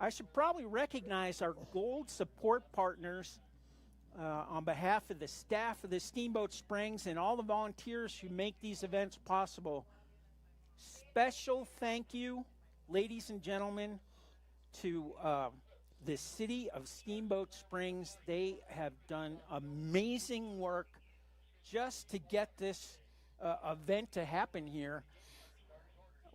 I should probably recognize our gold support partners on behalf of the staff of the Steamboat Springs and all the volunteers who make these events possible. Special thank you, ladies and gentlemen, to the city of Steamboat Springs. They have done amazing work just to get this event to happen here.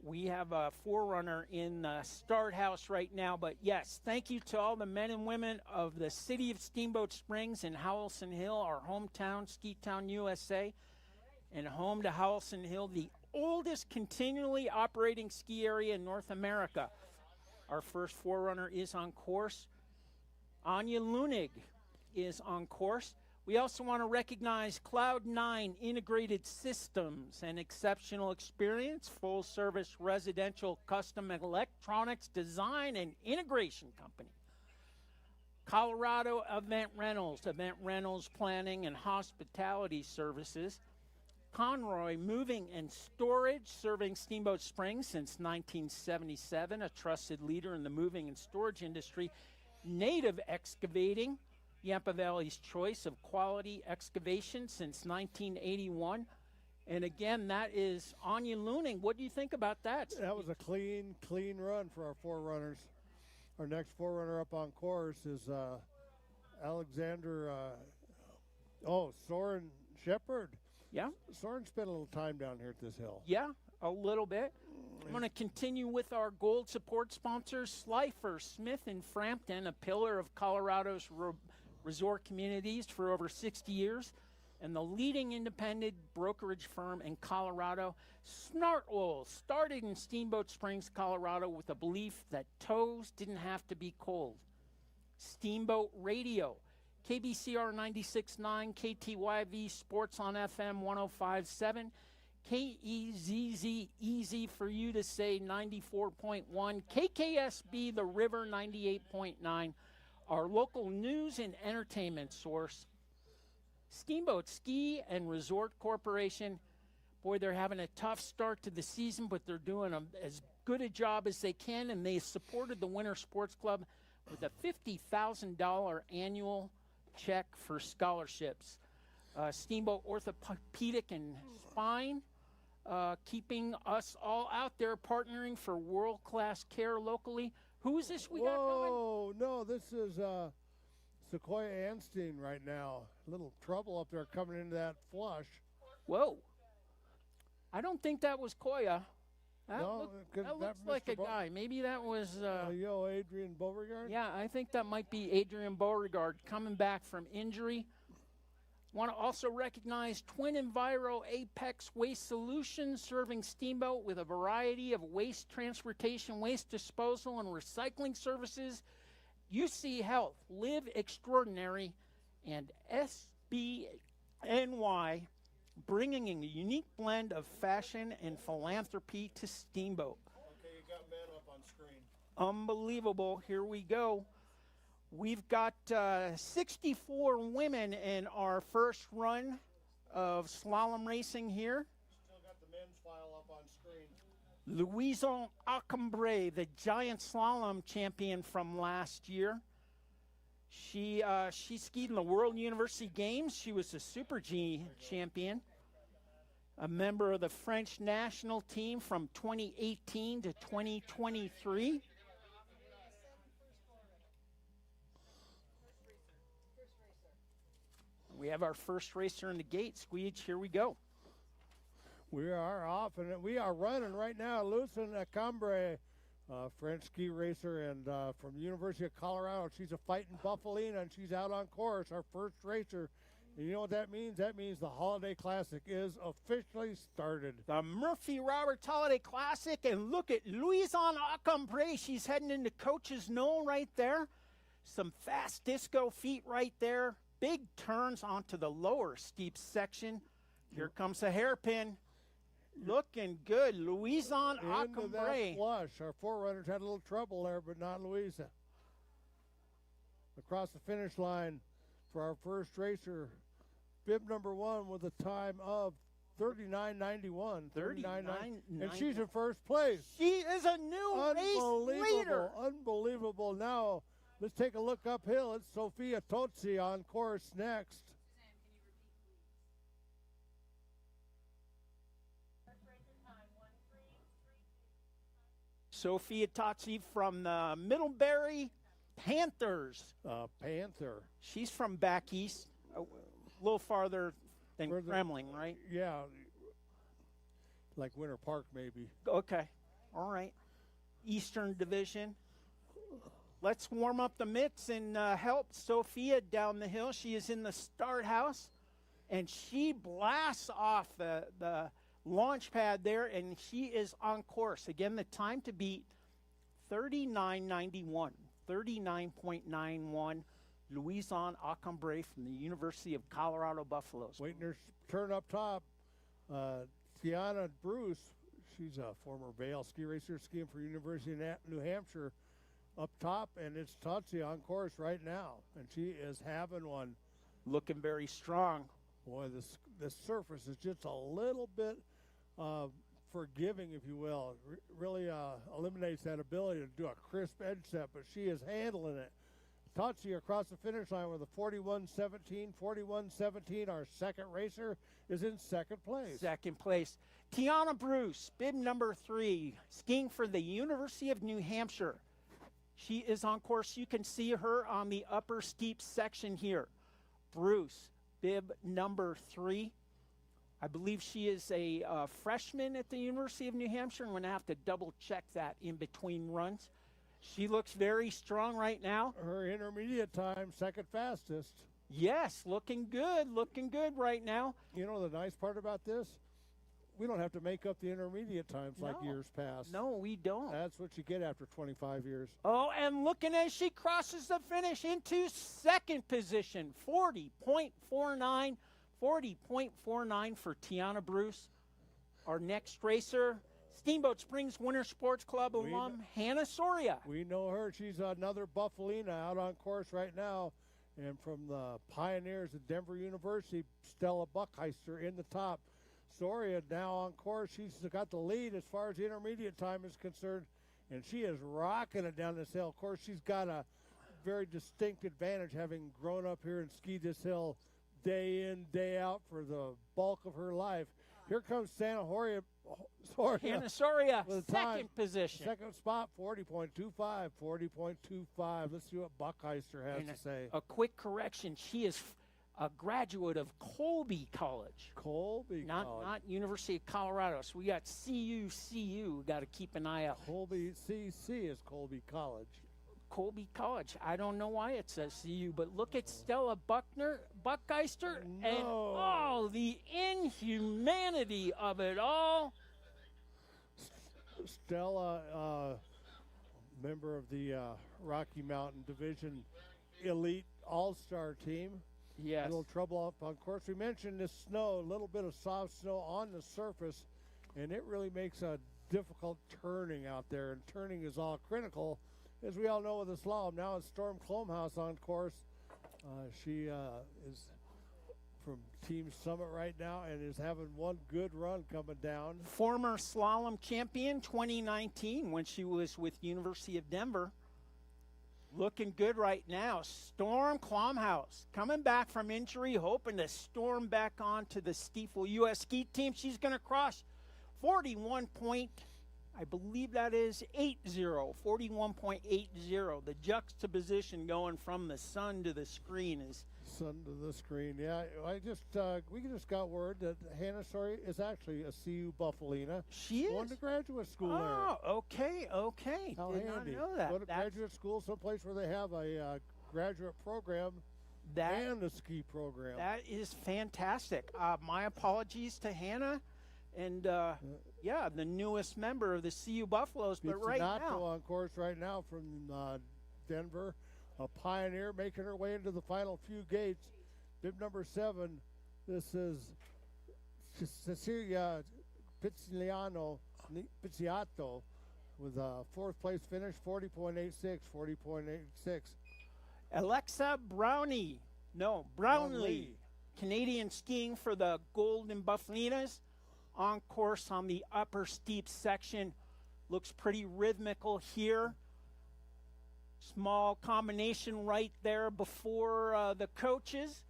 We have a forerunner in the start house right now, but yes, thank you to all the men and women of the city of Steamboat Springs and Howelsen Hill, our hometown, Ski Town, USA, and home to Howelsen Hill, the oldest continually operating ski area in North America. Our first forerunner is on course. Anya Lunig is on course. We also want to recognize Cloud9 Integrated Systems, an exceptional experience, full-service residential custom electronics design and integration company. Colorado Event Rentals Planning and Hospitality Services. Conroy Moving and Storage, serving Steamboat Springs since 1977, a trusted leader in the moving and storage industry. Native Excavating, Yampa Valley's choice of quality excavation since 1981. And again, that is Anya Luning. What do you think about that? That was a clean run for our forerunners. Our next forerunner up on course is Alexander, Soren Shepard. Yeah. Soren spent a little time down here at this hill. Yeah, a little bit. I'm going to continue with our gold support sponsors, Slifer Smith in Frampton, a pillar of Colorado's resort communities for over 60 years, and the leading independent brokerage firm in Colorado. Snart Oil started in Steamboat Springs, Colorado, with a belief that toes didn't have to be cold. Steamboat Radio, KBCR 96.9, KTYV Sports on FM 105.7, KEZZ, easy for you to say, 94.1, KKSB The River 98.9, our local news and entertainment source. Steamboat Ski and Resort Corporation, boy, they're having a tough start to the season, but they're doing as good a job as they can, and they supported the Winter Sports Club with a $50,000 annual check for scholarships. Steamboat Orthopedic and Spine, keeping us all out there partnering for world-class care locally. Who is this we got going? Oh, no, this is Sequoia Anstein right now. A little trouble up there coming into that flush. Whoa. I don't think that was Koya. That looks like a guy. Maybe that was... Adrian Beauregard? Yeah, I think that might be Adrian Beauregard coming back from injury. Want to also recognize Twin Enviro Apex Waste Solutions, serving Steamboat with a variety of waste transportation, waste disposal, and recycling services. UC Health, Live Extraordinary, and SBNY, bringing in a unique blend of fashion and philanthropy to Steamboat. Okay, you got men up on screen. Unbelievable. Here we go. We've got 64 women in our first run of slalom racing here. Still got the men's file up on screen. Louison Acambre, the giant slalom champion from last year. She skied in the World University Games. She was the Super G champion. A member of the French national team from 2018 to 2023. We have our first racer in the gate. Squeege, here we go. We are off, and we are running right now. Lucien Acambre, French ski racer, and from the University of Colorado. She's a fighting Buffalina, and she's out on course, our first racer. And you know what that means? That means the Holiday Classic is officially started. The Murphy Roberts Holiday Classic, and look at Louison Acambre. She's heading into Coach's Knoll right there. Some fast disco feet right there. Big turns onto the lower steep section. Here comes a hairpin. Looking good. Louison Into that Acambre. flush. Our forerunners had a little trouble there, but not Louisa. Across the finish line for our first racer, bib number 1 with a time of 39.91. 39.91. And she's in first place. She is a new race leader. Unbelievable. Now, let's take a look uphill. It's Sophia Tozzi on course next. Sophia Tozzi from the Middlebury Panthers. Panther. She's from back east, a little farther than Kremling, right? Yeah, like Winter Park maybe. Okay, all right. Eastern Division. Let's warm up the mitts and help Sophia down the hill. She is in the start house, and she blasts off the launch pad there, and she is on course. Again, the time to beat, 39.91, 39.91. Louison Acambre from the University of Colorado Buffaloes. Waiting her turn up top. Tiana Bruce, she's a former Vail ski racer skiing for University of New Hampshire, up top, and it's Tozzi on course right now, and she is having one. Looking very strong. Boy, this surface is just a little bit forgiving, if you will. It really eliminates that ability to do a crisp edge set, but she is handling it. Tozzi across the finish line with a 41.17. 41.17, our second racer, is in second place. Second place. Tiana Bruce, bib number 3, skiing for the University of New Hampshire. She is on course. You can see her on the upper steep section here. Bruce, bib number 3. I believe she is a freshman at the University of New Hampshire. I'm going to have to double check that in between runs. She looks very strong right now. Her intermediate time, second fastest. Yes, looking good right now. You know the nice part about this? We don't have to make up the intermediate times like years past. No, we don't. That's what you get after 25 years. Oh, and looking as she crosses the finish into second position, 40.49, 40.49 for Tiana Bruce. Our next racer, Steamboat Springs Winter Sports Club alum, Hannah Soria. We know her. She's another Buffalina out on course right now. And from the Pioneers at Denver University, Stella Buckheister in the top. Soria now on course. She's got the lead as far as the intermediate time is concerned. And she is rocking it down this hill. Of course, she's got a very distinct advantage having grown up here and skied this hill day in, day out for the bulk of her life. Here comes Soria. Hannah Soria, with second position. Second spot, 40.25, 40.25. Let's see what Buckheister has to say. A quick correction. She is a graduate of Colby College. College. Not University of Colorado. So we got CU. We got to keep an eye out. Colby, CC is Colby College. Colby College. I don't know why it says CU, but look at Stella Buckheister, and the inhumanity of it all. Stella, member of the Rocky Mountain Division Elite All-Star team. Yes. A little trouble up on course. We mentioned this snow, a little bit of soft snow on the surface, and it really makes a difficult turning out there, and turning is all critical. As we all know with the slalom, now it's Storm Klomhouse on course. She is from Team Summit right now and is having one good run coming down. Former slalom champion 2019 when she was with University of Denver. Looking good right now. Storm Klomhouse coming back from injury, hoping to storm back onto the Stiefel U.S. ski team. She's going to cross 41 point. I believe that is 41.80. The juxtaposition going from the sun to the screen is. Sun to the screen, yeah. We just got word that Hannah Soria is actually a CU Buffalina. She is? Going to graduate school there. Oh, okay. How Did handy. not know that. Go to graduate school, someplace where they have a graduate program and a ski program. That is fantastic. My apologies to Hannah. And, the newest member of the CU Buffaloes. But right now, on course right now from Denver, a Pioneer making her way into the final few gates. Bib number 7, this is Cecilia Pizziato with a fourth place finish, 40.86, 40.86. Alexa Brownlee, Canadian skiing for the Golden Buffalinas. on course on the upper steep section. Looks pretty rhythmical here. Small combination right there before the coaches.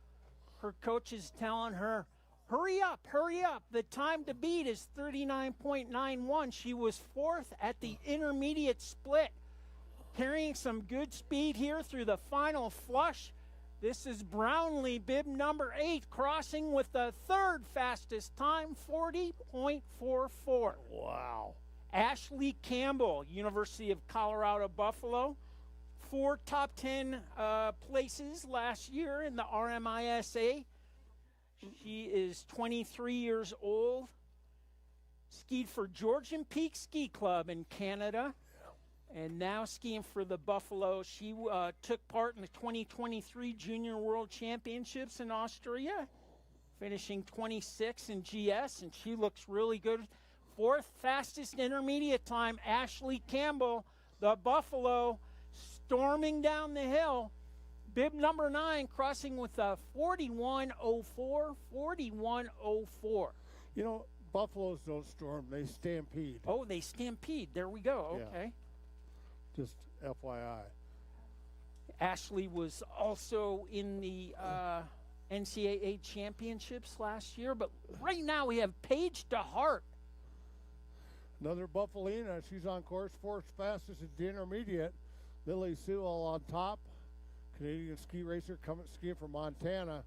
Her coach is telling her, hurry up, hurry up. The time to beat is 39.91. She was fourth at the intermediate split. Carrying some good speed here through the final flush. This is Brownlee, bib number 8, crossing with the third fastest time, 40.44. Wow. Ashley Campbell, University of Colorado, Buffalo. 4 top 10 places last year in the RMISA. She is 23 years old. Skied for Georgian Peak Ski Club in Canada. And now skiing for the Buffalo. She took part in the 2023 Junior World Championships in Austria, finishing 26 in GS, and she looks really good. Fourth fastest intermediate time, Ashley Campbell, the Buffalo, storming down the hill. Bib number 9, crossing with a 41.04, 41.04. You know, buffaloes don't storm, they stampede. Oh, they stampede. There we go. Okay. Yeah. Just FYI. Ashley was also in the NCAA championships last year, but right now we have Paige DeHart. Another Buffalina, she's on course, fourth fastest at the intermediate. Lily Sewell on top, Canadian ski racer coming skiing from Montana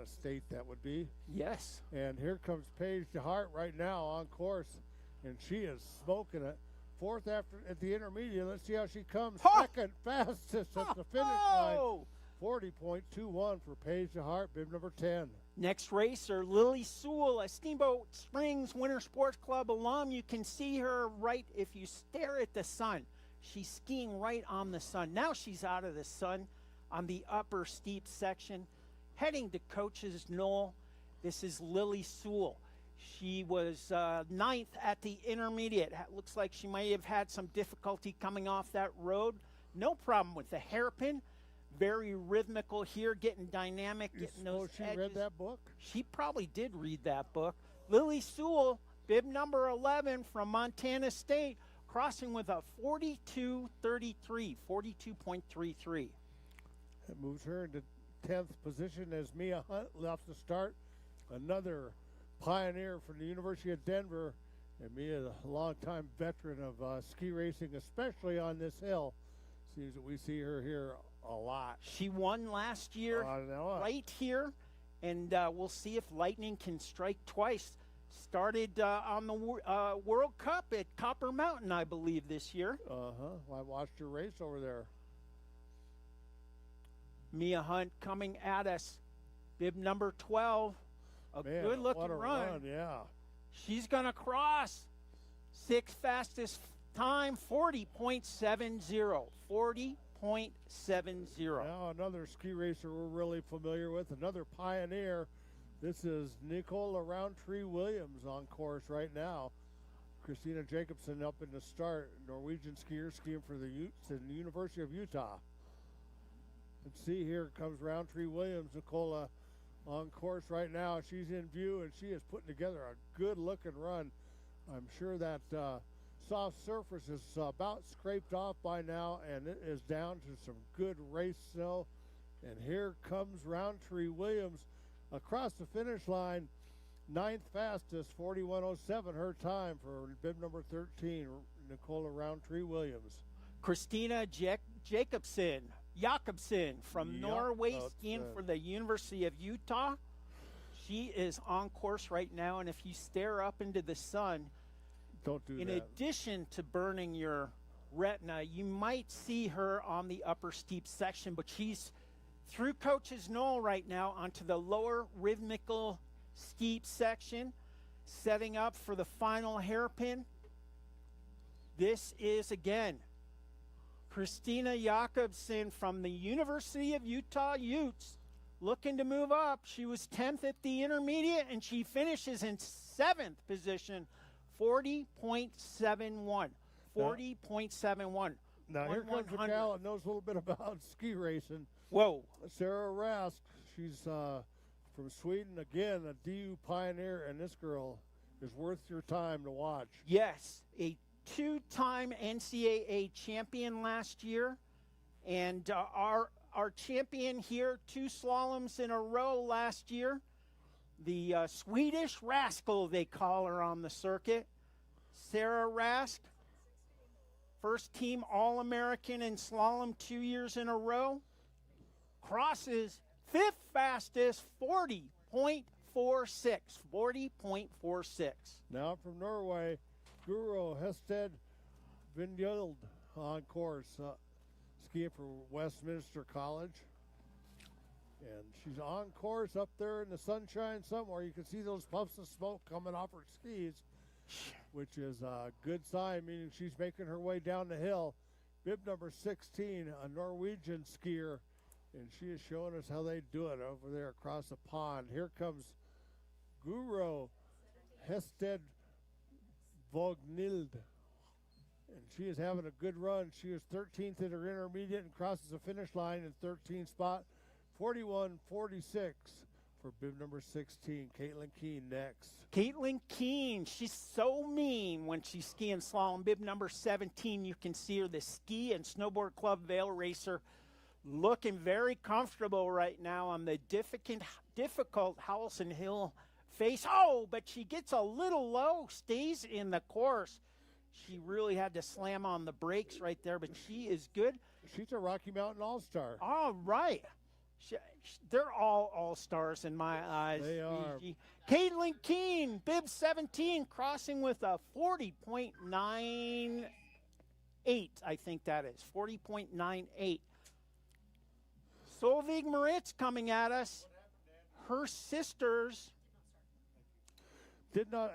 State that would be. Yes. And here comes Paige DeHart right now on course, and she is smoking it. Fourth after at the intermediate. Let's see how she comes. Second fastest at the finish line. 40.21 for Paige DeHart, bib number 10. Next racer, Lily Sewell, a Steamboat Springs Winter Sports Club alum. You can see her right if you stare at the sun. She's skiing right on the sun. Now she's out of the sun on the upper steep section, heading to Coach's Knoll. This is Lily Sewell. She was 9th at the intermediate. Looks like she may have had some difficulty coming off that road. No problem with the hairpin. Very rhythmical here, getting dynamic, getting those edges. She read that book? She probably did read that book. Lily Sewell, bib number 11 from Montana State, crossing with a 42.33, 42.33. That moves her into 10th position as Mia Hunt left to start. Another pioneer from the University of Denver, and Mia, a longtime veteran of ski racing, especially on this hill. Seems that we see her here a lot. She won last year right here, and we'll see if lightning can strike twice. Started on the World Cup at Copper Mountain, I believe, this year. I watched her race over there. Mia Hunt coming at us. Bib number 12. Good looking run. Yeah. She's going to cross. Sixth fastest time, 40.70. 40.70. Now another ski racer we're really familiar with, another pioneer. This is Nicola Roundtree Williams on course right now. Christina Jacobson up in the start. Norwegian skier skiing for the Utes and the University of Utah. Let's see, here comes Roundtree Williams. Nicola on course right now. She's in view, and she is putting together a good-looking run. I'm sure that soft surface is about scraped off by now, and it is down to some good race snow. And here comes Roundtree Williams across the finish line. 9th fastest, 41.07 her time for bib number 13, Nicola Roundtree Williams. Christina Jacobson from Norway, skiing for the University of Utah. She is on course right now, and if you stare up into the sun, don't do that. In addition to burning your retina, you might see her on the upper steep section, but she's through Coach's Knoll right now onto the lower rhythmical steep section, setting up for the final hairpin. This is, again, Christina Jacobson from the University of Utah Utes, looking to move up. She was 10th at the intermediate, and she finishes in 7th position, 40.71. 40.71. Now here comes a gal that knows a little bit about ski racing. Whoa. Sarah Rask. She's from Sweden. Again, a DU pioneer, and this girl is worth your time to watch. Yes, a two-time NCAA champion last year, and our champion here, 2 slaloms in a row last year, the Swedish rascal, they call her on the circuit, Sarah Rask, first team All-American in slalom 2 years in a row, crosses 5th fastest, 40.46. 40.46. Now from Norway, Guro Hested Vindjeld on course, skiing for Westminster College. And she's on course up there in the sunshine somewhere. You can see those puffs of smoke coming off her skis, which is a good sign, meaning she's making her way down the hill. Bib number 16, a Norwegian skier, and she is showing us how they do it over there across the pond. Here comes Guro Hested Vognhild, and she is having a good run. She is 13th in her intermediate and crosses the finish line in 13th spot. 41.46 for bib number 16, Caitlin Keene next. Caitlin Keene, she's so mean when she's skiing slalom. Bib number 17, you can see her, the ski and snowboard club Vail racer, looking very comfortable right now on the difficult Howelsen Hill face. Oh, but she gets a little low, stays in the course. She really had to slam on the brakes right there, but she is good. She's a Rocky Mountain All-Star. All right. They're all all-stars in my eyes. They are. Caitlin Keene, bib 17, crossing with a 40.98, I think that is, 40.98. Solveig Maritz coming at us. Her sisters.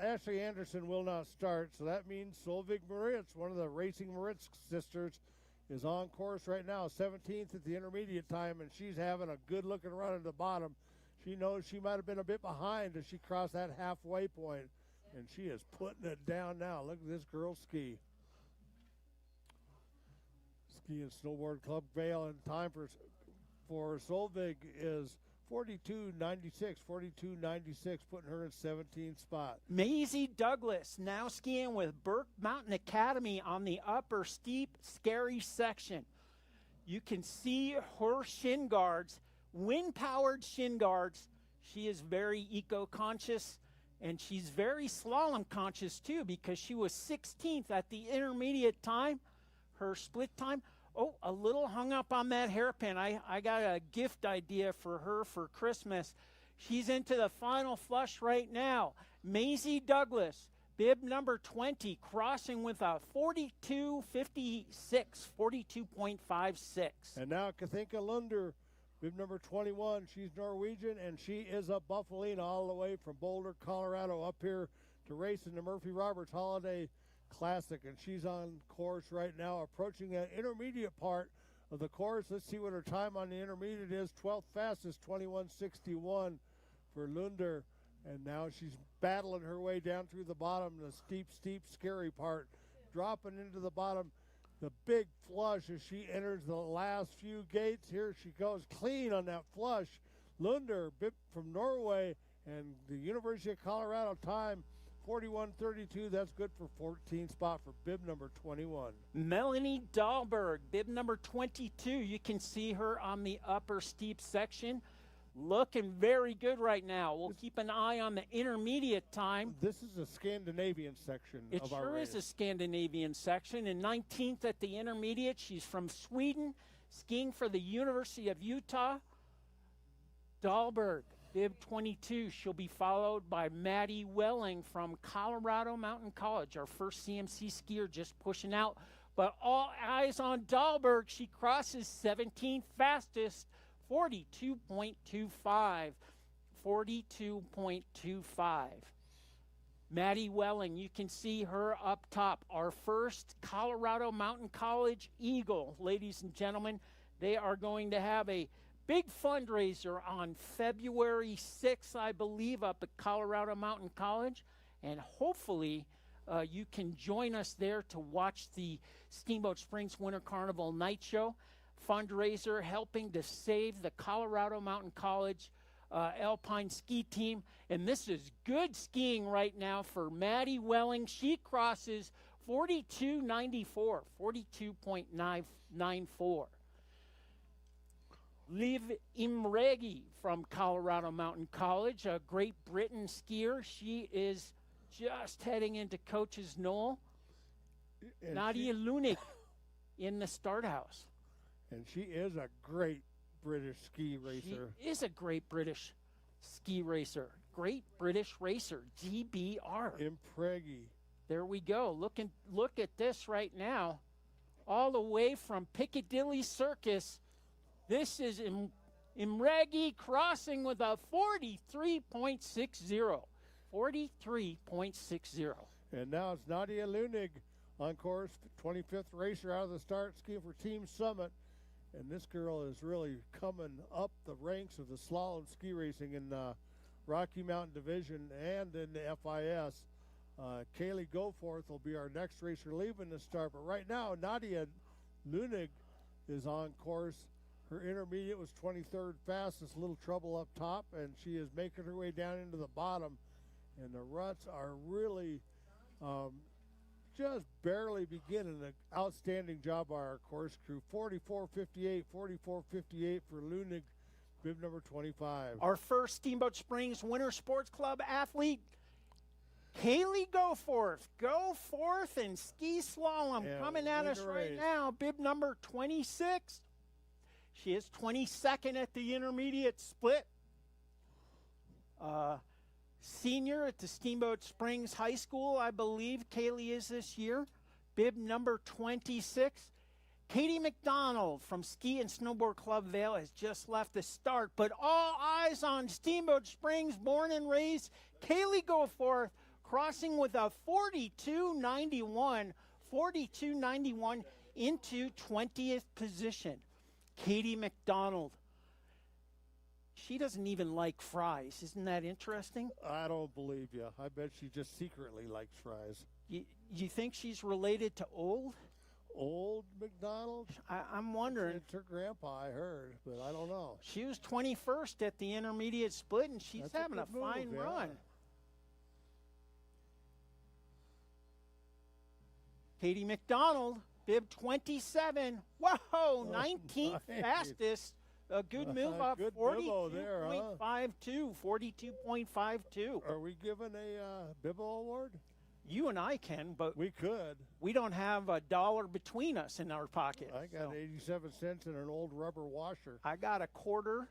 Ashley Anderson will not start, so that means Solveig Maritz, one of the Racing Maritz sisters, is on course right now, 17th at the intermediate time, and she's having a good-looking run at the bottom. She knows she might have been a bit behind as she crossed that halfway point, and she is putting it down now. Look at this girl ski. Ski and Snowboard Club Vail, and time for Solveig is 42.96, 42.96, putting her in 17th spot. Maisie Douglas now skiing with Burke Mountain Academy on the upper steep, scary section. You can see her shin guards, wind-powered shin guards. She is very eco-conscious, and she's very slalom-conscious too, because she was 16th at the intermediate time, her split time. Oh, a little hung up on that hairpin. I got a gift idea for her for Christmas. She's into the final flush right now. Maisie Douglas, bib number 20, crossing with a 42.56, 42.56. And now Kathinka Lunder, bib number 21. She's Norwegian, and she is a Buffalina all the way from Boulder, Colorado, up here to race in the Murphy Roberts Holiday Classic, and she's on course right now, approaching that intermediate part of the course. Let's see what her time on the intermediate is. 12th fastest, 21.61 for Lunder, and now she's battling her way down through the bottom, the steep, scary part, dropping into the bottom. The big flush as she enters the last few gates. Here she goes, clean on that flush. Lunder, bib from Norway, and the University of Colorado time, 41.32, that's good for 14th spot for bib number 21. Melanie Dahlberg, bib number 22. You can see her on the upper steep section. Looking very good right now. We'll keep an eye on the intermediate time. This is a Scandinavian section of our race. It sure is a Scandinavian section. And 19th at the intermediate. She's from Sweden, skiing for the University of Utah. Dahlberg, bib 22. She'll be followed by Maddie Welling from Colorado Mountain College, our first CMC skier just pushing out. But all eyes on Dahlberg. She crosses 17th fastest, 42.25. 42.25. Maddie Welling, you can see her up top, our first Colorado Mountain College Eagle. Ladies and gentlemen, they are going to have a big fundraiser on February 6th, I believe, up at Colorado Mountain College. And hopefully you can join us there to watch the Steamboat Springs Winter Carnival Night Show fundraiser, helping to save the Colorado Mountain College alpine ski team. And this is good skiing right now for Maddie Welling. She crosses 42.94, 42.994. Liv Imregi from Colorado Mountain College, a Great Britain skier. She is just heading into Coach's Knoll. And Nadia Lunik in the start house. And she is a great British ski racer. She is a great British ski racer. Great British racer, GBR. Impregi. There we go. Look at this right now. All the way from Piccadilly Circus. This is Imregi crossing with a 43.60. 43.60. And now it's Nadia Lunig on course, 25th racer out of the start, skiing for Team Summit. And this girl is really coming up the ranks of the slalom ski racing in Rocky Mountain Division and in the FIS. Kaylee Goforth will be our next racer leaving the start. But right now, Nadia Lunig is on course. Her intermediate was 23rd fastest, a little trouble up top, and she is making her way down into the bottom. And the ruts are really just barely beginning. An outstanding job by our course crew. 44.58, 44.58 for Lunig, bib number 25. Our first Steamboat Springs Winter Sports Club athlete, Kaylee Goforth. Goforth and ski slalom coming at us right now. Bib number 26. She is 22nd at the intermediate split. Senior at the Steamboat Springs High School, I believe Kaylee is this year. Bib number 26. Katie McDonald from Ski and Snowboard Club Vail has just left the start, but all eyes on Steamboat Springs, born and raised. Kaylee Goforth crossing with a 42.91, 42.91 into 20th position. Katie McDonald. She doesn't even like fries. Isn't that interesting? I don't believe you. I bet she just secretly likes fries. You think she's related to Old? Old McDonald? I'm wondering. It's her grandpa, I heard, but I don't know. She was 21st at the intermediate split, and she's having a fine run. Katie McDonald, bib 27. Whoa, 19th fastest. A good move up, 42.52, 42.52. Are we giving a Bibble Award? You and I can, but we could. We don't have $1 between us in our pocket. I got 87 cents in an old rubber washer. I got a quarter.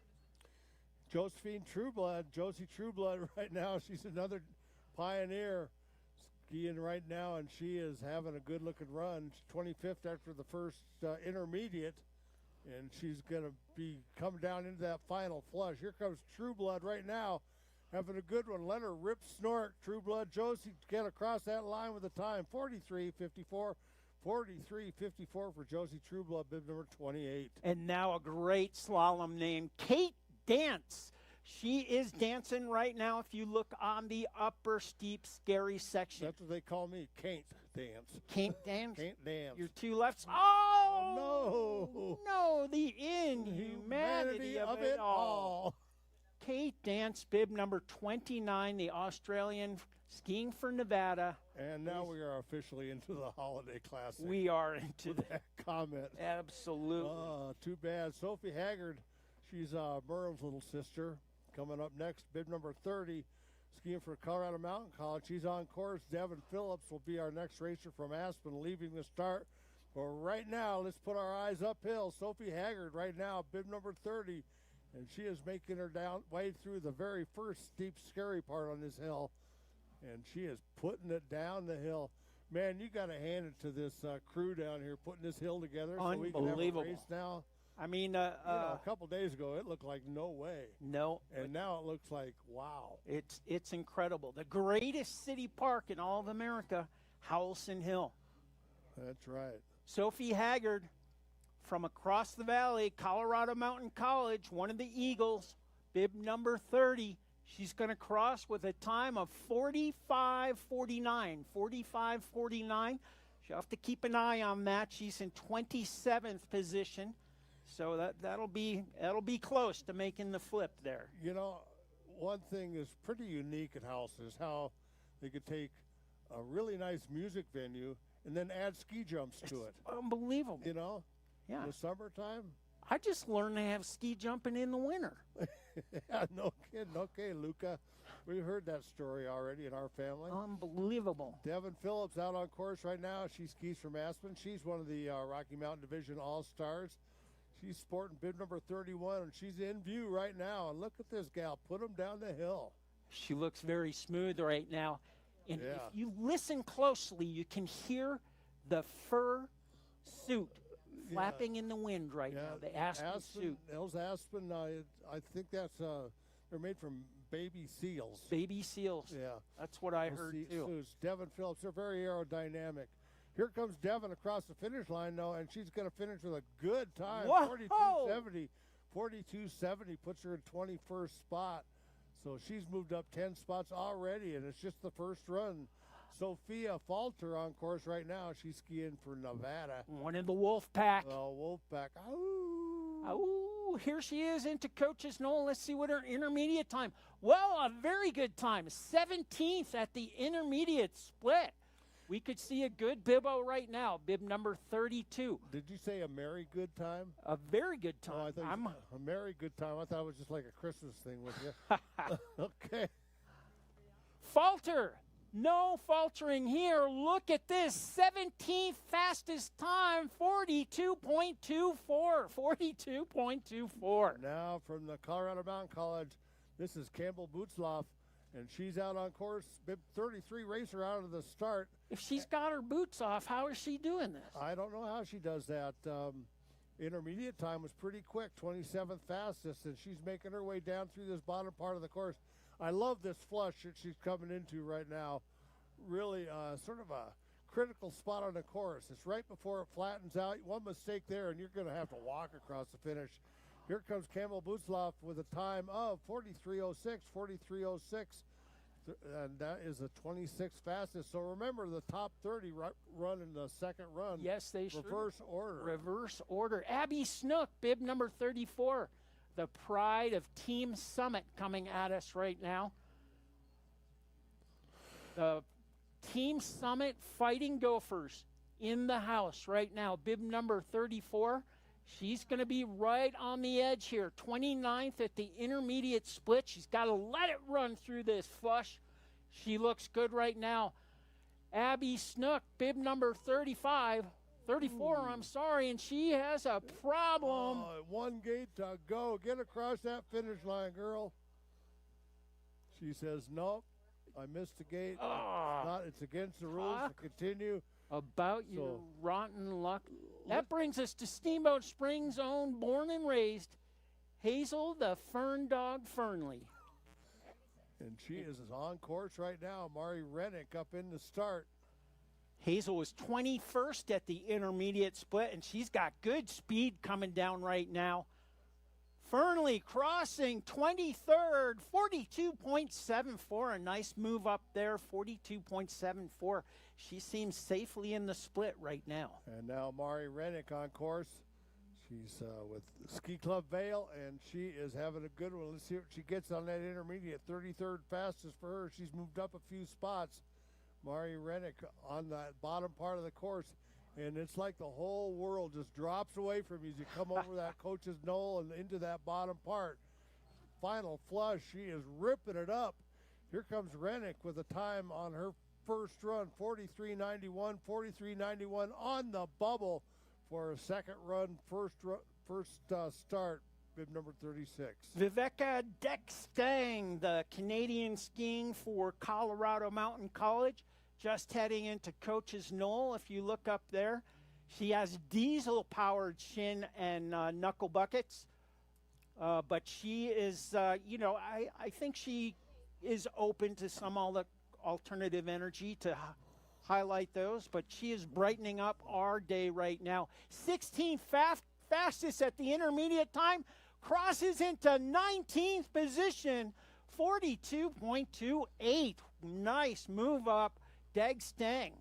Josephine Trueblood, Josie Trueblood right now, she's another pioneer skiing right now, and she is having a good-looking run. She's 25th after the first intermediate. And she's going to be coming down into that final flush. Here comes Trueblood right now, having a good one. Let her rip snort. Trueblood Josie get across that line with the time. 43.54, 43.54 for Josie Trueblood, bib number 28. And now a great slalom name, Kate Dance. She is dancing right now if you look on the upper steep, scary section. That's what they call me, Kate Dance. Kate Dance? Kate Dance. Your two lefts. Oh, no, the inhumanity of it all. Kate Dance, bib number 29, the Australian skiing for Nevada. And now we are officially into the Holiday Classic. We are into that comment. Absolutely. Too bad. Sophie Haggard, she's Merle's little sister. Coming up next, bib number 30, skiing for Colorado Mountain College. She's on course. Devin Phillips will be our next racer from Aspen, leaving the start. But right now, let's put our eyes uphill. Sophie Haggard right now, bib number 30, and she is making her way through the very first steep, scary part on this hill, and she is putting it down the hill. Man, you got to hand it to this crew down here putting this hill together so we can have a race now. I mean, a couple days ago, it looked like no way. No. And now it looks like, wow. It's incredible. The greatest city park in all of America, Howelsen Hill. That's right. Sophie Haggard from across the valley, Colorado Mountain College, one of the Eagles, bib number 30. She's going to cross with a time of 45.49. 45.49. She'll have to keep an eye on that. She's in 27th position. So that'll be close to making the flip there. You know, one thing is pretty unique at Howelsen is how they could take a really nice music venue and then add ski jumps to it. Unbelievable. You know? Yeah. In the summertime? I just learned to have ski jumping in the winter. Yeah, no kidding. Okay, Luca. We heard that story already in our family. Unbelievable. Devin Phillips out on course right now. She skis from Aspen. She's one of the Rocky Mountain Division All-Stars. She's sporting bib number 31, and she's in view right now. And look at this gal. Put them down the hill. She looks very smooth right now. And Yeah. if you listen closely, you can hear the fur suit flapping in the wind right now, the aspen suit. Those aspen, I think that's, they're made from baby seals. Baby seals. Yeah. That's what I heard, too. Suits. Devin Phillips, they're very aerodynamic. Here comes Devin across the finish line, though, and she's going to finish with a good time. Whoa! 42.70. 42.70 puts her in 21st spot. So she's moved up 10 spots already, and it's just the first run. Sophia Falter on course right now. She's skiing for Nevada. One in the Wolf Pack. Oh, Wolfpack. Ooh. Oh, here she is into Coach's Knoll. Let's see what her intermediate time. Well, a very good time. 17th at the intermediate split. We could see a good bibbo right now, bib number 32. Did you say a merry good time? A very good Oh, time. I thought a merry good time. I thought it was just like a Christmas thing with you. Okay. Falter. No faltering here. Look at this. 17th fastest time, 42.24. 42.24. Now from the Colorado Mountain College, this is Campbell Bootsloff, and she's out on course. Bib 33 racer out of the start. If she's got her boots off, how is she doing this? I don't know how she does that. Intermediate time was pretty quick, 27th fastest, and she's making her way down through this bottom part of the course. I love this flush that she's coming into right now. Really sort of a critical spot on the course. It's right before it flattens out. One mistake there, and you're going to have to walk across the finish. Here comes Campbell Bootsloff with a time of 43.06, 43.06, and that is the 26th fastest. So remember, the top 30 run in the second run. Yes, they should. Reverse order. Reverse order. Abby Snook, bib number 34. The pride of Team Summit coming at us right now. The Team Summit Fighting Gophers in the house right now. Bib number 34. She's going to be right on the edge here. 29th at the intermediate split. She's got to let it run through this flush. She looks good right now. Abby Snook, bib number 34, I'm sorry, and she has a problem. One gate to go. Get across that finish line, girl. She says, nope, I missed the gate. It's against the rules to continue. About your rotten luck. That brings us to Steamboat Springs' own, born and raised, Hazel the Fern Dog Fernley. And she is on course right now. Mari Rennick up in the start. Hazel was 21st at the intermediate split, and she's got good speed coming down right now. Fernley crossing 23rd, 42.74. A nice move up there, 42.74. She seems safely in the split right now. And now Mari Rennick on course. She's with Ski Club Vale, and she is having a good one. Let's see what she gets on that intermediate. 33rd fastest for her. She's moved up a few spots. Mari Rennick on that bottom part of the course. And it's like the whole world just drops away from you as you come over that Coach's Knoll and into that bottom part. Final flush, she is ripping it up. Here comes Rennick with a time on her first run, 43.91, 43.91 on the bubble for a second run, first start, bib number 36. Viveka Dekstang, the Canadian skiing for Colorado Mountain College, just heading into Coach's Knoll. If you look up there, she has diesel-powered shin and knuckle buckets. But she is, I think she is open to some alternative energy to highlight those. But she is brightening up our day right now. 16th fastest at the intermediate time. Crosses into 19th position, 42.28. Nice move up. Dag Stang.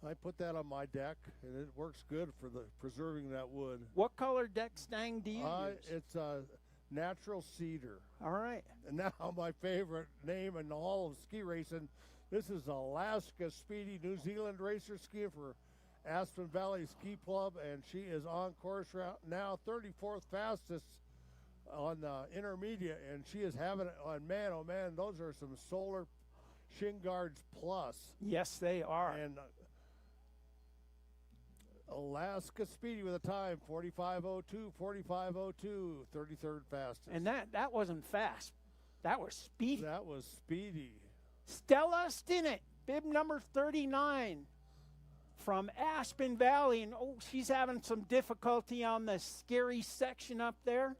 I put that on my deck, and it works good for preserving that wood. What color deck stang do you use? It's a natural cedar. All right. And now my favorite name in all of ski racing. This is Alaska Speedy, New Zealand racer skiing for Aspen Valley Ski Club, and she is on course right now, 34th fastest on the intermediate, and she is having it on, man, oh man, those are some solar shin guards plus. Yes, they are. And Alaska Speedy with a time, 45:02, 45:02, 33rd fastest. And that wasn't fast. That was speedy. That was speedy. Stella Stinnett, bib number 39 from Aspen Valley. And, she's having some difficulty on the scary section up there.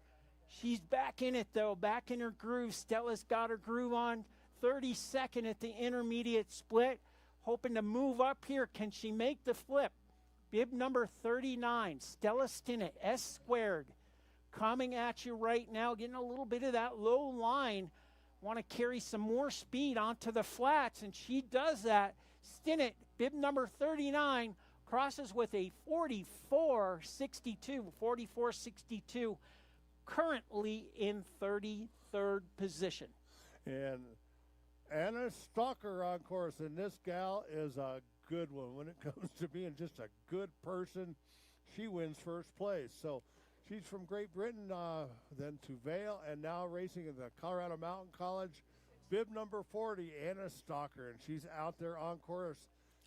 She's back in it, though, back in her groove. Stella's got her groove on. 32nd at the intermediate split. Hoping to move up here. Can she make the flip? Bib number 39, Stella Stinnett, S squared. Coming at you right now, getting a little bit of that low line. Want to carry some more speed onto the flats, and she does that. Stinnett, bib number 39, crosses with a 44.62, currently in 33rd position. And Anna Stalker on course, and this gal is a good one when it comes to being just a good person. She wins first place. So she's from Great Britain, then to Vail, and now racing in the Colorado Mountain College. Bib number 40, Anna Stalker, and she's out there on course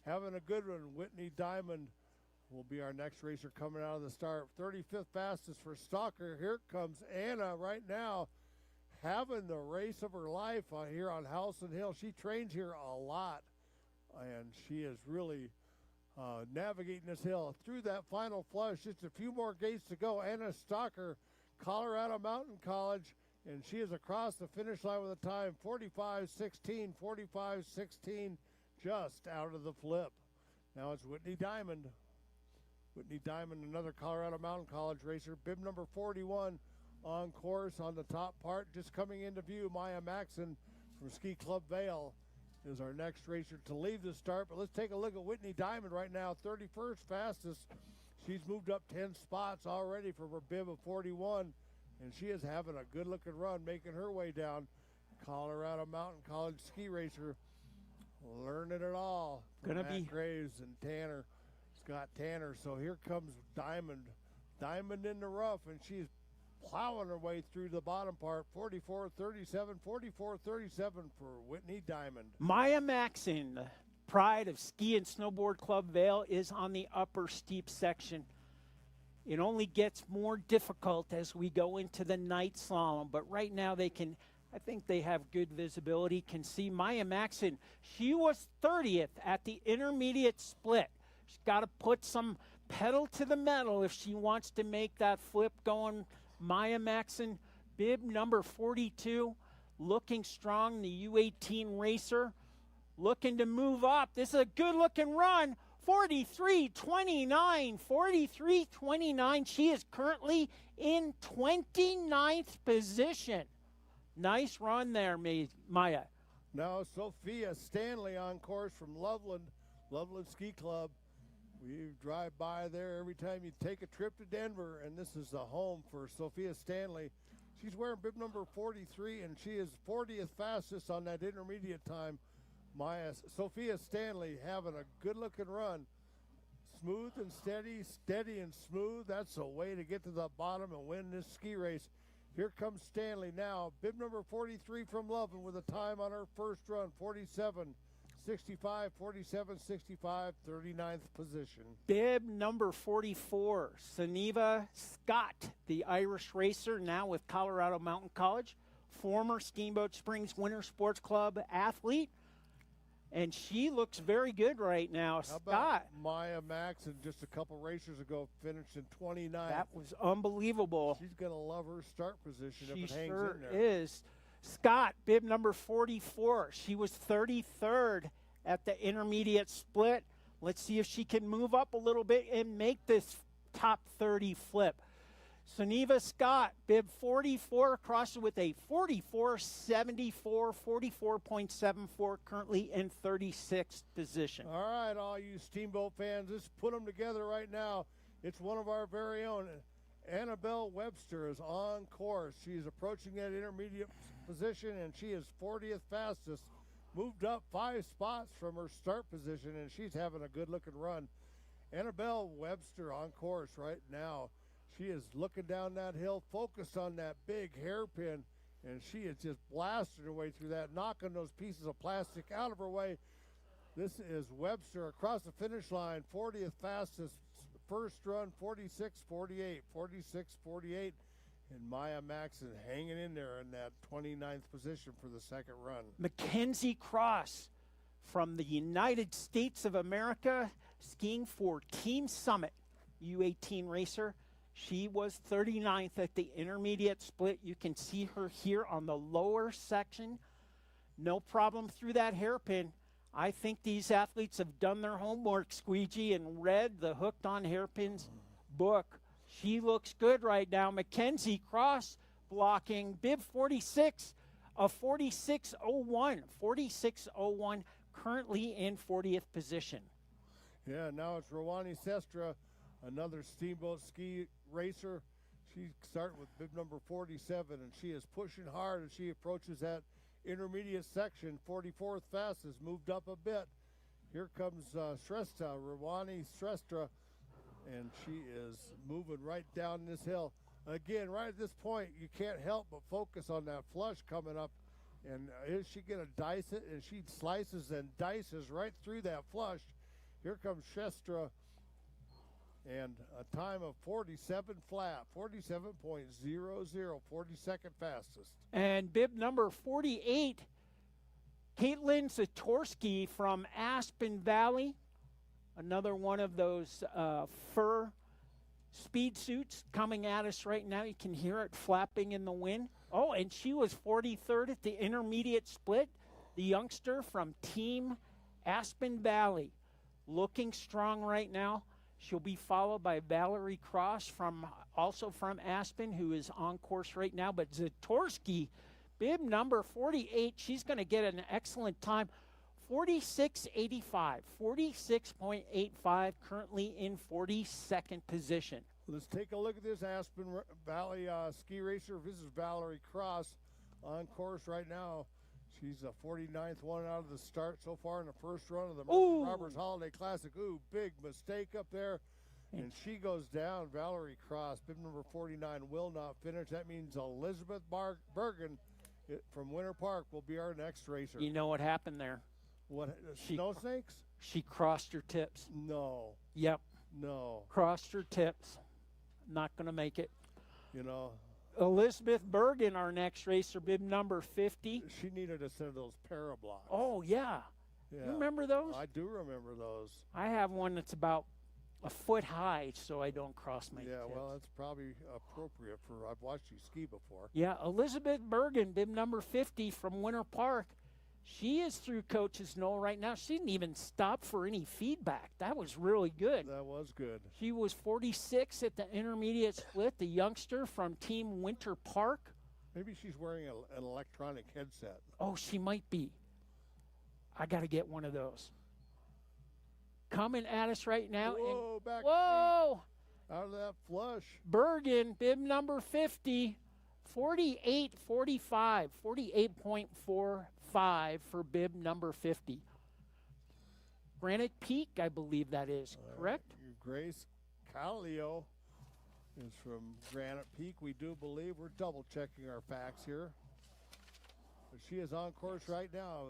having a good one. Whitney Diamond will be our next racer coming out of the start. 35th fastest for Stalker. Here comes Anna right now, having the race of her life here on Howelsen Hill. She trains here a lot, and she is really navigating this hill. Through that final flush, just a few more gates to go. Anna Stalker, Colorado Mountain College, and she is across the finish line with a time 45:16, 45:16, just out of the flip. Now it's Whitney Diamond. Whitney Diamond, another Colorado Mountain College racer. Bib number 41 on course on the top part. Just coming into view, Maya Maxon from Ski Club Vail is our next racer to leave the start. But let's take a look at Whitney Diamond right now, 31st fastest. She's moved up 10 spots already from her bib of 41, and she is having a good-looking run, making her way down. Colorado Mountain College ski racer, learning it all. Gonna Matt be Graves and Tanner, Scott Tanner. So here comes Diamond. Diamond in the rough, and she's plowing her way through the bottom part. 44:37, 44:37 for Whitney Diamond. Maya Maxon, the pride of Ski and Snowboard Club Vail, is on the upper steep section. It only gets more difficult as we go into the night slalom, but right now I think they have good visibility, can see Maya Maxon. She was 30th at the intermediate split. She's got to put some pedal to the metal if she wants to make that flip going. Maya Maxon, bib number 42, looking strong, the U18 racer, looking to move up. This is a good-looking run, 43:29, 43:29. She is currently in 29th position. Nice run there, Maya. Now Sophia Stanley on course from Loveland Ski Club. We drive by there every time you take a trip to Denver, and this is the home for Sophia Stanley. She's wearing bib number 43, and she is 40th fastest on that intermediate time. Sophia Stanley having a good-looking run. Smooth and steady, steady and smooth. That's a way to get to the bottom and win this ski race. Here comes Stanley now. Bib number 43 from Loveland with a time on her first run, 47:65, 47:65, 39th position. Bib number 44, Sunniva Scott, the Irish racer, now with Colorado Mountain College, former Steamboat Springs Winter Sports Club athlete, and she looks very good right now. How about Maya Maxon just a couple racers ago finished in 29th. That was unbelievable. She's going to love her start position if it hangs sure in there. Is. Scott, bib number 44. She was 33rd at the intermediate split. Let's see if she can move up a little bit and make this top 30 flip. Suniva Scott, bib 44, crosses with a 44.74, 44.74, currently in 36th position. All right, all you Steamboat fans, let's put them together right now. It's one of our very own. Annabelle Webster is on course. She's approaching that intermediate position, and she is 40th fastest. Moved up 5 spots from her start position, and she's having a good-looking run. Annabelle Webster on course right now. She is looking down that hill, focused on that big hairpin, and she is just blasting her way through that, knocking those pieces of plastic out of her way. This is Webster across the finish line, 40th fastest. First run, 46.48, 46.48. And Maya Maxon hanging in there in that 29th position for the second run. Mackenzie Cross from the United States of America, skiing for Team Summit, U18 racer. She was 39th at the intermediate split. You can see her here on the lower section. No problem through that hairpin. I think these athletes have done their homework, Squeegee, and read the Hooked on Hairpins book. She looks good right now. Mackenzie Cross blocking bib 46, a 46.01. 46.01, currently in 40th position. Yeah, now it's Rawani Sestra, another Steamboat ski racer. She's starting with bib number 47, and she is pushing hard as she approaches that intermediate section. 44th fastest, moved up a bit. Here comes Shrestha, Rawani Srestra, and she is moving right down this hill. Again, right at this point, you can't help but focus on that flush coming up. And is she going to dice it? And she slices and dices right through that flush. Here comes Srestra, and a time of 47 flat, 47.00, 42nd fastest. And bib number 48, Caitlin Satorsky from Aspen Valley, another one of those fur speed suits coming at us right now. You can hear it flapping in the wind. Oh, and she was 43rd at the intermediate split. The youngster from Team Aspen Valley, looking strong right now. She'll be followed by Valerie Cross, also from Aspen, who is on course right now. But Zatorsky, bib number 48, she's going to get an excellent time. 46.85, 46.85, currently in 42nd position. Let's take a look at this Aspen Valley ski racer. This is Valerie Cross on course right now. She's the 49th one out of the start so far in the first run of the Merton Roberts Holiday Classic. Ooh, big mistake up there. And she goes down. Valerie Cross, bib number 49, will not finish. That means Elizabeth Bergen from Winter Park will be our next racer. You know what happened there? What, snow snakes? She crossed her tips. No. Yep. No. Crossed her tips. Not going to make it. You know. Elizabeth Bergen, our next racer, bib number 50. She needed a set of those parablocks. Oh, yeah. You remember those? I do remember those. I have one that's about a foot high, so I don't cross my tips. Well, that's probably appropriate for, I've watched you ski before. Yeah, Elizabeth Bergen, bib number 50 from Winter Park. She is through Coach's Knoll right now. She didn't even stop for any feedback. That was really good. That was good. She was 46 at the intermediate split, the youngster from Team Winter Park. Maybe she's wearing an electronic headset. Oh, she might be. I got to get one of those. Coming at us right now. Whoa, back whoa! Out of that flush. Bergen, bib number 50, 48.45, 48.45 for bib number 50. Granite Peak, I believe that is, correct? Grace Callio is from Granite Peak. We do believe. We're double checking our facts here. But she is on course right now.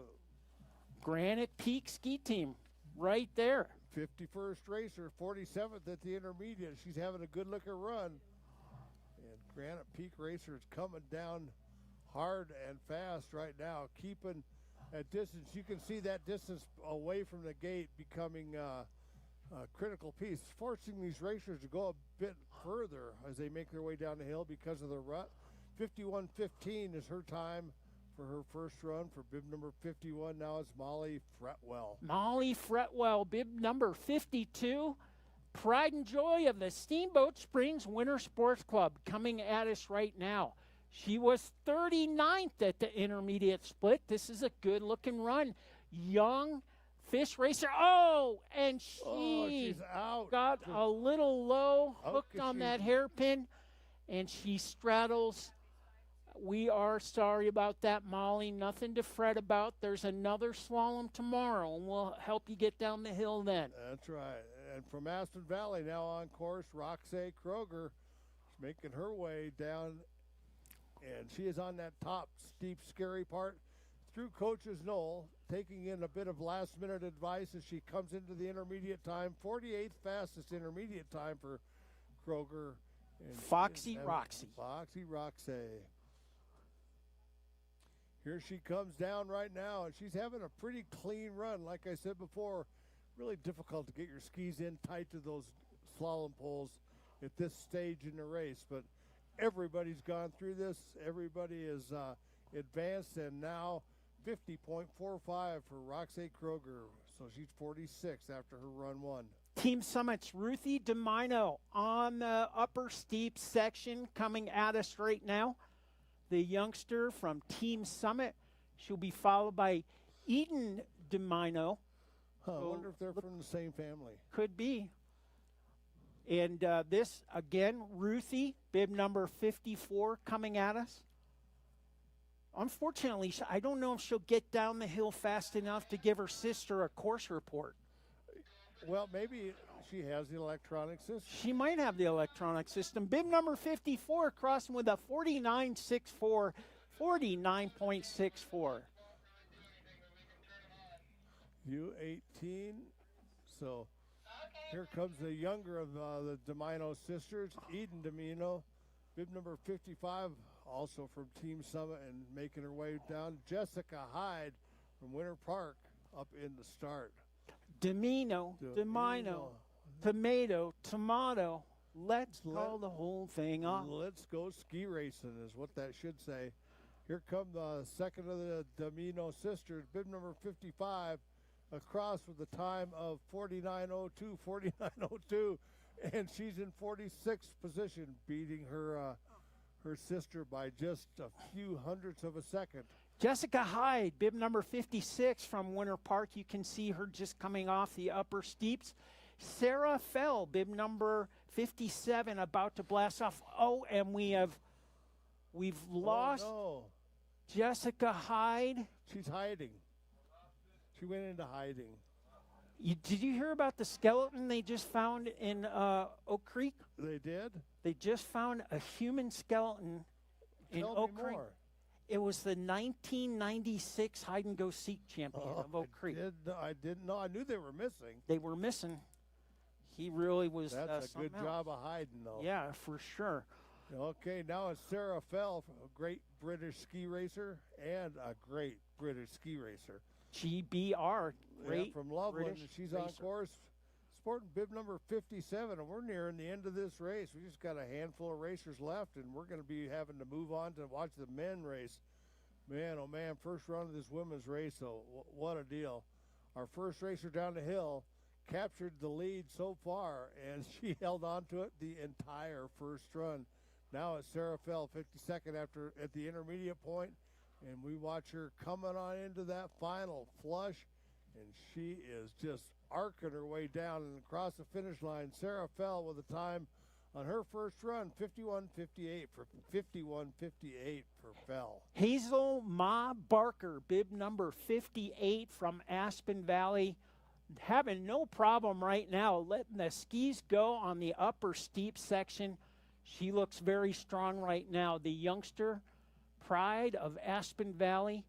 Granite Peak ski team, right there. 51st racer, 47th at the intermediate. She's having a good looking run. And Granite Peak racer is coming down hard and fast right now, keeping at distance. You can see that distance away from the gate becoming a critical piece, forcing these racers to go a bit further as they make their way down the hill because of the rut. 51.15 is her time for her first run for bib number 51. Now it's Molly Fretwell. Molly Fretwell, bib number 52. Pride and joy of the Steamboat Springs Winter Sports Club coming at us right now. She was 39th at the intermediate split. This is a good-looking run. Young fish racer. Oh, and she's out. Got a little low, hooked on that hairpin, and she straddles. We are sorry about that, Molly. Nothing to fret about. There's another slalom tomorrow, and we'll help you get down the hill then. That's right. And from Aspen Valley, now on course, Roxanne Kroger is making her way down, and she is on that top steep, scary part through Coach's Knoll, taking in a bit of last-minute advice as she comes into the intermediate time. 48th fastest intermediate time for Kroger. And Foxy Roxy. Foxy Roxy. Here she comes down right now, and she's having a pretty clean run. Like I said before, really difficult to get your skis in tight to those slalom poles at this stage in the race. But everybody's gone through this. Everybody is advanced, and now 50.45 for Roxanne Kroger. So she's 46 after her run one. Team Summit's Ruthie DeMino on the upper steep section coming at us right now. The youngster from Team Summit. She'll be followed by Eden DeMino. I wonder if they're from the same family. Could be. And this, again, Ruthie, bib number 54, coming at us. Unfortunately, I don't know if she'll get down the hill fast enough to give her sister a course report. Well, maybe she has the electronic system. She might have the electronic system. Bib number 54 crossing with a 49.64, 49.64. U18. So here comes the younger of the DeMino sisters, Eden DeMino. Bib number 55, also from Team Summit, and making her way down. Jessica Hyde from Winter Park up in the start. DeMino, tomato. Let's call the whole thing off. Let's go ski racing is what that should say. Here come the second of the DeMino sisters, bib number 55, across with a time of 49.02, and she's in 46th position, beating her her sister by just a few hundredths of a second. Jessica Hyde, bib number 56 from Winter Park. You can see her just coming off the upper steeps. Sarah Fell, bib number 57, about to blast off. Oh, and we've lost Jessica Hyde. She's hiding. She went into hiding. Did you hear about the skeleton they just found in Oak Creek? They did? They just found a human skeleton in Oak Creek. More. It was the 1996 hide-and-go-seek champion of Oak Creek. I didn't know. I knew they were missing. They were missing. He really was. That's a good job of hiding, though. Yeah, for sure. Okay, now it's Sarah Fell, a great British ski racer and a great British ski racer. GBR, great from Loveland. British She's racer. on course, sporting bib number 57, and we're nearing the end of this race. We just got a handful of racers left, and we're going to be having to move on to watch the men race. Man, oh man, first run of this women's race, so what a deal. Our first racer down the hill captured the lead so far, and she held on to it the entire first run. Now it's Sarah Fell, 52nd at the intermediate point, and we watch her coming on into that final flush, and she is just arcing her way down and across the finish line. Sarah Fell with a time on her first run, 51.58 for Fell. Hazel Ma Barker, bib number 58 from Aspen Valley, having no problem right now letting the skis go on the upper steep section. She looks very strong right now. The youngster, pride of Aspen Valley,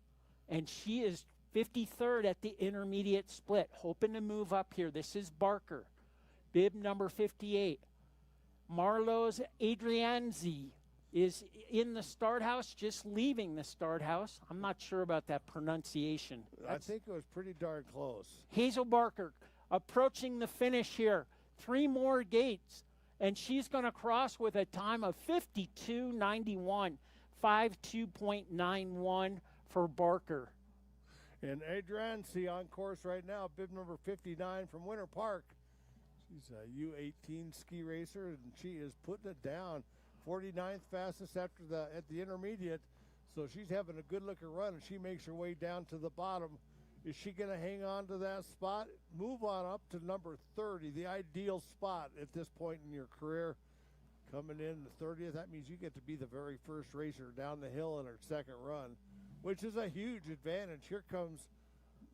and she is 53rd at the intermediate split, hoping to move up here. This is Barker, bib number 58. Marlowe's Adrianzi is in the start house, just leaving the start house. I'm not sure about that pronunciation. I think it was pretty darn close. Hazel Barker approaching the finish here. 3 more gates, and she's going to cross with a time of 52.91, 52.91 for Barker. And Adrianzi on course right now, bib number 59 from Winter Park. She's a U18 ski racer, and she is putting it down. 49th fastest at the intermediate, so she's having a good-looking run, and she makes her way down to the bottom. Is she going to hang on to that spot? Move on up to number 30, the ideal spot at this point in your career. Coming in the 30th, that means you get to be the very first racer down the hill in her second run, which is a huge advantage. Here comes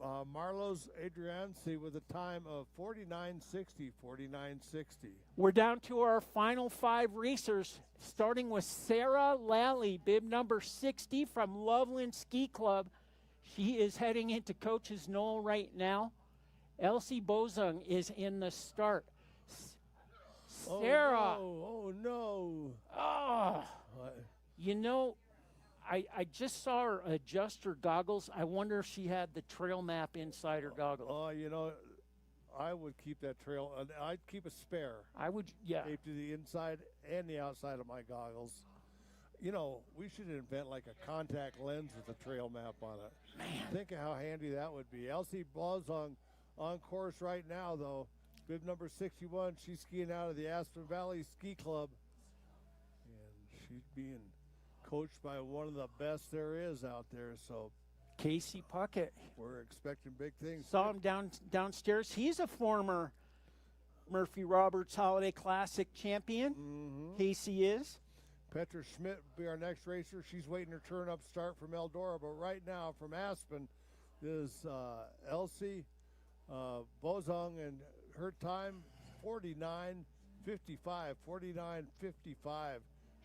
Marlos Adriansi with a time of 49.60, 49.60. We're down to our final 5 racers, starting with Sarah Lally, bib number 60 from Loveland Ski Club. She is heading into Coach's Knoll right now. Elsie Bozung is in the start. Sarah. Oh, no. Oh, you know, I just saw her adjust her goggles. I wonder if she had the trail map inside her goggles. Oh, you know, I would keep that trail. I'd keep a spare. I would, yeah. Tape to the inside and the outside of my goggles. You know, we should invent like a contact lens with a trail map on it. Man. Think of how handy that would be. Elsie Bozung on course right now, though. Bib number 61, she's skiing out of the Aspen Valley Ski Club. And she's being coached by one of the best there is out there. So Casey Puckett. we're expecting big things. Saw him downstairs. He's a former Murphy Roberts Holiday Classic champion. Mm-hmm. Casey is. Petra Schmidt will be our next racer. She's waiting her turn up start from Eldora, but right now from Aspen is Elsie Bozung, and her time 49.55, 49.55.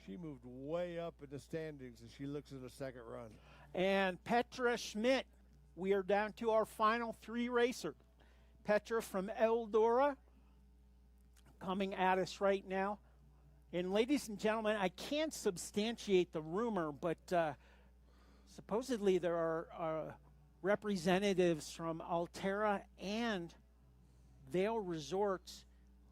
She moved way up in the standings as she looks at the second run. And Petra Schmidt, we are down to our final 3 racers. Petra from Eldora coming at us right now. And ladies and gentlemen, I can't substantiate the rumor, but supposedly there are representatives from Altera and Vail Resorts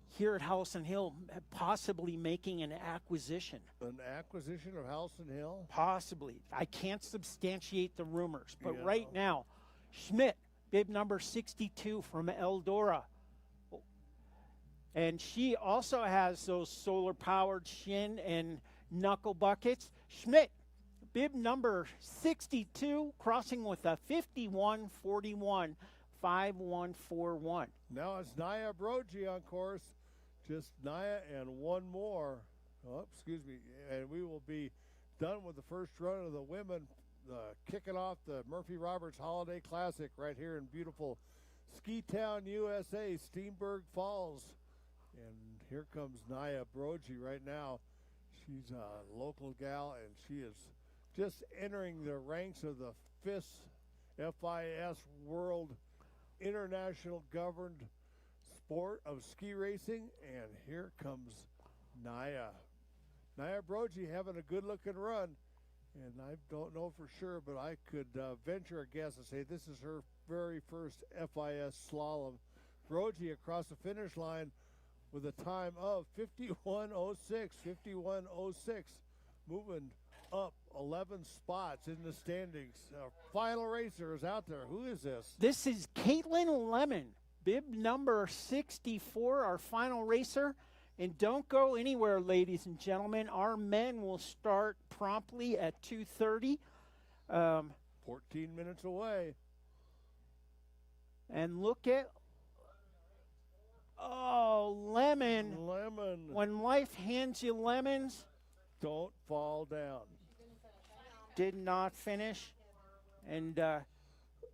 here at Howelsen Hill possibly making an acquisition. An acquisition of Howelsen Hill? Possibly. I can't substantiate the rumors, but Yeah. right now, Schmidt, bib number 62 from Eldora. And she also has those solar-powered shin and knuckle buckets. Schmidt, bib number 62, crossing with a 51.41, 5141. Now it's Naya Brogy on course. Just Naya and one more. Oh, excuse me. And we will be done with the first run of the women, kicking off the Murphy Roberts Holiday Classic right here in beautiful Ski Town, USA, Steenberg Falls. And here comes Naya Brogy right now. She's a local gal, and she is just entering the ranks of the FIS World International Governed Sport of Ski Racing. And here comes Naya. Naya Brogy having a good-looking run. And I don't know for sure, but I could venture a guess and say this is her very first FIS slalom. Brogy across the finish line with a time of 51.06, 51.06, moving up 11 spots in the standings. Final racer is out there. Who is this? This is Caitlin Lemon, bib number 64, our final racer. And don't go anywhere, ladies and gentlemen. Our men will start promptly at 2:30. 14 minutes away. And look at, Lemon. Lemon. When life hands you lemons. Don't fall down. Did not finish. And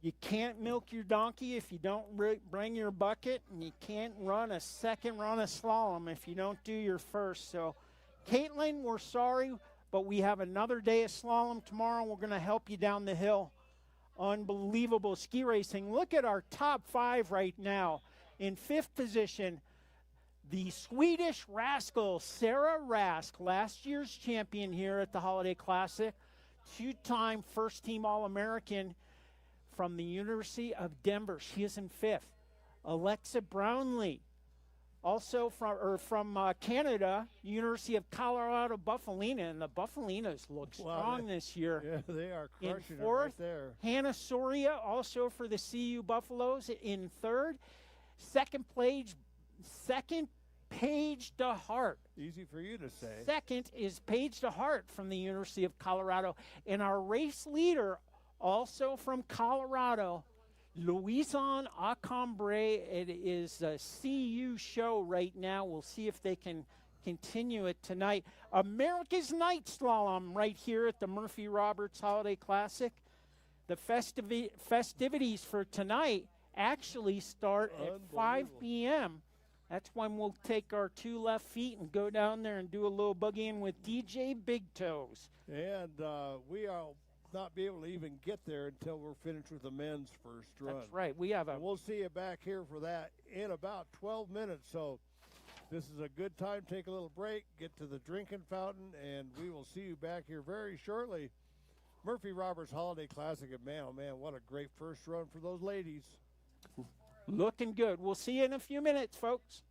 you can't milk your donkey if you don't bring your bucket, and you can't run a second run of slalom if you don't do your first. So, Caitlin, we're sorry, but we have another day of slalom tomorrow. We're going to help you down the hill. Unbelievable ski racing. Look at our top 5 right now. In 5th position, the Swedish rascal, Sarah Rask, last year's champion here at the Holiday Classic, 2-time first-team All-American from the University of Denver. She is in 5th. Alexa Brownlee, also from Canada, University of Colorado Buffalina, and the Buffalinas look strong this year. Yeah, they are crushing in it 4th, right there. Hannah Soria, also for the CU Buffaloes, in 3rd. Second place, Second, Paige DeHart. Easy for you to say. Second is Paige DeHart from the University of Colorado. And our race leader, also from Colorado, Louison Acambre. It is a CU show right now. We'll see if they can continue it tonight. America's Night Slalom right here at the Murphy Roberts Holiday Classic. The festivities for tonight actually start at 5 p.m. That's when we'll take our 2 left feet and go down there and do a little buggying with DJ Big Toes. And we'll not be able to even get there until we're finished with the men's first run. That's right. We'll see you back here for that in about 12 minutes. So this is a good time. Take a little break, get to the drinking fountain, and we will see you back here very shortly. Murphy Roberts Holiday Classic, and man, oh man, what a great first run for those ladies. Looking good. We'll see you in a few minutes, folks.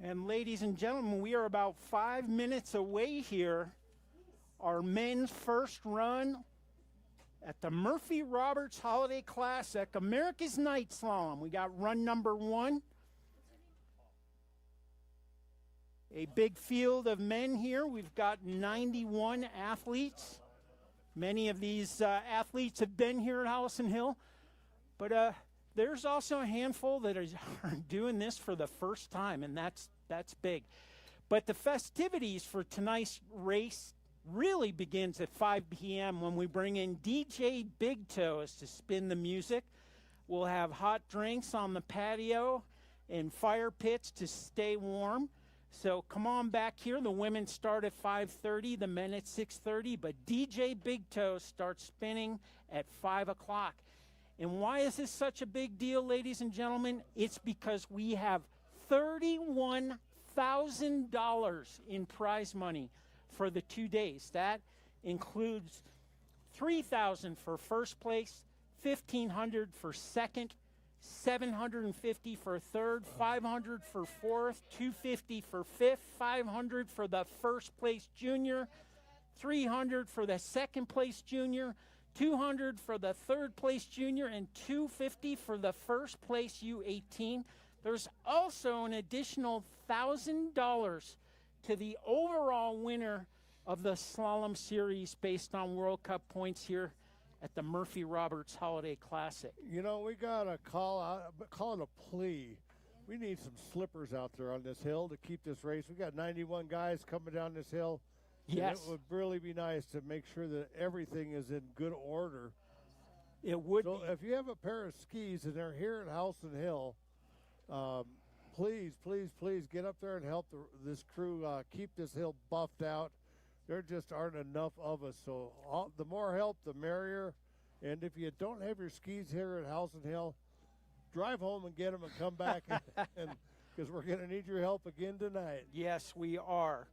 And ladies and gentlemen, we are about 5 minutes away here. Our men's first run at the Murphy Roberts Holiday Classic, America's Night Slalom. We got run number 1. A big field of men here. We've got 91 athletes. Many of these athletes have been here at Howelsen Hill, but there's also a handful that are doing this for the first time, and that's big. But the festivities for tonight's race really begins at 5 p.m. when we bring in DJ Big Toes to spin the music. We'll have hot drinks on the patio and fire pits to stay warm. So come on back here. The women start at 5:30, the men at 6:30, but DJ Big Toe starts spinning at 5 o'clock. And why is this such a big deal, ladies and gentlemen? It's because we have $31,000 in prize money for the 2 days. That includes $3,000 for first place, $1,500 for second, $750 for third, $500 for fourth, $250 for fifth, $500 for the first place junior, $300 for the second place junior, $200 for the third place junior, and $250 for the first place U18. There's also an additional $1,000 to the overall winner of the slalom series based on World Cup points here at the Murphy Roberts Holiday Classic. You know, we got to call it a plea. We need some slippers out there on this hill to keep this race. We got 91 guys coming down this hill. Yes. It would really be nice to make sure that everything is in good order. It would So be. if you have a pair of skis and they're here at Howelsen Hill, please, please, please get up there and help this crew keep this hill buffed out. There just aren't enough of us, so the more help, the merrier. And if you don't have your skis here at Howelsen Hill, drive home and get them and come back, because we're going to need your help again tonight. Yes, we are.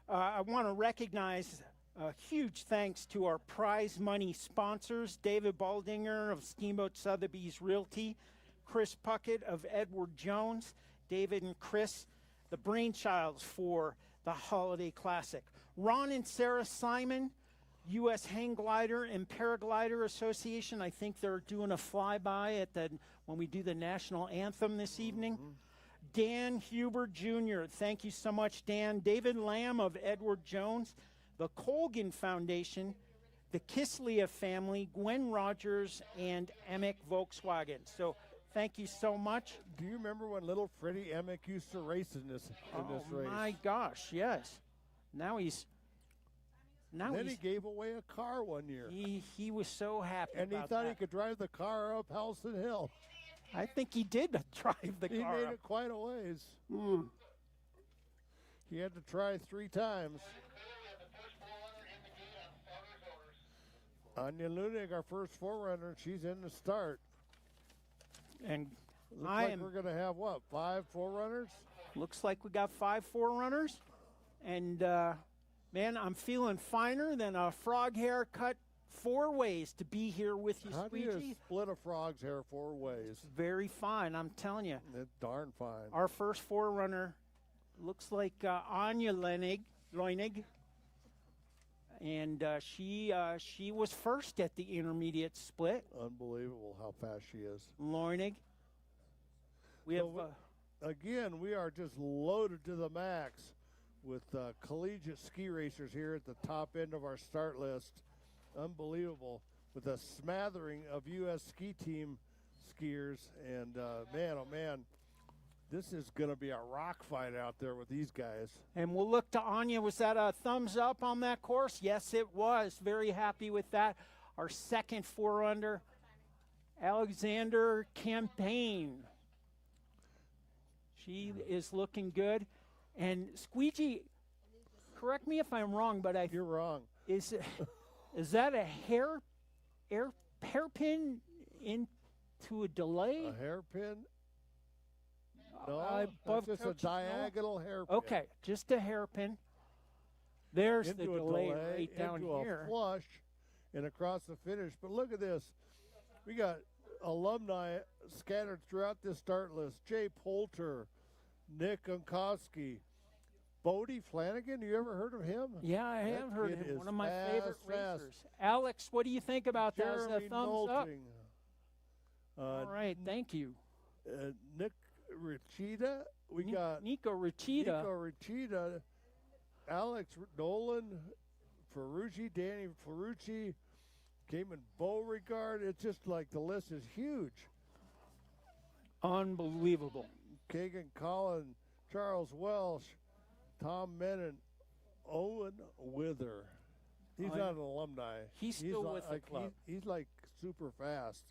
I want to recognize a huge thanks to our prize money sponsors, David Baldinger of Steamboat Sotheby's Realty, Chris Puckett of Edward Jones, David and Chris, the brainchilds for the Holiday Classic. Ron and Sarah Simon, U.S. Hang Glider and Paraglider Association. I think they're doing a flyby when we do the national anthem this evening. Mm-hmm. Dan Huber Jr., thank you so much, Dan. David Lamb of Edward Jones, the Colgan Foundation, the Kisleya family, Gwen Rogers, and Emick Volkswagen. So thank you so much. Do you remember when little Freddie Emick used to race in this race? Oh my gosh, yes. Then he gave away a car one year. He was so happy and he about thought that. he could drive the car up Howelsen Hill. I think he did drive the He car made up. it quite a ways. Mm. He had to try 3 times. Anya Lunig, our first forerunner, she's in the start. And Looks like we're going to have, 5 forerunners? Looks like we got 5 forerunners. And, man, I'm feeling finer than a frog haircut 4 ways to be here with you, How do Squeegee. you split a frog's hair 4 ways? Very fine, I'm telling you. It's darn fine. Our first forerunner looks like Anya Leunig. And she was first at the intermediate split. Unbelievable how fast she is. Leunig. We have... Again, we are just loaded to the max with collegiate ski racers here at the top end of our start list. Unbelievable, with a smattering of U.S. ski team skiers. And man, oh man, this is going to be a rock fight out there with these guys. And we'll look to Anya. Was that a thumbs up on that course? Yes, it was. Very happy with that. Our second forerunner, Alexander Campaign. She is looking good. And Squeegee, correct me if I'm wrong, but You're wrong. Is that a hairpin into a delay? A hairpin? No, above that's just a Coach Noel? diagonal hairpin. Okay, just a hairpin. There's Into the a delay delay, right down into here. a flush, and across the finish. But look at this. We got alumni scattered throughout this start list. Jay Poulter, Nick Unkowski. Bodie Flanagan, you ever heard of him? Yeah, I have heard kid him. is One of my favorite fast. racers. Alex, what do you think about that? Is that Jeremy thumbs up? Nolting. All right, thank you. Nick Richita. We got Nico Richita. Nico Richita, Alex Nolan, Ferrucci, Danny Ferrucci, Cayman Beauregard. It's just like the list is huge. Unbelievable. Kagan Collin, Charles Welsh, Tom Menon, Owen Wither. He's not an alumni. He's still with the club. He's like super fast.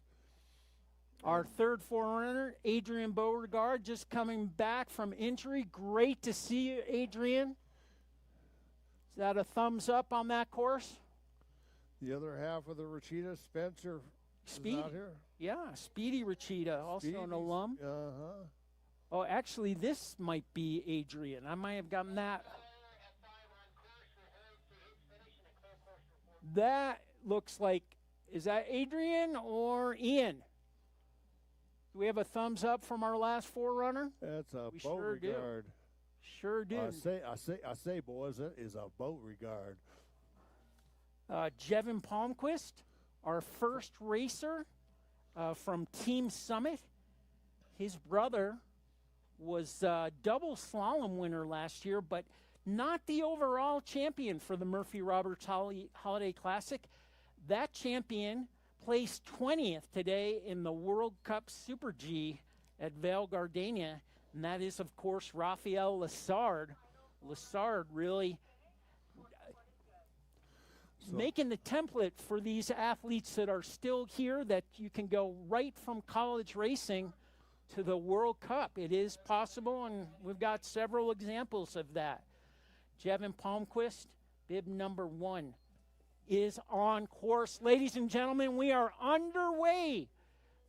Our third forerunner, Adrian Beauregard, just coming back from injury. Great to see you, Adrian. Is that a thumbs up on that course? The other half of the Richita, Spencer, Speedy. is out here. Yeah, Speedy Richita, also an alum. Uh-huh. Oh, actually, this might be Adrian. I might have gotten that. That looks like, is that Adrian or Ian? Do we have a thumbs up from our last forerunner? That's a We sure Beauregard. Sure do. I say, boys, it is a Beauregard. Jevin Palmquist, our first racer from Team Summit. His brother was double slalom winner last year, but not the overall champion for the Murphy Roberts Holiday Classic. That champion placed 20th today in the World Cup Super G at Vale Gardenia, and that is, of course, Raphael Lessard. Lessard really making the template for these athletes that are still here, that you can go right from college racing to the World Cup. It is possible, and we've got several examples of that. Jevin Palmquist, bib number 1, is on course. Ladies and gentlemen, we are underway.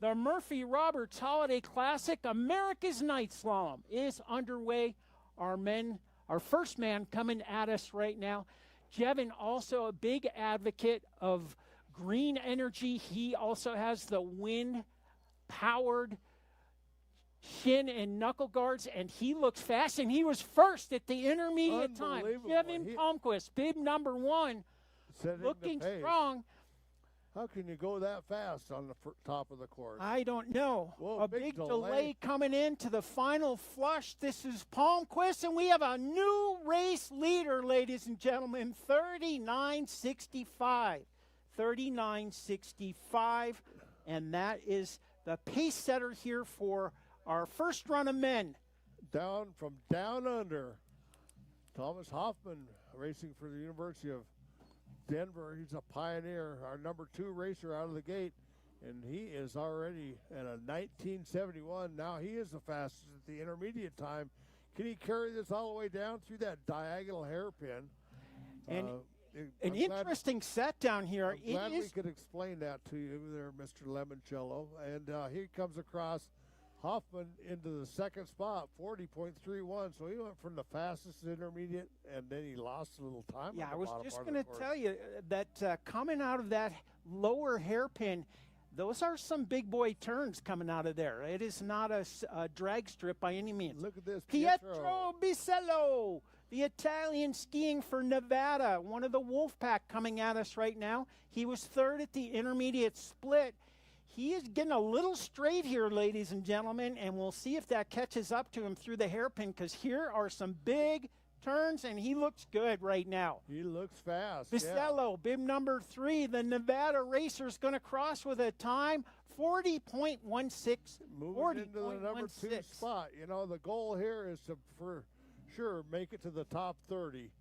The Murphy Roberts Holiday Classic, America's Night Slalom, is underway. Our first man coming at us right now. Jevin, also a big advocate of green energy. He also has the wind-powered shin and knuckle guards, and he looks fast, and he was first at the intermediate time. Jevin Palmquist, bib number 1, looking strong. How can you go that fast on the top of the course? I don't know. Whoa, a big delay coming into the final flush. This is Palmquist, and we have a new race leader, ladies and gentlemen, 39.65. 39.65, and that is the pace setter here for our first run of men. Down under. Thomas Hoffman racing for the University of Denver. He's a pioneer, our number 2 racer out of the gate, and he is already at a 1971. Now he is the fastest at the intermediate time. Can he carry this all the way down through that diagonal hairpin? And an interesting set down here. I'm glad we could explain that to you there, Mr. Lemoncello. And he comes across Hoffman into the second spot, 40.31. So he went from the fastest intermediate, and then he lost a little time. Yeah, I was just going to tell you that coming out of that lower hairpin, those are some big boy turns coming out of there. It is not a drag strip by any means. Look at this, Pietro Bisello, the Italian skiing for Nevada, one of the Wolfpack coming at us right now. He was third at the intermediate split. He is getting a little straight here, ladies and gentlemen, and we'll see if that catches up to him through the hairpin, because here are some big turns, and he looks good right now. He looks fast. Bisello, bib number 3, the Nevada racer, is going to cross with a time 40.16. Moving into the number 2 spot. You know, the goal here is to, for sure, make it to the top 30.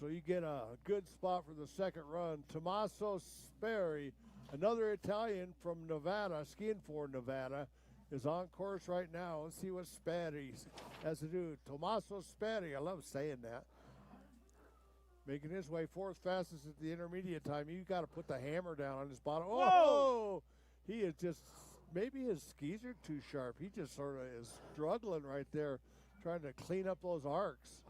So you get a good spot for the second run. Tommaso Sperry, another Italian from Nevada, skiing for Nevada, is on course right now. Let's see what Sperry has to do. Tommaso Sperry, I love saying that. Making his way 4th fastest at the intermediate time. You got to put the hammer down on his bottom. Whoa! Oh, he is just, maybe his skis are too sharp. He just sort of is struggling right there, trying to clean up those arcs.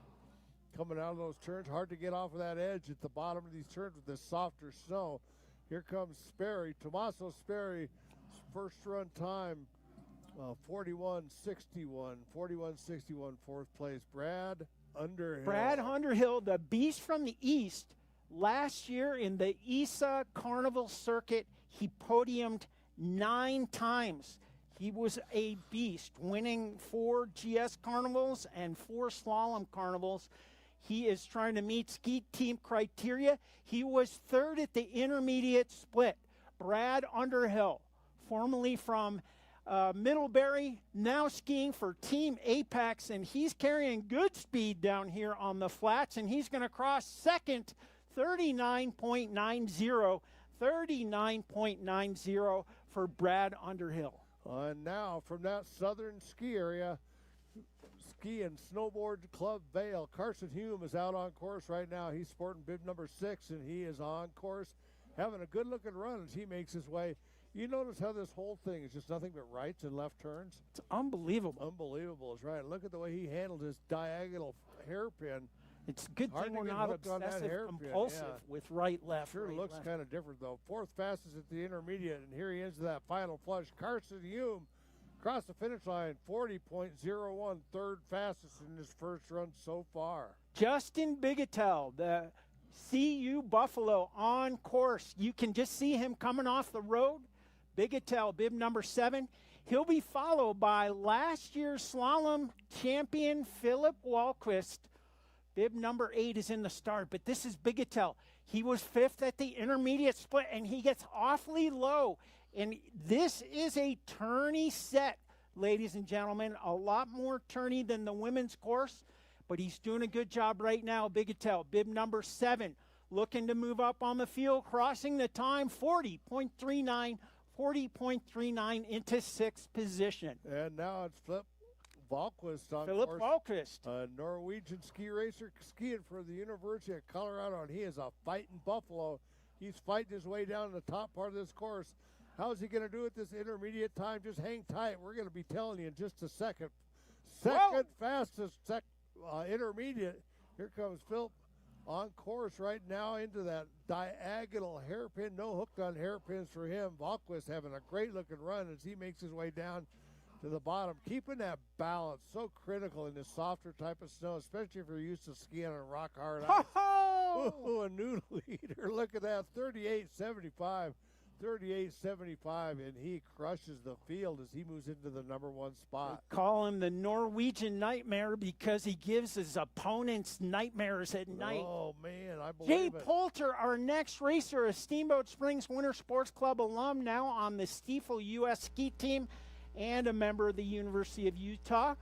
Coming out of those turns, hard to get off of that edge at the bottom of these turns with this softer snow. Here comes Sperry, Tommaso Sperry, first run time 41-61, 41-61, fourth place. Brad Underhill. Brad Underhill, the beast from the East. Last year in the ESA Carnival Circuit, he podiumed 9 times. He was a beast, winning 4 GS Carnivals and 4 Slalom Carnivals. He is trying to meet ski team criteria. He was 3rd at the intermediate split. Brad Underhill, formerly from Middlebury, now skiing for Team Apex, and he's carrying good speed down here on the flats, and he's going to cross second, 39.90, 39.90 for Brad Underhill. And now from that southern ski area, Ski and Snowboard Club Vale, Carson Hume is out on course right now. He's sporting bib number 6, and he is on course, having a good-looking run as he makes his way. You notice how this whole thing is just nothing but rights and left turns? It's unbelievable. Unbelievable is right. Look at the way he handled his diagonal hairpin. It's a good thing we're not obsessive compulsive with right, left, Sure right, looks left. kind of different, though. 4th fastest at the intermediate, and here he ends that final flush. Carson Hume across the finish line, 40.01, 3rd fastest in his first run so far. Justin Bigetel, the CU Buffalo on course. You can just see him coming off the road. Bigetel, bib number 7. He'll be followed by last year's slalom champion Philip Walquist. Bib number 8 is in the start, but this is Bigetel. He was 5th at the intermediate split, and he gets awfully low. And this is a tourney set, ladies and gentlemen. A lot more tourney than the women's course, but he's doing a good job right now. Bigetel, bib number 7, looking to move up on the field, crossing the time, 40.39, 40.39 into 6th position. And now it's Philip Walquist on Philip course. Walquist. A Norwegian ski racer skiing for the University of Colorado, and he is a fighting buffalo. He's fighting his way down the top part of this course. How's he going to do it this intermediate time? Just hang tight. We're going to be telling you in just a second. Second fastest intermediate. Here comes Philip on course right now into that diagonal hairpin. No hooked on hairpins for him. Walquist having a great looking run as he makes his way down to the bottom. Keeping that balance so critical in this softer type of snow, especially if you're used to skiing on rock hard ice. Ooh, a new leader. Look at that, 38.75. 38.75, and he crushes the field as he moves into the number 1 spot. They call him the Norwegian Nightmare because he gives his opponents nightmares at night. Oh, man, I believe Jay it. Poulter, our next racer, a Steamboat Springs Winter Sports Club alum, now on the Stiefel U.S. ski team and a member of the University of Utah.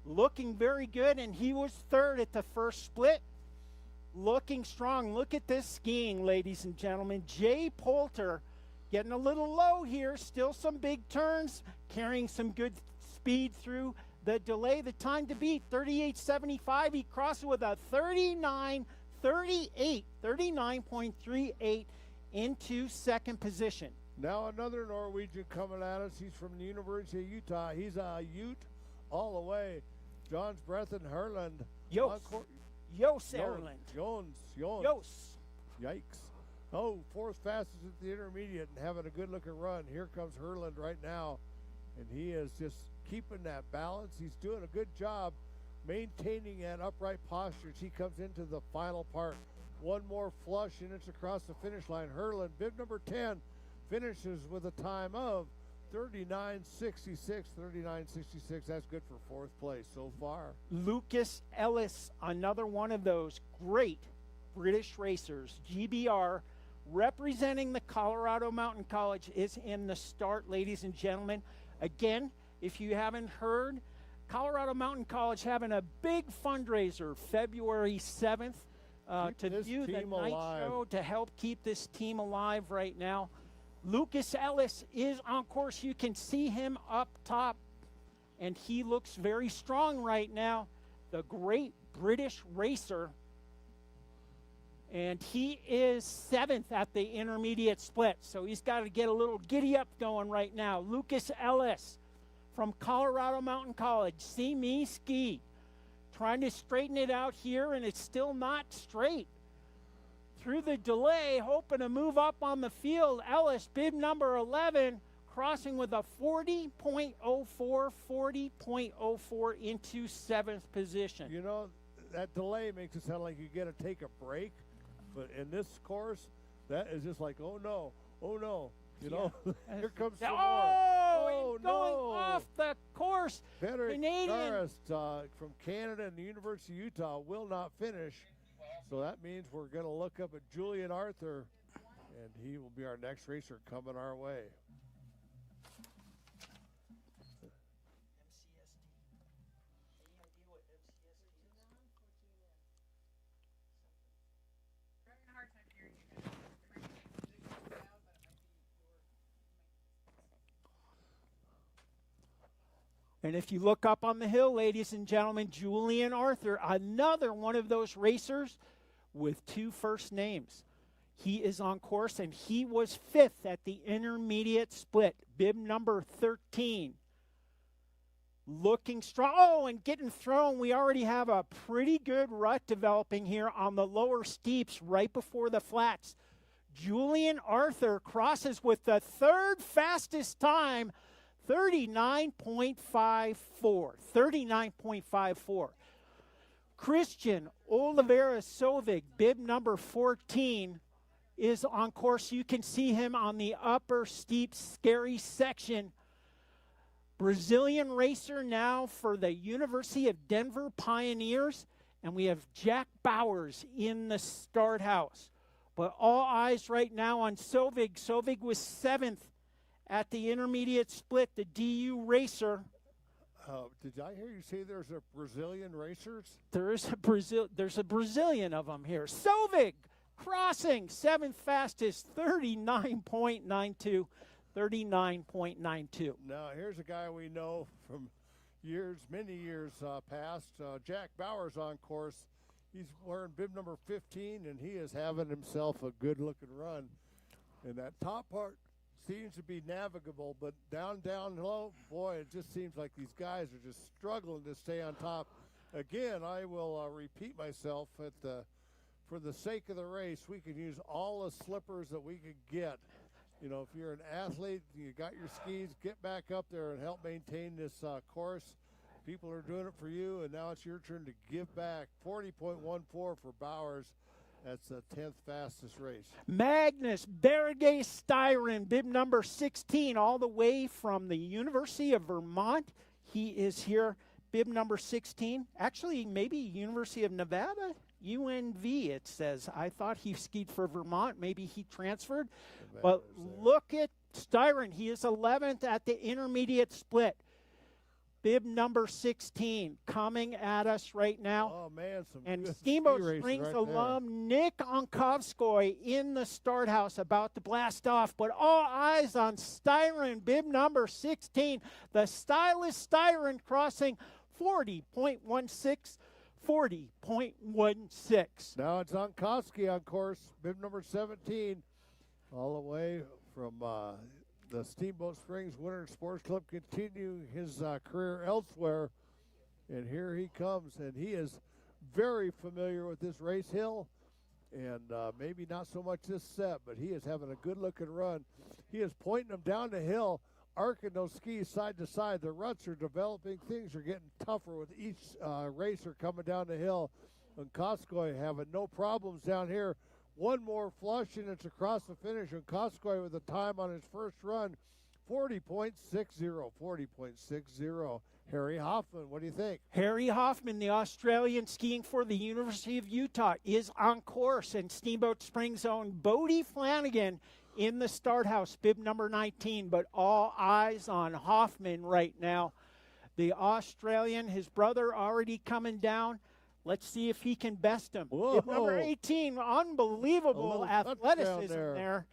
Looking very good, and he was 3rd at the first split. Looking strong. Look at this skiing, ladies and gentlemen. Jay Poulter getting a little low here. Still some big turns. Carrying some good speed through the delay. The time to beat, 38.75. He crosses with a 39.38. 39.38 into 2nd position. Now another Norwegian coming at us. He's from the University of Utah. He's a Ute all the way. John's Brethen Herland. Jos Erland. Jones. Yikes. Oh, 4th fastest at the intermediate and having a good looking run. Here comes Herland right now, and he is just keeping that balance. He's doing a good job maintaining that upright posture as he comes into the final part. One more flush and it's across the finish line. Herland, bib number 10, finishes with a time of 39.66. 39.66. That's good for 4th place so far. Lucas Ellis, another one of those great British racers. GBR, representing the Colorado Mountain College, is in the start, ladies and gentlemen. Again, if you haven't heard, Colorado Mountain College having a big fundraiser February 7th to do the night show to help keep this team alive right now. Lucas Ellis is on course. You can see him up top, and he looks very strong right now. The great British racer. And he is 7th at the intermediate split, so he's got to get a little giddy up going right now. Lucas Ellis from Colorado Mountain College. See me ski. Trying to straighten it out here, and it's still not straight. Through the delay, hoping to move up on the field. Ellis, bib number 11, crossing with a 40.04, 40.04 into 7th position. You know, that delay makes it sound like you got to take a break, but in this course, that is just like, oh no, you know, here comes some more. Oh, he's going off the course. Canadian from Canada and the University of Utah will not finish, so that means we're going to look up at Julian Arthur, and he will be our next racer coming our way. And if you look up on the hill, ladies and gentlemen, Julian Arthur, another one of those racers with 2 first names. He is on course, and he was 5th at the intermediate split, bib number 13. Looking strong. Oh, and getting thrown. We already have a pretty good rut developing here on the lower steeps right before the flats. Julian Arthur crosses with the 3rd fastest time, 39.54. 39.54. Christian Oliveira Sovig, bib number 14, is on course. You can see him on the upper steep, scary section. Brazilian racer now for the University of Denver Pioneers. And we have Jack Bowers in the start house. But all eyes right now on Sovig. Sovig was 7th at the intermediate split, the DU racer. Did I hear you say there's a Brazilian racers? There's a Brazilian of them here. Sovig crossing 7th fastest, 39.92. 39.92. Now, here's a guy we know from many years past. Jack Bowers on course. He's wearing bib number 15, and he is having himself a good-looking run. And that top part seems to be navigable, but down low, boy, it just seems like these guys are just struggling to stay on top. Again, I will repeat myself for the sake of the race, we can use all the slippers that we could get. You know, if you're an athlete, you got your skis, get back up there and help maintain this course. People are doing it for you, and now it's your turn to give back. 40.14 for Bowers. That's the 10th fastest race. Magnus Berge Styron, bib number 16, all the way from the University of Vermont. He is here, bib number 16. Actually, maybe University of Nevada, UNV, it says. I thought he skied for Vermont. Maybe he transferred. But look at Styron. He is 11th at the intermediate split. Bib number 16 coming at us right now. Oh, man. And Steamboat Springs alum Nick Onkovskoy in the start house about to blast off. But all eyes on Styron, bib number 16. The stylish Styron crossing 40.16. 40.16. Now it's Onkovsky on course, bib number 17, all the way from the Steamboat Springs Winter Sports Club, continuing his career elsewhere. And here he comes, and he is very familiar with this race hill, and maybe not so much this set, but he is having a good-looking run. He is pointing them down the hill, arcing those skis side to side. The ruts are developing. Things are getting tougher with each racer coming down the hill. And Koskoy having no problems down here. One more flush, and it's across the finish. And Koskoy with a time on his first run, 40.60. 40.60. Harry Hoffman, what do you think? Harry Hoffman, the Australian skiing for the University of Utah, is on course. And Steamboat Springs' own Bodie Flanagan in the start house, bib number 19, but all eyes on Hoffman right now. The Australian, his brother already coming down. Let's see if he can best him. Bib number 18, unbelievable athleticism there.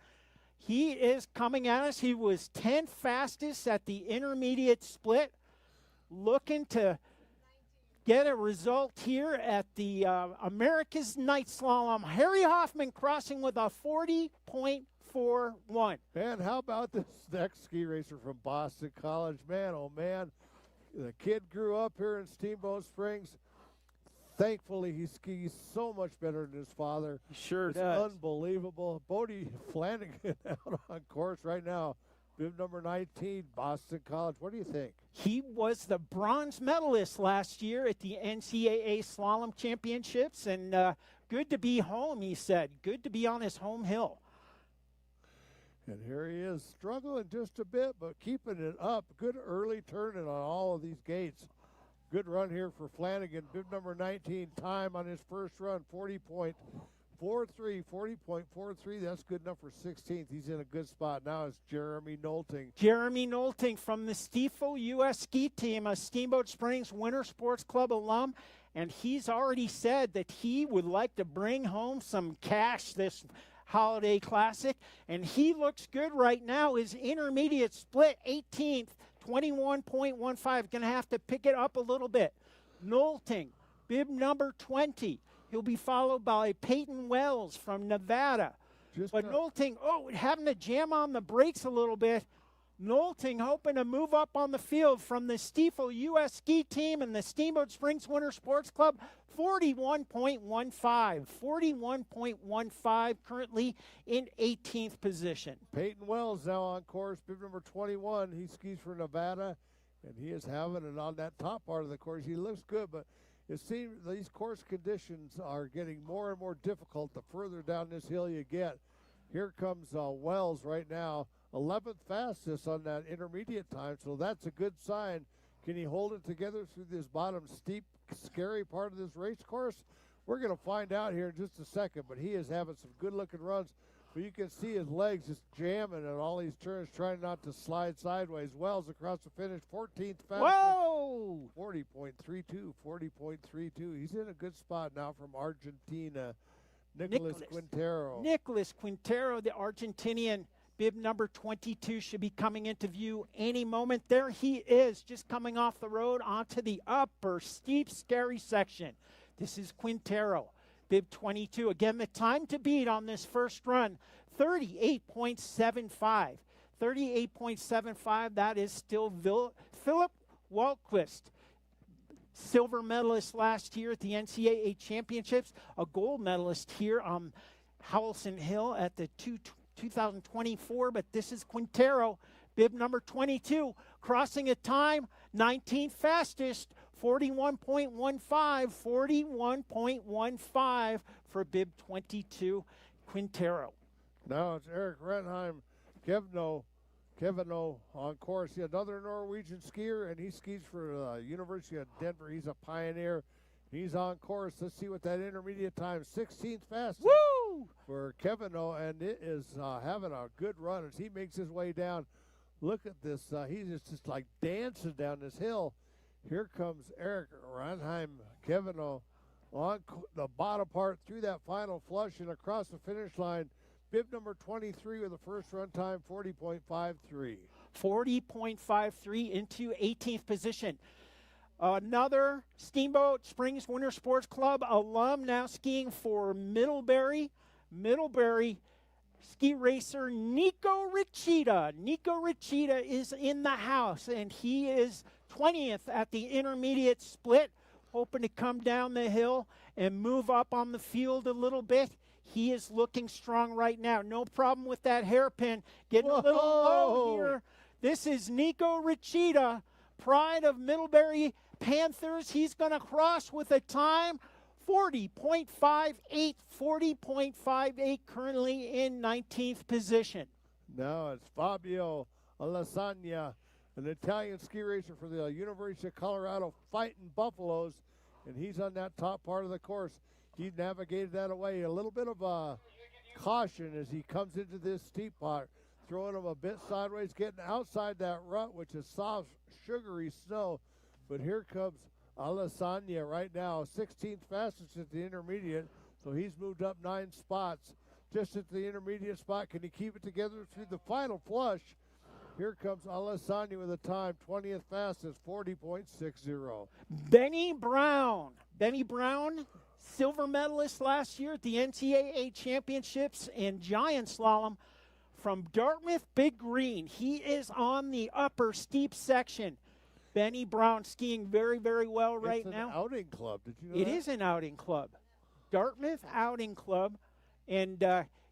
He is coming at us. He was 10th fastest at the intermediate split. Looking to get a result here at the America's Night Slalom. Harry Hoffman crossing with a 40.41. Man, how about this next ski racer from Boston College? Man, oh man, the kid grew up here in Steamboat Springs. Thankfully, he skis so much better than his father. He sure it's does. Unbelievable. Bodie Flanagan out on course right now. bib number 19, Boston College. What do you think? He was the bronze medalist last year at the NCAA Slalom Championships, and good to be home, he said. Good to be on his home hill. And here he is, struggling just a bit, but keeping it up. Good early turning on all of these gates. Good run here for Flanagan. Bib number 19, time on his first run, 40.43, 40.43. That's good enough for 16th. He's in a good spot. Now it's Jeremy Nolting. Jeremy Nolting from the SSWSC ski team, a Steamboat Springs Winter Sports Club alum, and he's already said that he would like to bring home some cash this Holiday Classic, and he looks good right now. His intermediate split 18th, 21.15. Going to have to pick it up a little bit. Nolting, bib number 20. He'll be followed by Peyton Wells from Nevada. Nolting, having to jam on the brakes a little bit. Nolting hoping to move up on the field from the SSWSC ski team and the Steamboat Springs Winter Sports Club, 41.15. 41.15, currently in 18th position. Peyton Wells now on course, bib number 21. He skis for Nevada, and he is having it on that top part of the course. He looks good, but it seems these course conditions are getting more and more difficult the further down this hill you get. Here comes Wells right now, 11th fastest on that intermediate time, so that's a good sign. Can he hold it together through this bottom steep, scary part of this race course? We're going to find out here in just a second, but he is having some good-looking runs. But you can see his legs just jamming at all these turns, trying not to slide sideways. Wells across the finish, 14th fastest. Whoa! 40.32, 40.32. He's in a good spot now from Argentina. Nicholas Quintero. Nicholas Quintero, the Argentinian, bib number 22, should be coming into view any moment. There he is, just coming off the road onto the upper steep, scary section. This is Quintero, bib 22. Again, the time to beat on this first run, 38.75. 38.75, that is still Philip Walquist. Silver medalist last year at the NCAA Championships, a gold medalist here on Howelsen Hill at the 2024, but this is Quintero, bib number 22, crossing a time, 19th fastest, 41.15, 41.15 for bib 22, Quintero. Now it's Eric Rentheim, Kevino on course. He's another Norwegian skier, and he skis for University of Denver. He's a pioneer. He's on course. Let's see what that intermediate time, 16th fastest for Kevino, and it is having a good run as he makes his way down. Look at this. He's just like dancing down this hill. Here comes Eric Rentheim, Kevino on the bottom part through that final flush and across the finish line. Bib number 23 with the first run time, 40.53. 40.53 into 18th position. Another Steamboat Springs Winter Sports Club alum now skiing for Middlebury. Middlebury ski racer Nico Richita. Nico Richita is in the house, and he is 20th at the intermediate split, hoping to come down the hill and move up on the field a little bit. He is looking strong right now. No problem with that hairpin. Getting a little low here. This is Nico Richita, pride of Middlebury Panthers. He's going to cross with a time 40.58, 40.58, currently in 19th position. Now it's Fabio Alessagna, an Italian ski racer for the University of Colorado, fighting buffaloes, and he's on that top part of the course. He navigated that away. A little bit of caution as he comes into this steep part, throwing him a bit sideways, getting outside that rut, which is soft, sugary snow. But here comes Alessagna right now, 16th fastest at the intermediate, so he's moved up 9 spots. Just at the intermediate spot, can he keep it together through the final flush? Here comes Alessagna with a time, 20th fastest, 40.60. Benny Brown. Benny Brown, silver medalist last year at the NCAA Championships in Giant Slalom from Dartmouth Big Green. He is on the upper steep section. Benny Brown skiing very, very well right now. It's an outing club. Did you know It that? is an outing club. Dartmouth Outing Club. And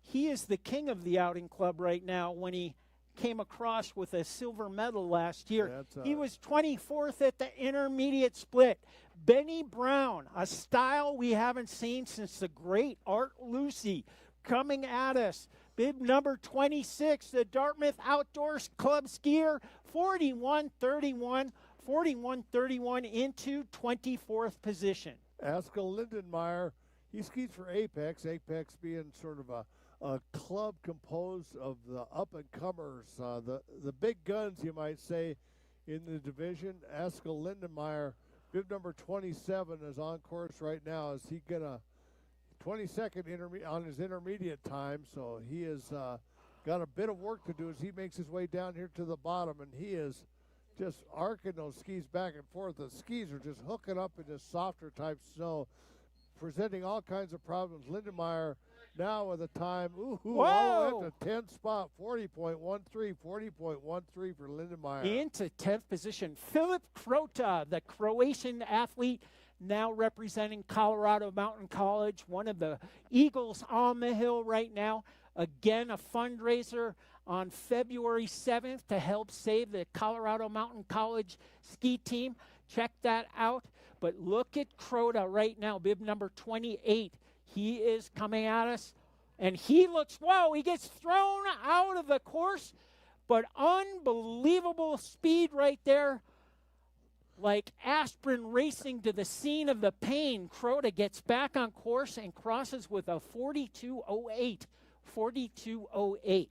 he is the king of the outing club right now when he came across with a silver medal last year. That's, He was 24th at the intermediate split. Benny Brown, a style we haven't seen since the great Art Lucy, coming at us. Bib number 26, the Dartmouth Outdoors Club skier, 41-31, 41-31 into 24th position. Askell Lindenmeyer, he skis for Apex, Apex being sort of a club composed of the up-and-comers, the big guns, you might say, in the division. Askell Lindenmeyer, bib number 27, is on course right now. Is he going to 22nd on his intermediate time, so he has got a bit of work to do as he makes his way down here to the bottom, and he is just arcing those skis back and forth. The skis are just hooking up in this softer type snow, presenting all kinds of problems. Lindenmeyer now with a time, all the way up to 10th spot, 40.13, 40.13 for Lindenmeyer. Into 10th position, Filip Krota, the Croatian athlete, now representing Colorado Mountain College, one of the Eagles on the hill right now. Again, a fundraiser on February 7th to help save the Colorado Mountain College ski team. Check that out. But look at Krota right now, bib number 28. He is coming at us, and he looks, he gets thrown out of the course, but unbelievable speed right there. Like aspirin racing to the scene of the pain, Krota gets back on course and crosses with a 42.08. 42.08.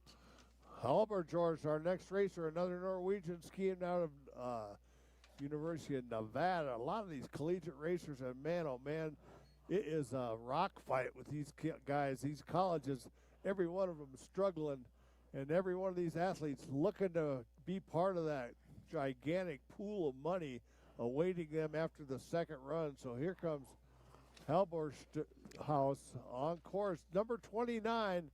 Halber George, our next racer, another Norwegian skiing out of University of Nevada. A lot of these collegiate racers, and man, oh man, it is a rock fight with these guys. These colleges, every one of them struggling, and every one of these athletes looking to be part of that gigantic pool of money awaiting them after the second run. So here comes Halberhaus on course, number 29,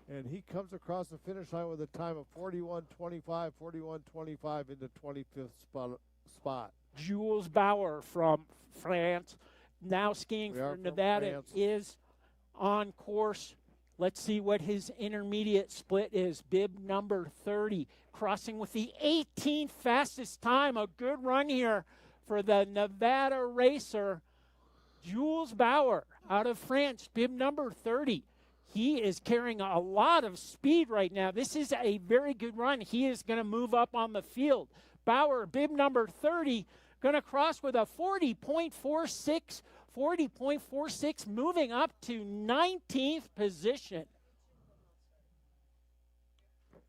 and he comes across the finish line with a time of 41.25, 41.25 into 25th spot. Jules Bauer from France, now skiing for Nevada, is on course. Let's see what his intermediate split is. Bib number 30, crossing with the 18th fastest time. A good run here for the Nevada racer, Jules Bauer out of France, bib number 30. He is carrying a lot of speed right now. This is a very good run. He is going to move up on the field. Bauer, bib number 30, going to cross with a 40.46, 40.46, moving up to 19th position.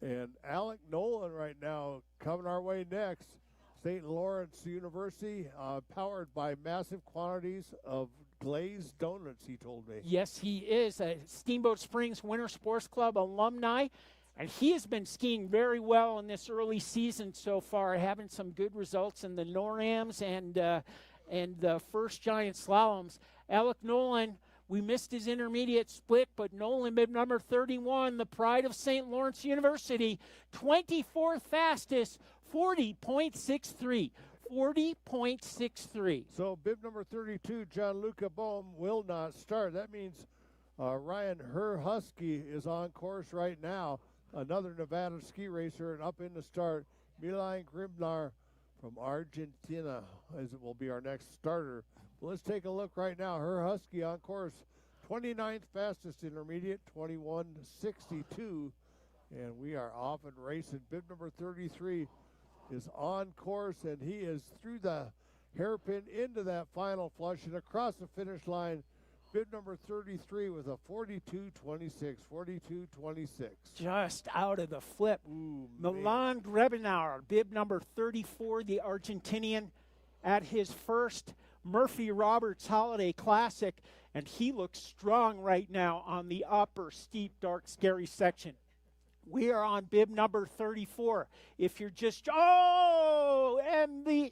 And Alec Nolan right now coming our way next. St. Lawrence University, powered by massive quantities of glazed donuts, he told me. Yes, he is a Steamboat Springs Winter Sports Club alumni, and he has been skiing very well in this early season so far, having some good results in the NORAMs and the first giant slaloms. Alec Nolan, we missed his intermediate split, but Nolan, bib number 31, the pride of St. Lawrence University, 24th fastest, 40.63. 40.63. So bib number 32, Gianluca Bohm, will not start. That means Ryan Husky is on course right now. Another Nevada ski racer, and up in the start, Milan Grimnar from Argentina, as it will be our next starter. Well, let's take a look right now. Husky on course, 29th fastest intermediate, 21.62. And we are off and racing. Bib number 33 is on course, and he is through the hairpin into that final flush and across the finish line. Bib number 33 with a 42.26, 42.26. Just out of the flip. Milan Grebenauer, bib number 34, the Argentinian, at his first Murphy Roberts Holiday Classic, and he looks strong right now on the upper steep, dark, scary section. We are on bib number 34. If you're just, and the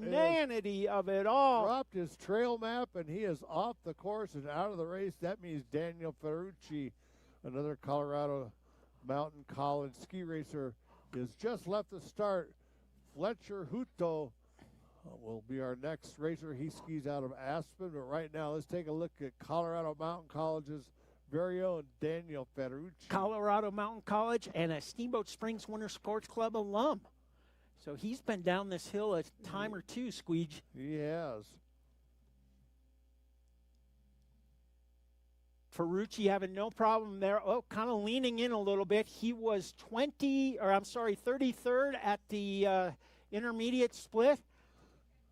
inanity of it all. Dropped his trail map, and he is off the course and out of the race. That means Daniel Ferrucci, another Colorado Mountain College ski racer, is just left the start. Fletcher Hutto will be our next racer. He skis out of Aspen, but right now let's take a look at Colorado Mountain College's very own Daniel Federucci. Colorado Mountain College and a Steamboat Springs Winter Sports Club alum. So he's been down this hill a time or two, Squeege. He has. Ferrucci having no problem there. Oh, kind of leaning in a little bit. He was 33rd at the intermediate split.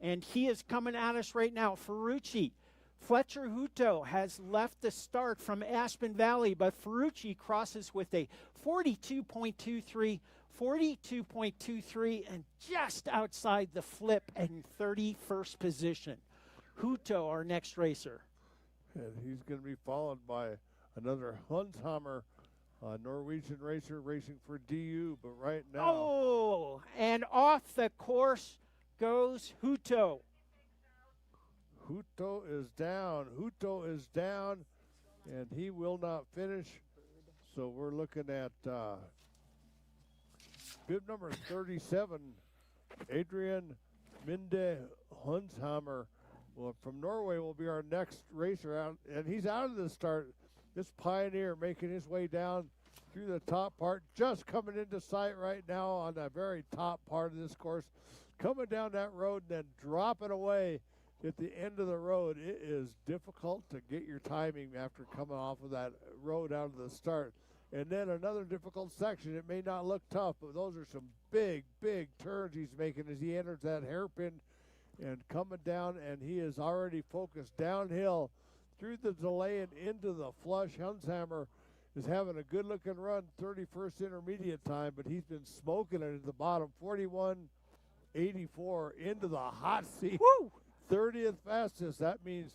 And he is coming at us right now. Ferrucci. Fletcher Hutto has left the start from Aspen Valley, but Ferrucci crosses with a 42.23, and just outside the flip in 31st position. Hutto, our next racer. And he's going to be followed by another Hunshammer Norwegian racer racing for DU, but right now. Oh, and off the course goes Hutto. Hutto is down. Hutto is down, and he will not finish. So we're looking at bib number 37, Adrian Minde Hunshammer. Well, from Norway will be our next racer out, and he's out of the start. This Pioneer making his way down through the top part, just coming into sight right now on the very top part of this course, coming down that road and then dropping away at the end of the road. It is difficult to get your timing after coming off of that road out of the start. And then another difficult section. It may not look tough, but those are some big, big turns he's making as he enters that hairpin and coming down, and he is already focused downhill through the delay and into the flush. Hunshammer is having a good-looking run, 31st intermediate time, but he's been smoking it at the bottom, 41.84 into the hot seat. Woo! 30th fastest. That means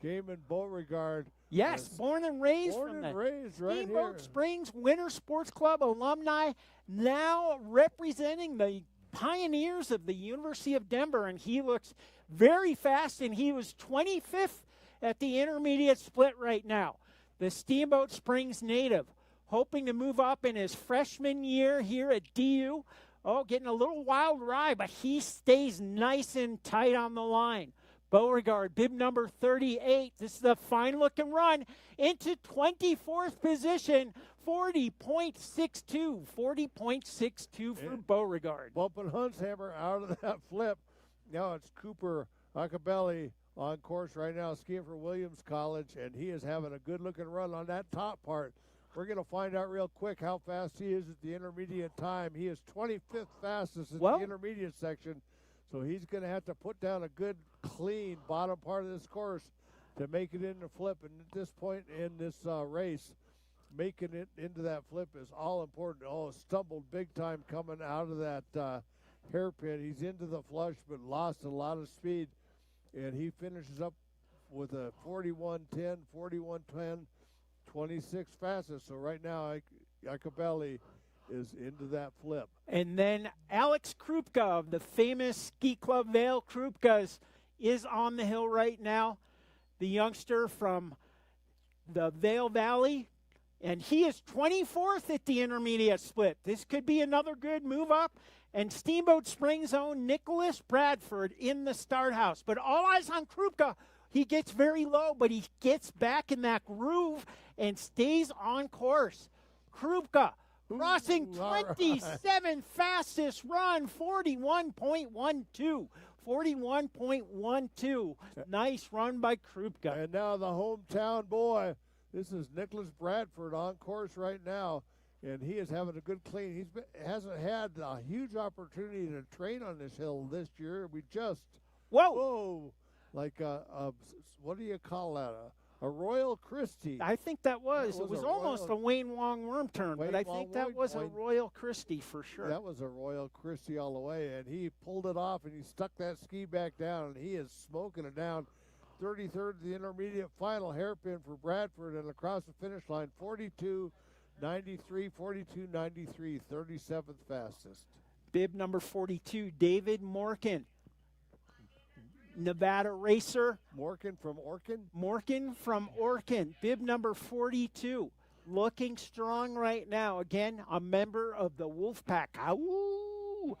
Gaiman Beauregard. Yes, born and raised Born from and the raised right Steamboat here. Springs Winter Sports Club alumni, now representing the Pioneers of the University of Denver, and he looks very fast, and he was 25th at the intermediate split right now. The Steamboat Springs native, hoping to move up in his freshman year here at DU. Oh, getting a little wild ride, but he stays nice and tight on the line. Beauregard, bib number 38. This is a fine-looking run into 24th position, 40.62 for Beauregard. Bumping Hunshammer out of that flip. Now it's Cooper Acabelli on course right now, skiing for Williams College, and he is having a good-looking run on that top part. We're going to find out real quick how fast he is at the intermediate time. He is 25th fastest in the intermediate section, so he's going to have to put down a good, clean bottom part of this course to make it into flip. And at this point in this race, making it into that flip is all important. Oh, stumbled big time coming out of that hairpin. He's into the flush, but lost a lot of speed, and he finishes up with a 41.10, 26 fastest. So right now, Acabelli is into that flip. And then Alex Krupka of the famous Ski Club Vail Krupkas is on the hill right now. The youngster from the Vail Valley, and he is 24th at the intermediate split. This could be another good move up. And Steamboat Springs' own Nicholas Bradford in the start house. But all eyes on Krupka. He gets very low, but he gets back in that groove and stays on course. Krupka crossing 27th fastest run, 41.12. 41.12. Nice run by Krupka. And now the hometown boy. This is Nicholas Bradford on course right now, and he is having a good clean. He hasn't had a huge opportunity to train on this hill this year. We just, like what do you call that? A Royal Christie. I think that was. It was almost a Wayne Wong worm turn, but I think that was a Royal Christie for sure. That was a Royal Christie all the way, and he pulled it off, and he stuck that ski back down, and he is smoking it down. 33rd the intermediate final, hairpin for Bradford, and across the finish line, 42.93, 37th fastest. Bib number 42, David Morkin. Nevada racer. Morkin from Orkin? Morkin from Orkin. Bib number 42. Looking strong right now. Again, a member of the Wolfpack. Ow!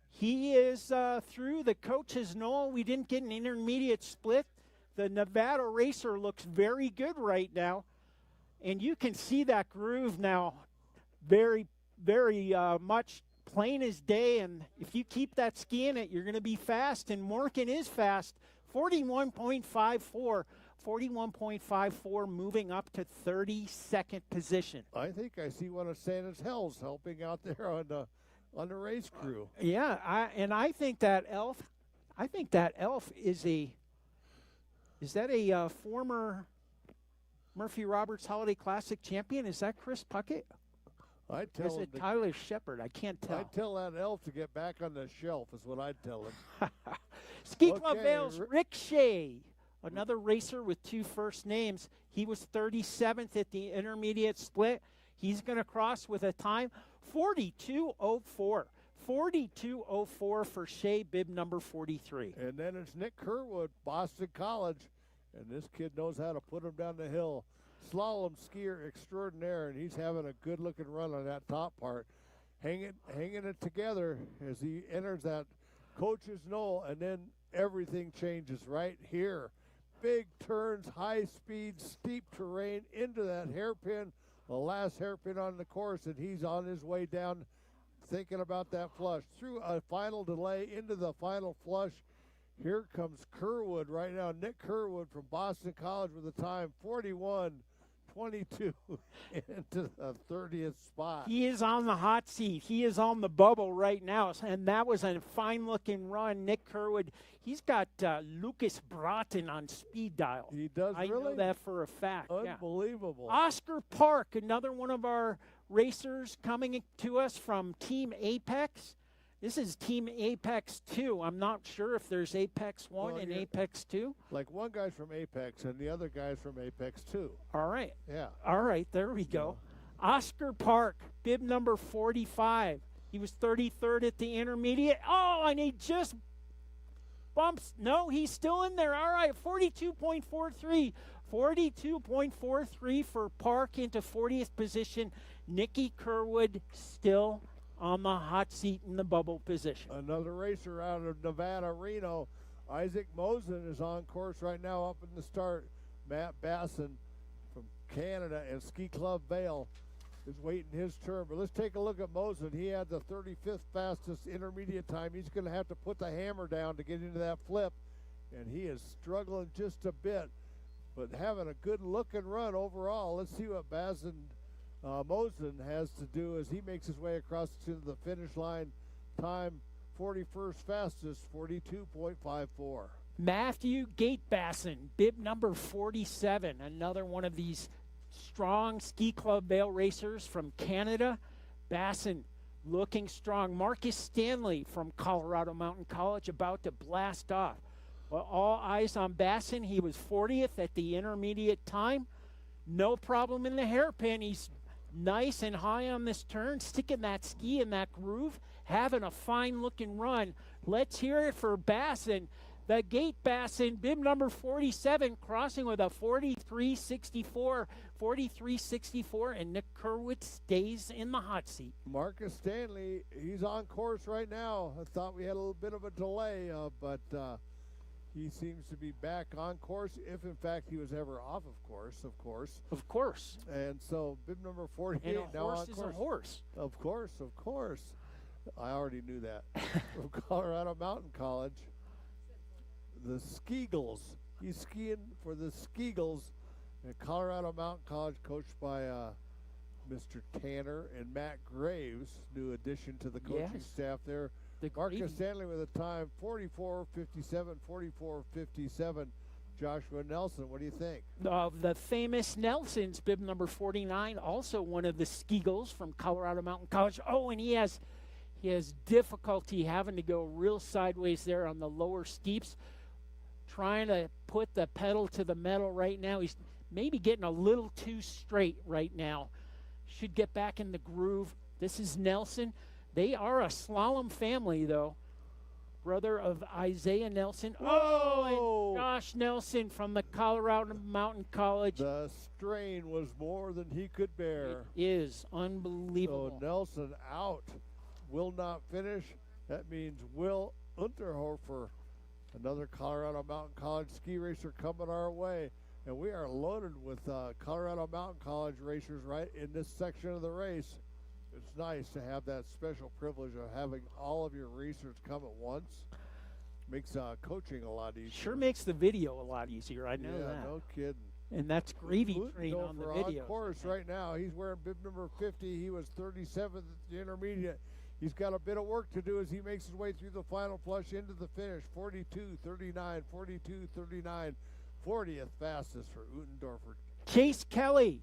He is through the coaches. No, we didn't get an intermediate split. The Nevada racer looks very good right now. And you can see that groove now very, very much plain as day. And if you keep that ski in it, you're going to be fast. And Morgan is fast, 41.54. 41.54, moving up to 32nd position. I think I see one of Santa's Hells helping out there on the race crew. Yeah, I think that elf. I think that elf is that a former Murphy Roberts Holiday Classic champion? Is that Chris Puckett? I tell Is him it Tyler Shepard? I can't tell. I'd tell that elf to get back on the shelf is what I'd tell him. Ski Club Vale's Rick Shea, another racer with 2 first names. He was 37th at the intermediate split. He's going to cross with a time 42.04. 42.04 for Shea, bib number 43. And then it's Nick Kerwood, Boston College, and this kid knows how to put him down the hill. Slalom skier extraordinaire, and he's having a good-looking run on that top part, hanging it together as he enters that coach's knoll, and then everything changes right here. Big turns, high speed, steep terrain into that hairpin, the last hairpin on the course, and he's on his way down thinking about that flush. Through a final delay into the final flush, here comes Kerwood right now. Nick Kerwood from Boston College with a time 41.22 into the 30th spot. He is on the hot seat. He is on the bubble right now, and that was a fine-looking run. Nick Kerwood, he's got Lucas Broughton on speed dial. He does, I really? know that for a fact. Unbelievable. Yeah. Oscar Park, another one of our racers coming to us from Team Apex. This is Team Apex 2. I'm not sure if there's Apex 1 and Apex 2. Like one guy's from Apex and the other guy's from Apex 2. All right. Yeah. All right, there we go. Oscar Park, bib number 45. He was 33rd at the intermediate. Oh, and he just bumps. No, he's still in there. All right, 42.43. 42.43 for Park into 40th position. Nicky Kerwood still on the hot seat in the bubble position. Another racer out of Nevada, Reno. Isaac Mosen is on course right now up in the start. Matt Basson from Canada and Ski Club Vale is waiting his turn. But let's take a look at Mosen. He had the 35th fastest intermediate time. He's going to have to put the hammer down to get into that flip, and he is struggling just a bit, but having a good looking run overall. Let's see what Mosen has to do as he makes his way across to the finish line. Time 41st fastest, 42.54. Matthew Gatebasson, bib number 47, another one of these strong Ski Club Vale racers from Canada. Basson looking strong. Marcus Stanley from Colorado Mountain College about to blast off. Well, all eyes on Basson. He was 40th at the intermediate time. No problem in the hairpin. He's nice and high on this turn, sticking that ski in that groove, having a fine-looking run. Let's hear it for Basson. The Gate Basson, bib number 47, crossing with a 43.64, 43.64, and Nick Kerwood stays in the hot seat. Marcus Stanley, he's on course right now. I thought we had a little bit of a delay, but he seems to be back on course, if in fact he was ever off of course, of course. Of course. And so bib number 48 and now on course. A horse is a horse. Of course, of course. I already knew that. From Colorado Mountain College, the Skeagles. He's skiing for the Skeagles at Colorado Mountain College, coached by Mr. Tanner and Matt Graves, new addition to the coaching staff there. Marcus Stanley with a time 44.57, 44.57. Joshua Nelson, what do you think? The famous Nelson's, bib number 49, also one of the Skeagles from Colorado Mountain College. Oh, and he has difficulty having to go real sideways there on the lower steeps, trying to put the pedal to the metal right now. He's maybe getting a little too straight right now. Should get back in the groove. This is Nelson. They are a slalom family, though. Brother of Isaiah Nelson. Whoa! Oh, and Josh Nelson from the Colorado Mountain College. The strain was more than he could bear. It is unbelievable. So Nelson out. Will not finish. That means Will Unterhofer, another Colorado Mountain College ski racer coming our way. And we are loaded with Colorado Mountain College racers right in this section of the race. It's nice to have that special privilege of having all of your racers come at once. Makes coaching a lot easier. Sure makes the video a lot easier. I know that. Yeah, no kidding. And that's gravy train on the video. On course right now. He's wearing bib number 50. He was 37th at the intermediate. He's got a bit of work to do as he makes his way through the final flush into the finish. 42-39, 42-39. 40th fastest for Utendorfer. Chase Kelly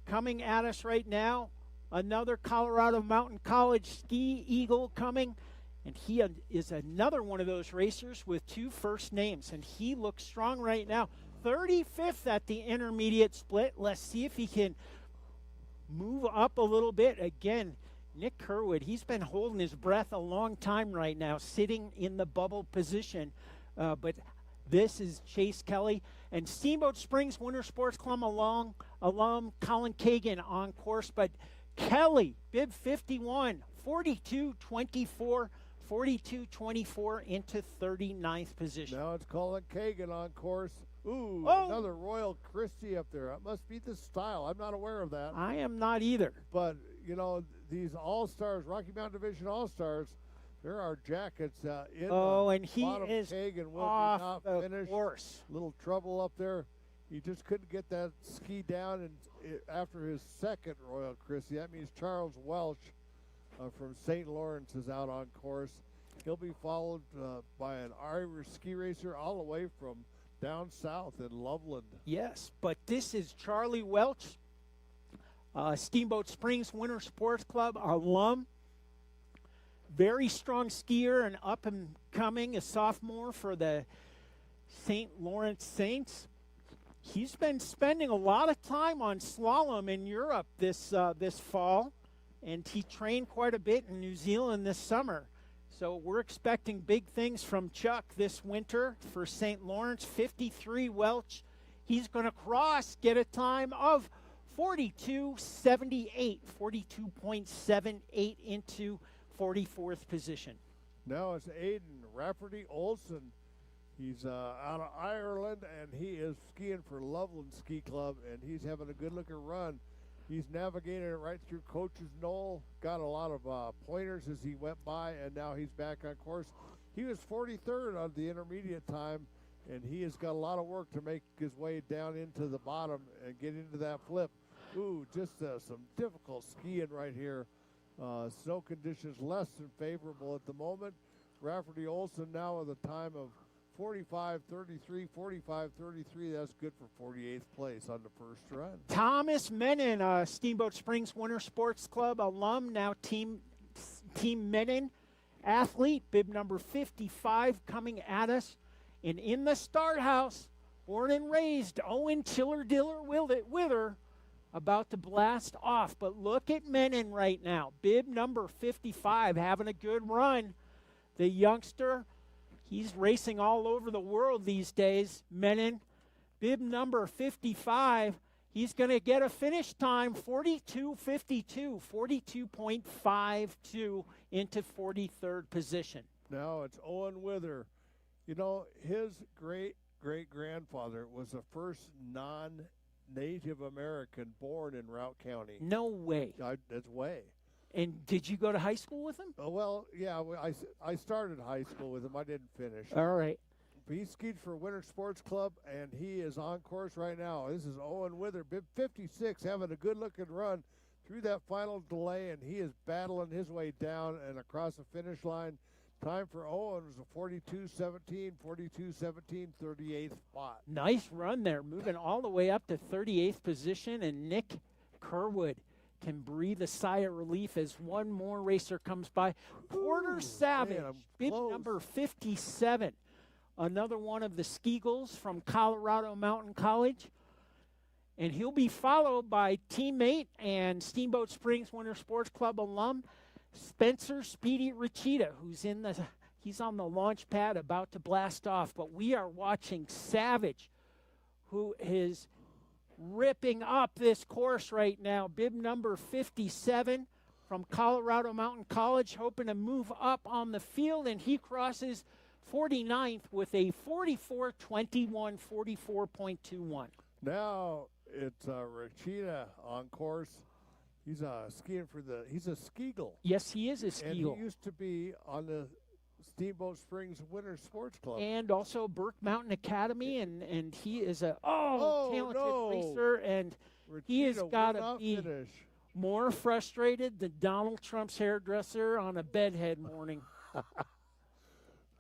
coming at us right now. Another Colorado Mountain College ski eagle coming. And he is another one of those racers with 2 first names. And he looks strong right now. 35th at the intermediate split. Let's see if he can move up a little bit. Again, Nick Kerwood, he's been holding his breath a long time right now, sitting in the bubble position. But this is Chase Kelly. And Steamboat Springs Winter Sports Club alum Colin Kagan on course. But Kelly, bib 51, 42-24, 42-24 into 39th position. Now it's Colin Kagan on course. Ooh, another Royal Christie up there. That must be the style. I'm not aware of that. I am not either. But, you know, these All-Stars, Rocky Mountain Division All-Stars, there are jackets in and he bottom. is Kagan will off not the finish. course. Little trouble up there. He just couldn't get that ski down, and after his second Royal Christie, that means Charles Welch from St. Lawrence is out on course. He'll be followed by an Irish ski racer all the way from down south in Loveland. Yes, but this is Charlie Welch, Steamboat Springs Winter Sports Club alum. Very strong skier and up and coming, a sophomore for the St. Lawrence Saints. He's been spending a lot of time on slalom in Europe this fall, and he trained quite a bit in New Zealand this summer. So we're expecting big things from Chuck this winter for St. Lawrence. 53 Welch. He's going to get a time of 42.78, 42.78 into 44th position. Now it's Aidan Rafferty Olsen. He's out of Ireland, and he is skiing for Loveland Ski Club, and he's having a good-looking run. He's navigated it right through Coach's Knoll, got a lot of pointers as he went by, and now he's back on course. He was 43rd on the intermediate time, and he has got a lot of work to make his way down into the bottom and get into that flip. Ooh, just some difficult skiing right here. Snow conditions less than favorable at the moment. Rafferty Olsen now with a time of 45.33, 45.33. That's good for 48th place on the first run. Thomas Menon, Steamboat Springs Winter Sports Club alum, now Team Menon athlete, bib number 55 coming at us. And in the start house, born and raised, Owen Tiller Diller Wither, about to blast off. But look at Menon right now, bib number 55, having a good run. The youngster, he's racing all over the world these days. Menon, bib number 55. He's going to get a finish time, 42.52, 42.52 into 43rd position. Now it's Owen Wither. You know, his great-great-grandfather was the first non-Native American born in Routt County. No way. That's way. And did you go to high school with him? Well, yeah, I started high school with him. I didn't finish. All right. But he skied for Winter Sports Club, and he is on course right now. This is Owen Wither, bib 56, having a good-looking run through that final delay, and he is battling his way down and across the finish line. Time for Owen was a 42.17, 42.17, 38th spot. Nice run there, moving all the way up to 38th position, and Nick Kerwood can breathe a sigh of relief as one more racer comes by. Porter Savage, bib number 57, another one of the Skeagles from Colorado Mountain College. And he'll be followed by teammate and Steamboat Springs Winter Sports Club alum, Spencer Speedy Rachita, he's on the launch pad about to blast off. But we are watching Savage, who is ripping up this course right now. Bib number 57 from Colorado Mountain College, hoping to move up on the field, and he crosses 49th with a 44.21, 44.21. Now it's Rachita on course. He's skiing he's a Skeagle. Yes, he is a And skill. he used to be on the Steamboat Springs Winter Sports Club. And also Burke Mountain Academy, and he is a talented no. racer, and he has Rachita got will to not be finish. more frustrated than Donald Trump's hairdresser on a bedhead morning.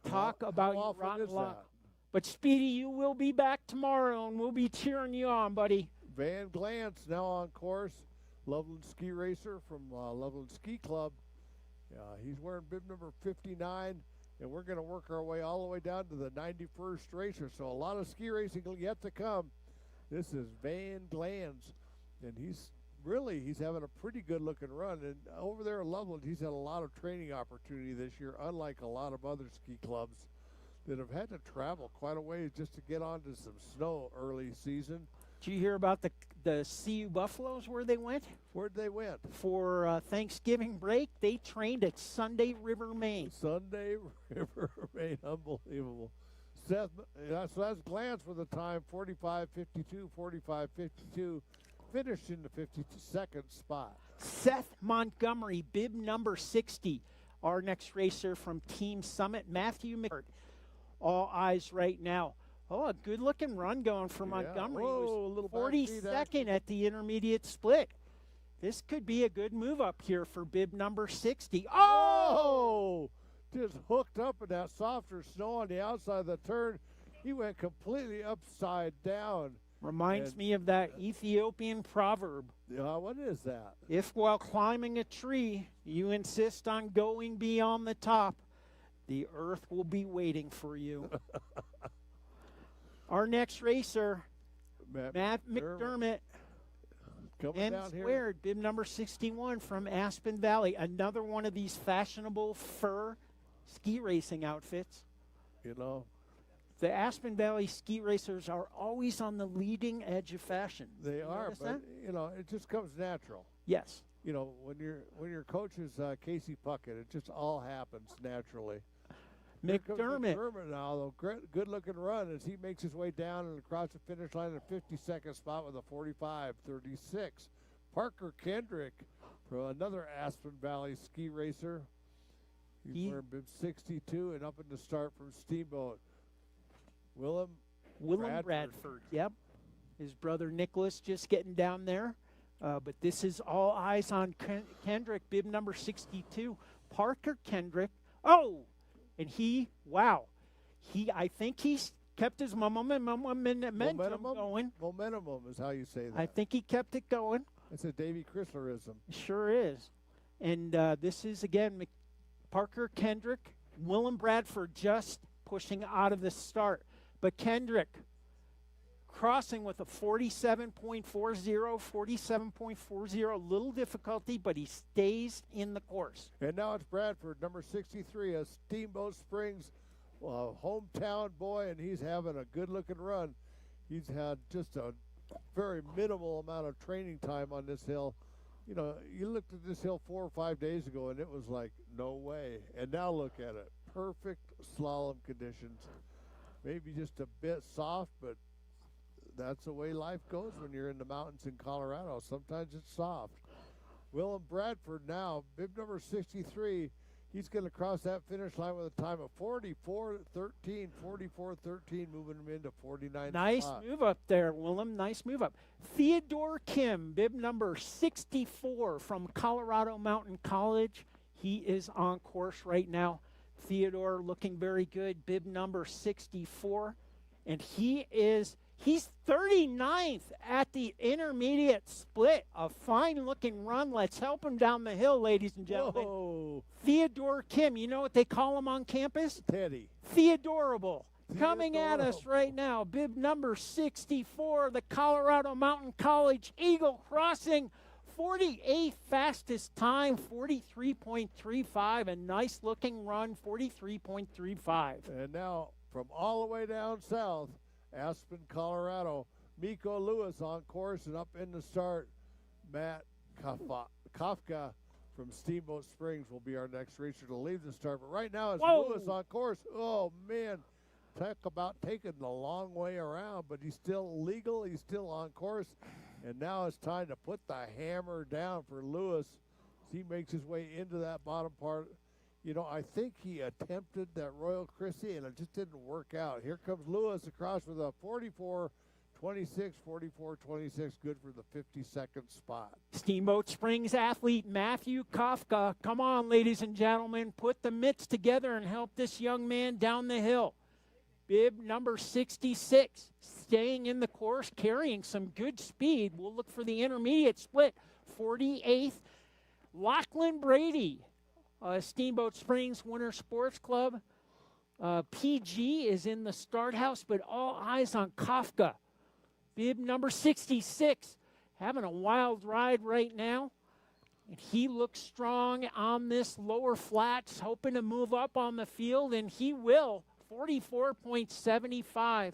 Talk about How you often rotten is luck. that? But Speedy, you will be back tomorrow, and we'll be cheering you on, buddy. Van Glance now on course. Loveland ski racer from Loveland Ski Club. He's wearing bib number 59, and we're going to work our way all the way down to the 91st racer. So a lot of ski racing yet to come. This is Van Glance, and he's having a pretty good looking run. And over there in Loveland, he's had a lot of training opportunity this year, unlike a lot of other ski clubs that have had to travel quite a ways just to get onto some snow early season. Did you hear about the CU Buffaloes, where they went? Where'd they went? For Thanksgiving break, they trained at Sunday River, Maine. Sunday River, Maine, unbelievable. Seth, so that's Glance with a time 45:52, 45:52, finished in the 52nd spot. Seth Montgomery, bib number 60, our next racer from Team Summit. Matthew McCart, all eyes right now. Oh, a good-looking run going for Montgomery. Whoa, He a was little 42nd at the intermediate split. This could be a good move up here for bib number 60. Oh! Just hooked up in that softer snow on the outside of the turn. He went completely upside down. Reminds me of that Ethiopian proverb. What is that? If while climbing a tree you insist on going beyond the top, the earth will be waiting for you. Our next racer, Matt McDermott, coming M down here. squared, bib number 61 from Aspen Valley. Another one of these fashionable fur ski racing outfits. You know, The Aspen Valley ski racers are always on the leading edge of fashion. they are, notice but that? you know, it just comes natural. Yes. You know, when your coach is Casey Puckett, it just all happens naturally. Here comes McDermott. McDermott now, though, good-looking run as he makes his way down and across the finish line in the 52nd spot with a 45:36. Parker Kendrick, for another Aspen Valley ski racer. He's wearing bib 62 and up in the start from Steamboat. Willem Bradford. Yep. His brother Nicholas just getting down there. But this is all eyes on Kendrick, bib number 62. Parker Kendrick. Oh! And I think he's kept his momentum going. Momentum is how you say that. I think he kept it going. It's a Davy Chryslerism. Sure is. And this is, again, Parker Kendrick. Willem Bradford just pushing out of the start. But Kendrick crossing with a 47.40, 47.40, little difficulty, but he stays in the course. And now it's Bradford, number 63, a Steamboat Springs hometown boy, and he's having a good-looking run. He's had just a very minimal amount of training time on this hill. You know, you looked at this hill 4 or 5 days ago, and it was like, no way. And now look at it. Perfect slalom conditions. Maybe just a bit soft, but that's the way life goes when you're in the mountains in Colorado. Sometimes it's soft. Willem Bradford now, bib number 63. He's going to cross that finish line with a time of 44:13, 44:13, moving him into 49. Nice move up there, Willem. Nice move up. Theodore Kim, bib number 64 from Colorado Mountain College. He is on course right now. Theodore looking very good, bib number 64. And he's 39th at the intermediate split. A fine-looking run. Let's help him down the hill, ladies and gentlemen. Whoa. Theodore Kim, you know what they call him on campus? Teddy. Theodorable. Coming at us right now, bib number 64, the Colorado Mountain College Eagle crossing. 48th fastest time, 43.35. A nice-looking run, 43.35. And now, from all the way down south, Aspen, Colorado, Miko Lewis on course and up in the start. Matt Kafka from Steamboat Springs will be our next racer to leave the start. But right now it's Lewis on course. Oh, man. talk about taking the long way around, but he's still legal. He's still on course. And now it's time to put the hammer down for Lewis. He makes his way into that bottom part. You know, I think he attempted that Royal Christie, and it just didn't work out. Here comes Lewis across with a 44-26, 44-26, good for the 52nd spot. Steamboat Springs athlete Matthew Kafka. Come on, ladies and gentlemen, put the mitts together and help this young man down the hill. Bib number 66, staying in the course, carrying some good speed. We'll look for the intermediate split. 48th, Lachlan Brady, Steamboat Springs Winter Sports Club. PG is in the start house, but all eyes on Kafka. Bib number 66, having a wild ride right now. And he looks strong on this lower flats, hoping to move up on the field, and he will. 44.75.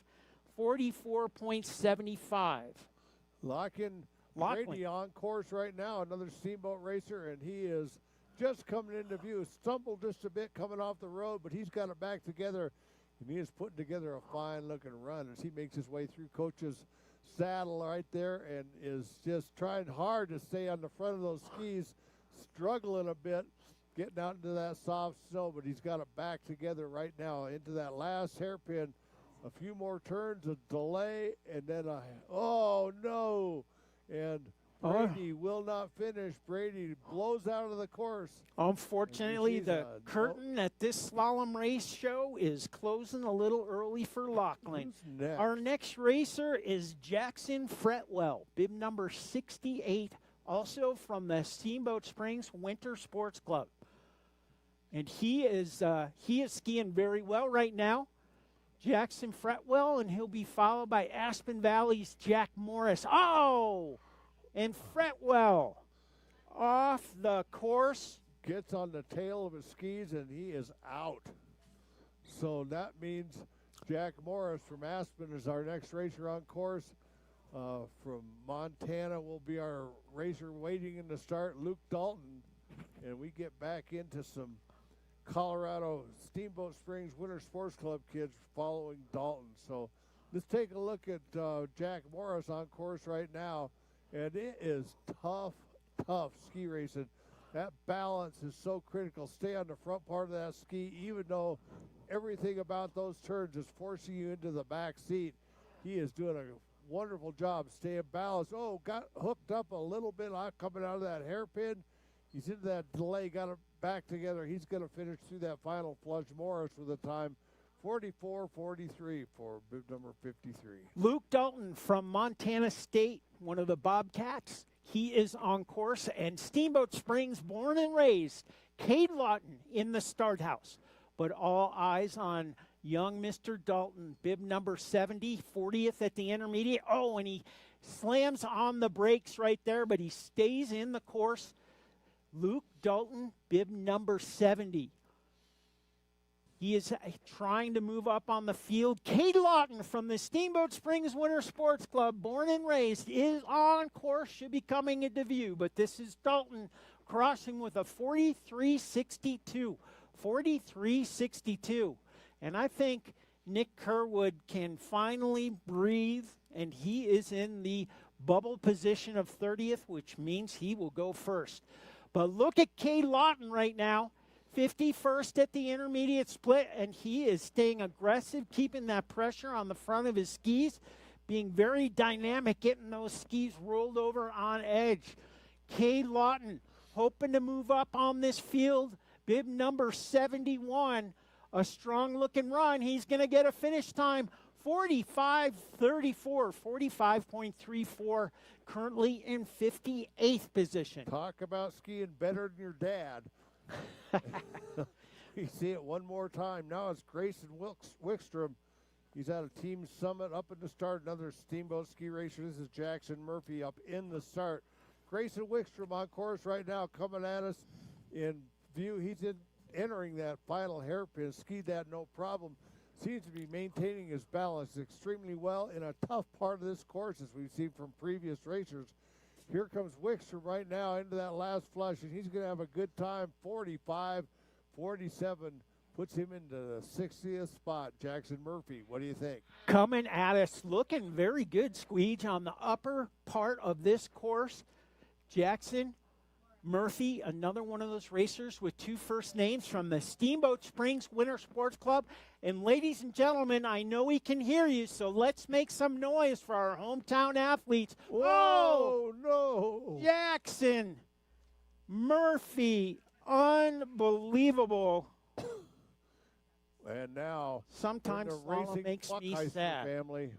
44.75. Lachlan Brady on course right now, another Steamboat racer, and he is just coming into view. Stumbled just a bit coming off the road, but he's got it back together, and he is putting together a fine-looking run as he makes his way through Coach's saddle right there and is just trying hard to stay on the front of those skis, struggling a bit, getting out into that soft snow, but he's got it back together right now into that last hairpin. A few more turns, a delay, and then oh no, and Brady will not finish. Brady blows out of the course. Unfortunately, the curtain at this slalom race show is closing a little early for Lachlan. Our next racer is Jackson Fretwell, bib number 68, also from the Steamboat Springs Winter Sports Club. And he is skiing very well right now. Jackson Fretwell, and he'll be followed by Aspen Valley's Jack Morris. Oh! And Fretwell off the course. Gets on the tail of his skis, and he is out. So that means Jack Morris from Aspen is our next racer on course. From Montana will be our racer waiting in the start, Luke Dalton. And we get back into some Colorado Steamboat Springs Winter Sports Club kids following Dalton. So let's take a look at Jack Morris on course right now. And it is tough ski racing. That balance is so critical. Stay on the front part of that ski, even though everything about those turns is forcing you into the back seat. He is doing a wonderful job staying balanced. Oh, got hooked up a little bit coming out of that hairpin. He's into that delay, got it back together. He's going to finish through that final flush. Morris with a time 44-43 for bib number 53. Luke Dalton from Montana State, one of the Bobcats. He is on course, and Steamboat Springs, born and raised, Cade Lawton in the start house. But all eyes on young Mr. Dalton, bib number 70, 40th at the intermediate. Oh, and he slams on the brakes right there, but he stays in the course. Luke Dalton, bib number 70. He is trying to move up on the field. Cade Lawton from the Steamboat Springs Winter Sports Club, born and raised, is on course, should be coming into view. But this is Dalton crossing with a 43.62. 43.62. And I think Nick Kerwood can finally breathe, and he is in the bubble position of 30th, which means he will go first. But look at Cade Lawton right now. 51st at the intermediate split, and he is staying aggressive, keeping that pressure on the front of his skis, being very dynamic, getting those skis rolled over on edge. Cade Lawton hoping to move up on this field. Bib number 71, a strong-looking run. He's going to get a finish time, 45.34, 45.34, currently in 58th position. Talk about skiing better than your dad. You see it one more time. Now it's Grayson Wickstrom. He's at a team summit up in the start. Another Steamboat ski racer. This is Jackson Murphy up in the start. Grayson Wickstrom on course right now, coming at us in view. He's entering that final hairpin. Skied that no problem. Seems to be maintaining his balance extremely well in a tough part of this course, as we've seen from previous racers. Here comes Wickstrom right now into that last flush, and he's going to have a good time, 45-47 puts him into the 60th spot. Jackson Murphy, what do you think? Coming at us, looking very good, Squeege, on the upper part of this course. Jackson Murphy, another one of those racers with 2 first names from the Steamboat Springs Winter Sports Club. And ladies and gentlemen, I know he can hear you, so let's make some noise for our hometown athletes. Whoa, no. Jackson Murphy, unbelievable. And now, Sometimes the slalom racing makes me Buckheister sad. family.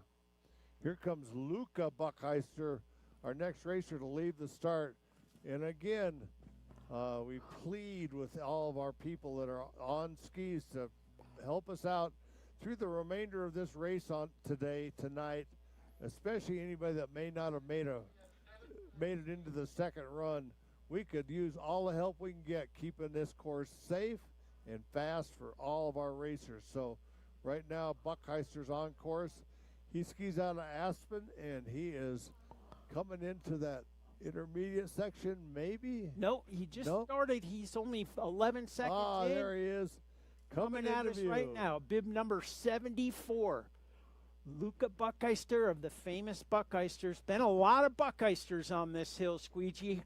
Here comes Luca Buckheister, our next racer to lead the start. And again, we plead with all of our people that are on skis to help us out through the remainder of this race on tonight, especially anybody that may not have made it into the second run. We could use all the help we can get keeping this course safe and fast for all of our racers. So right now, Buckheister's on course. He skis out of Aspen, and he is coming into that intermediate section, maybe? No, he just started. He's only 11 seconds in. There he is. Coming at us right now, bib number 74. Luca Buckheister of the famous Buckheisters. Been a lot of Buckheisters on this hill, Squeegee.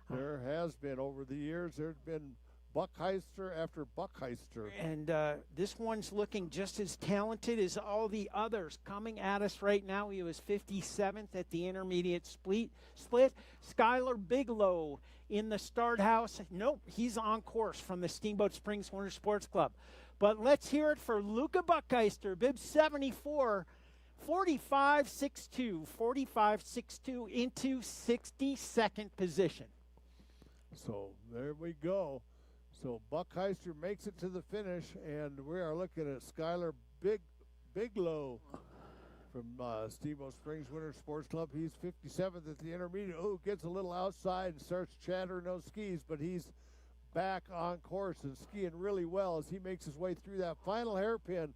There has been over the years. There's been Buckheister after Buckheister. And this one's looking just as talented as all the others. Coming at us right now, he was 57th at the intermediate split. Skylar Bigelow in the start house. Nope, he's on course from the Steamboat Springs Winter Sports Club. But let's hear it for Luca Buckheister, bib 74, 45.62, 45.62 into 62nd position. So there we go. So Buckheister makes it to the finish, and we are looking at Skylar Bigelow from Steamboat Springs Winter Sports Club. He's 57th at the intermediate. Oh, gets a little outside and starts chattering those skis, but he's back on course and skiing really well as he makes his way through that final hairpin.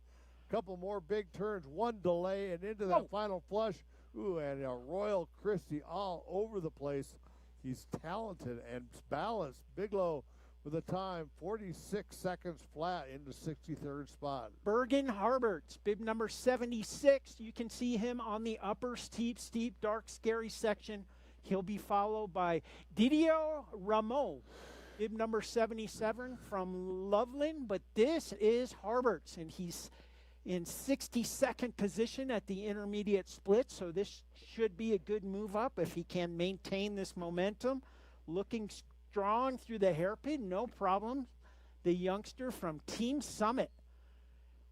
Couple more big turns, one delay, and into that final flush. Ooh, and a Royal Christie all over the place. He's talented and balanced. Bigelow with a time 46 seconds flat into 63rd spot. Bergen Harberts, bib number 76. You can see him on the upper steep, dark, scary section. He'll be followed by Didier Rameau, bib number 77 from Loveland. But this is Harberts, and he's in 62nd position at the intermediate split. So this should be a good move up if he can maintain this momentum. Looking strong through the hairpin, no problem. The youngster from Team Summit.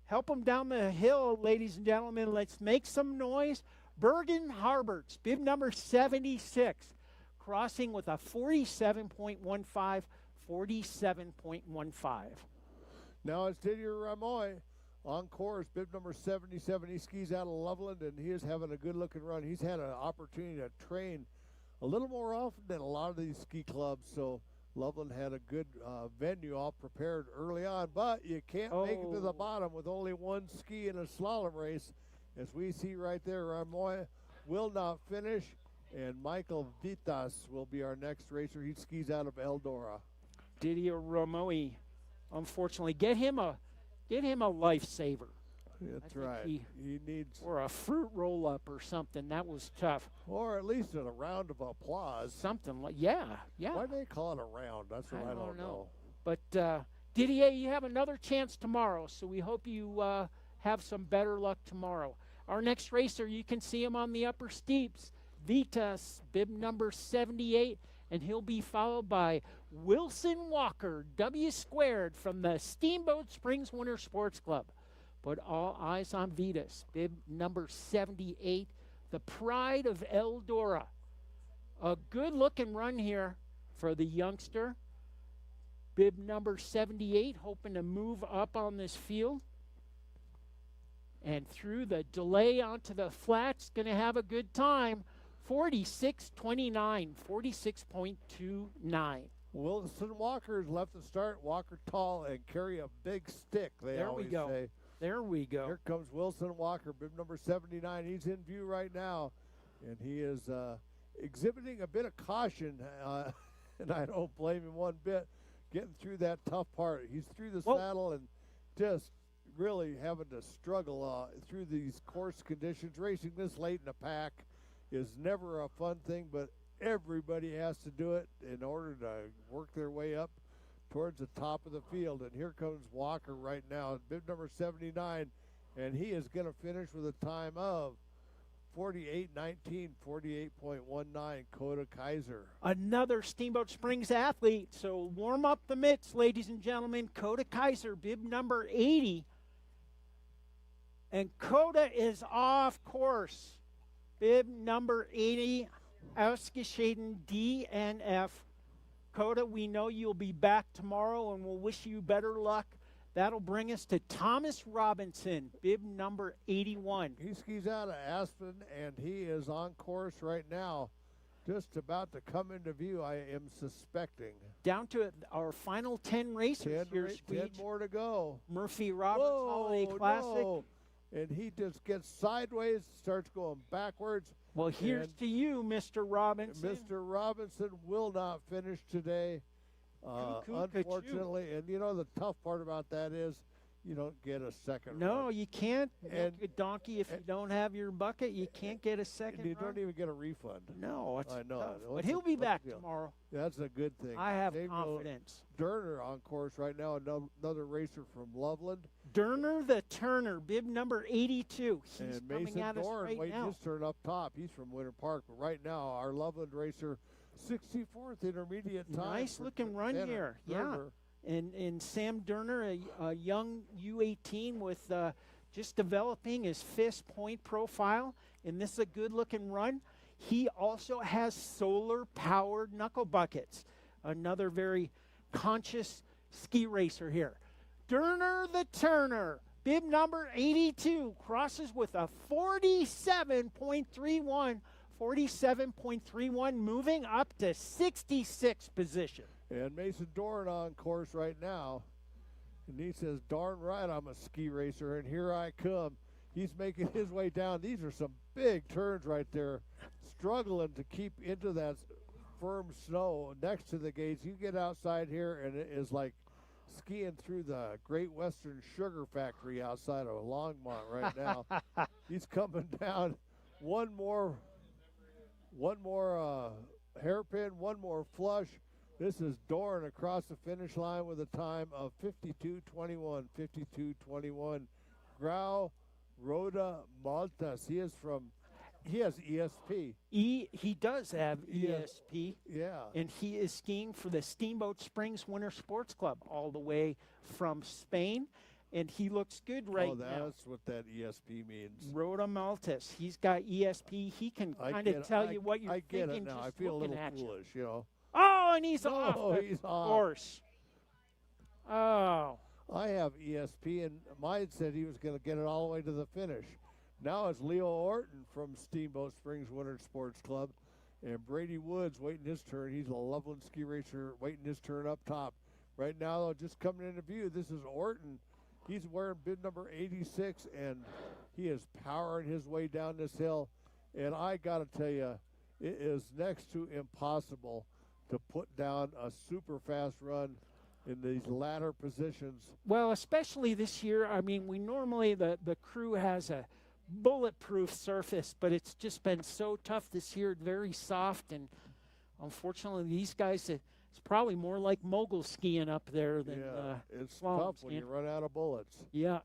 Help him down the hill, ladies and gentlemen. Let's make some noise. Bergen Harberts, bib number 76, crossing with a 47.15, 47.15. Now it's Didier Ramoy on course, bib number 77. He skis out of Loveland, and he is having a good-looking run. He's had an opportunity to train a little more often than a lot of these ski clubs, so Loveland had a good venue all prepared early on, but you can't make it to the bottom with only one ski in a slalom race. As we see right there, Ramoy will not finish, and Michael Vitas will be our next racer. He skis out of Eldora. Didier Ramoy, unfortunately, get him a lifesaver. That's right. He needs, or a fruit roll-up or something. That was tough. Or at least a round of applause. Something like, yeah. Why do they call it a round? That's what I don't know. But Didier, you have another chance tomorrow, so we hope you have some better luck tomorrow. Our next racer, you can see him on the upper steeps. Vitas, bib number 78, and he'll be followed by Wilson Walker, W squared, from the Steamboat Springs Winter Sports Club. But all eyes on Vitas, bib number 78, the pride of Eldora. A good-looking run here for the youngster. Bib number 78, hoping to move up on this field. And through the delay onto the flats, going to have a good time. 46.29, 46.29. Wilson Walker's left to start. Walker tall and carry a big stick, they always say. There we go. Here comes Wilson Walker, bib number 79. He's in view right now, and he is exhibiting a bit of caution, and I don't blame him one bit, getting through that tough part. He's through the saddle and just really having to struggle through these course conditions. Racing this late in the pack is never a fun thing, but everybody has to do it in order to work their way up towards the top of the field. And here comes Walker right now, bib number 79, and he is going to finish with a time of 48.19, 48.19, Coda Kaiser. Another Steamboat Springs athlete. So warm up the mitts, ladies and gentlemen. Coda Kaiser, bib number 80. And Coda is off course. Bib number 80, Ausgeschieden DNF. Coda, we know you'll be back tomorrow, and we'll wish you better luck. That'll bring us to Thomas Robinson, bib number 81. He skis out of Aspen, and he is on course right now, just about to come into view, I am suspecting. Down to our final 10 racers here, 10 more to go. Murphy Roberts Holiday Classic. No. And he just gets sideways, starts going backwards. Well, here's to you, Mr. Robinson. Mr. Robinson will not finish today, unfortunately. And, you know, the tough part about that is you don't get a second No, run. you can't. And a donkey, if you don't have your bucket, you can't get a second and you run. don't even get a refund. No, it's I know. tough. What's But he'll the- be what's back the deal? tomorrow. That's a good thing. I have Samuel confidence. Durner on course right now, another racer from Loveland. Durner the Turner, bib number 82. He's And coming Mason at us Dorn right waiting now. his turn up top. He's from Winter Park. But right now, our Loveland racer, 64th intermediate time. Nice looking run Tanner here. Yeah. Gerber. And Sam Durner, a young U18 with just developing his fist point profile. And this is a good looking run. He also has solar powered knuckle buckets. Another very conscious ski racer here. Durner the Turner, bib number 82, crosses with a 47.31, 47.31, moving up to 66th position. And Mason Dorn on course right now. And he says, darn right, I'm a ski racer, and here I come. He's making his way down. These are some big turns right there, struggling to keep into that firm snow next to the gates. You get outside here, and it is like skiing through the Great Western Sugar Factory outside of Longmont right now. He's coming down. One more hairpin, one more flush. This is Dorn across the finish line with a time of 52.21, 52.21. Grau Roda Maltas. He has ESP. He does have ESP. Yeah. And he is skiing for the Steamboat Springs Winter Sports Club all the way from Spain. And he looks good right now. Oh, that's what that ESP means. Rhoda Maltas. He's got ESP. He can kind of tell you what you're thinking. I get it now. just I feel a looking little at foolish, you know. Oh, and he's Oh, off. he's Of off. course. Oh. I have ESP, and mine said he was going to get it all the way to the finish. Now it's Leo Orton from Steamboat Springs Winter Sports Club, and Brady Woods waiting his turn. He's a Loveland ski racer waiting his turn up top. Right now, though, just coming into view, this is Orton. He's wearing bib number 86, and he is powering his way down this hill. And I got to tell you, it is next to impossible to put down a super fast run in these latter positions. Well, especially this year. I mean, we normally, the crew has a bulletproof surface, but it's just been so tough this year, very soft. And unfortunately, these guys, it's probably more like mogul skiing up there than it's slalom tough when skiing. you run out of bullets. Yeah.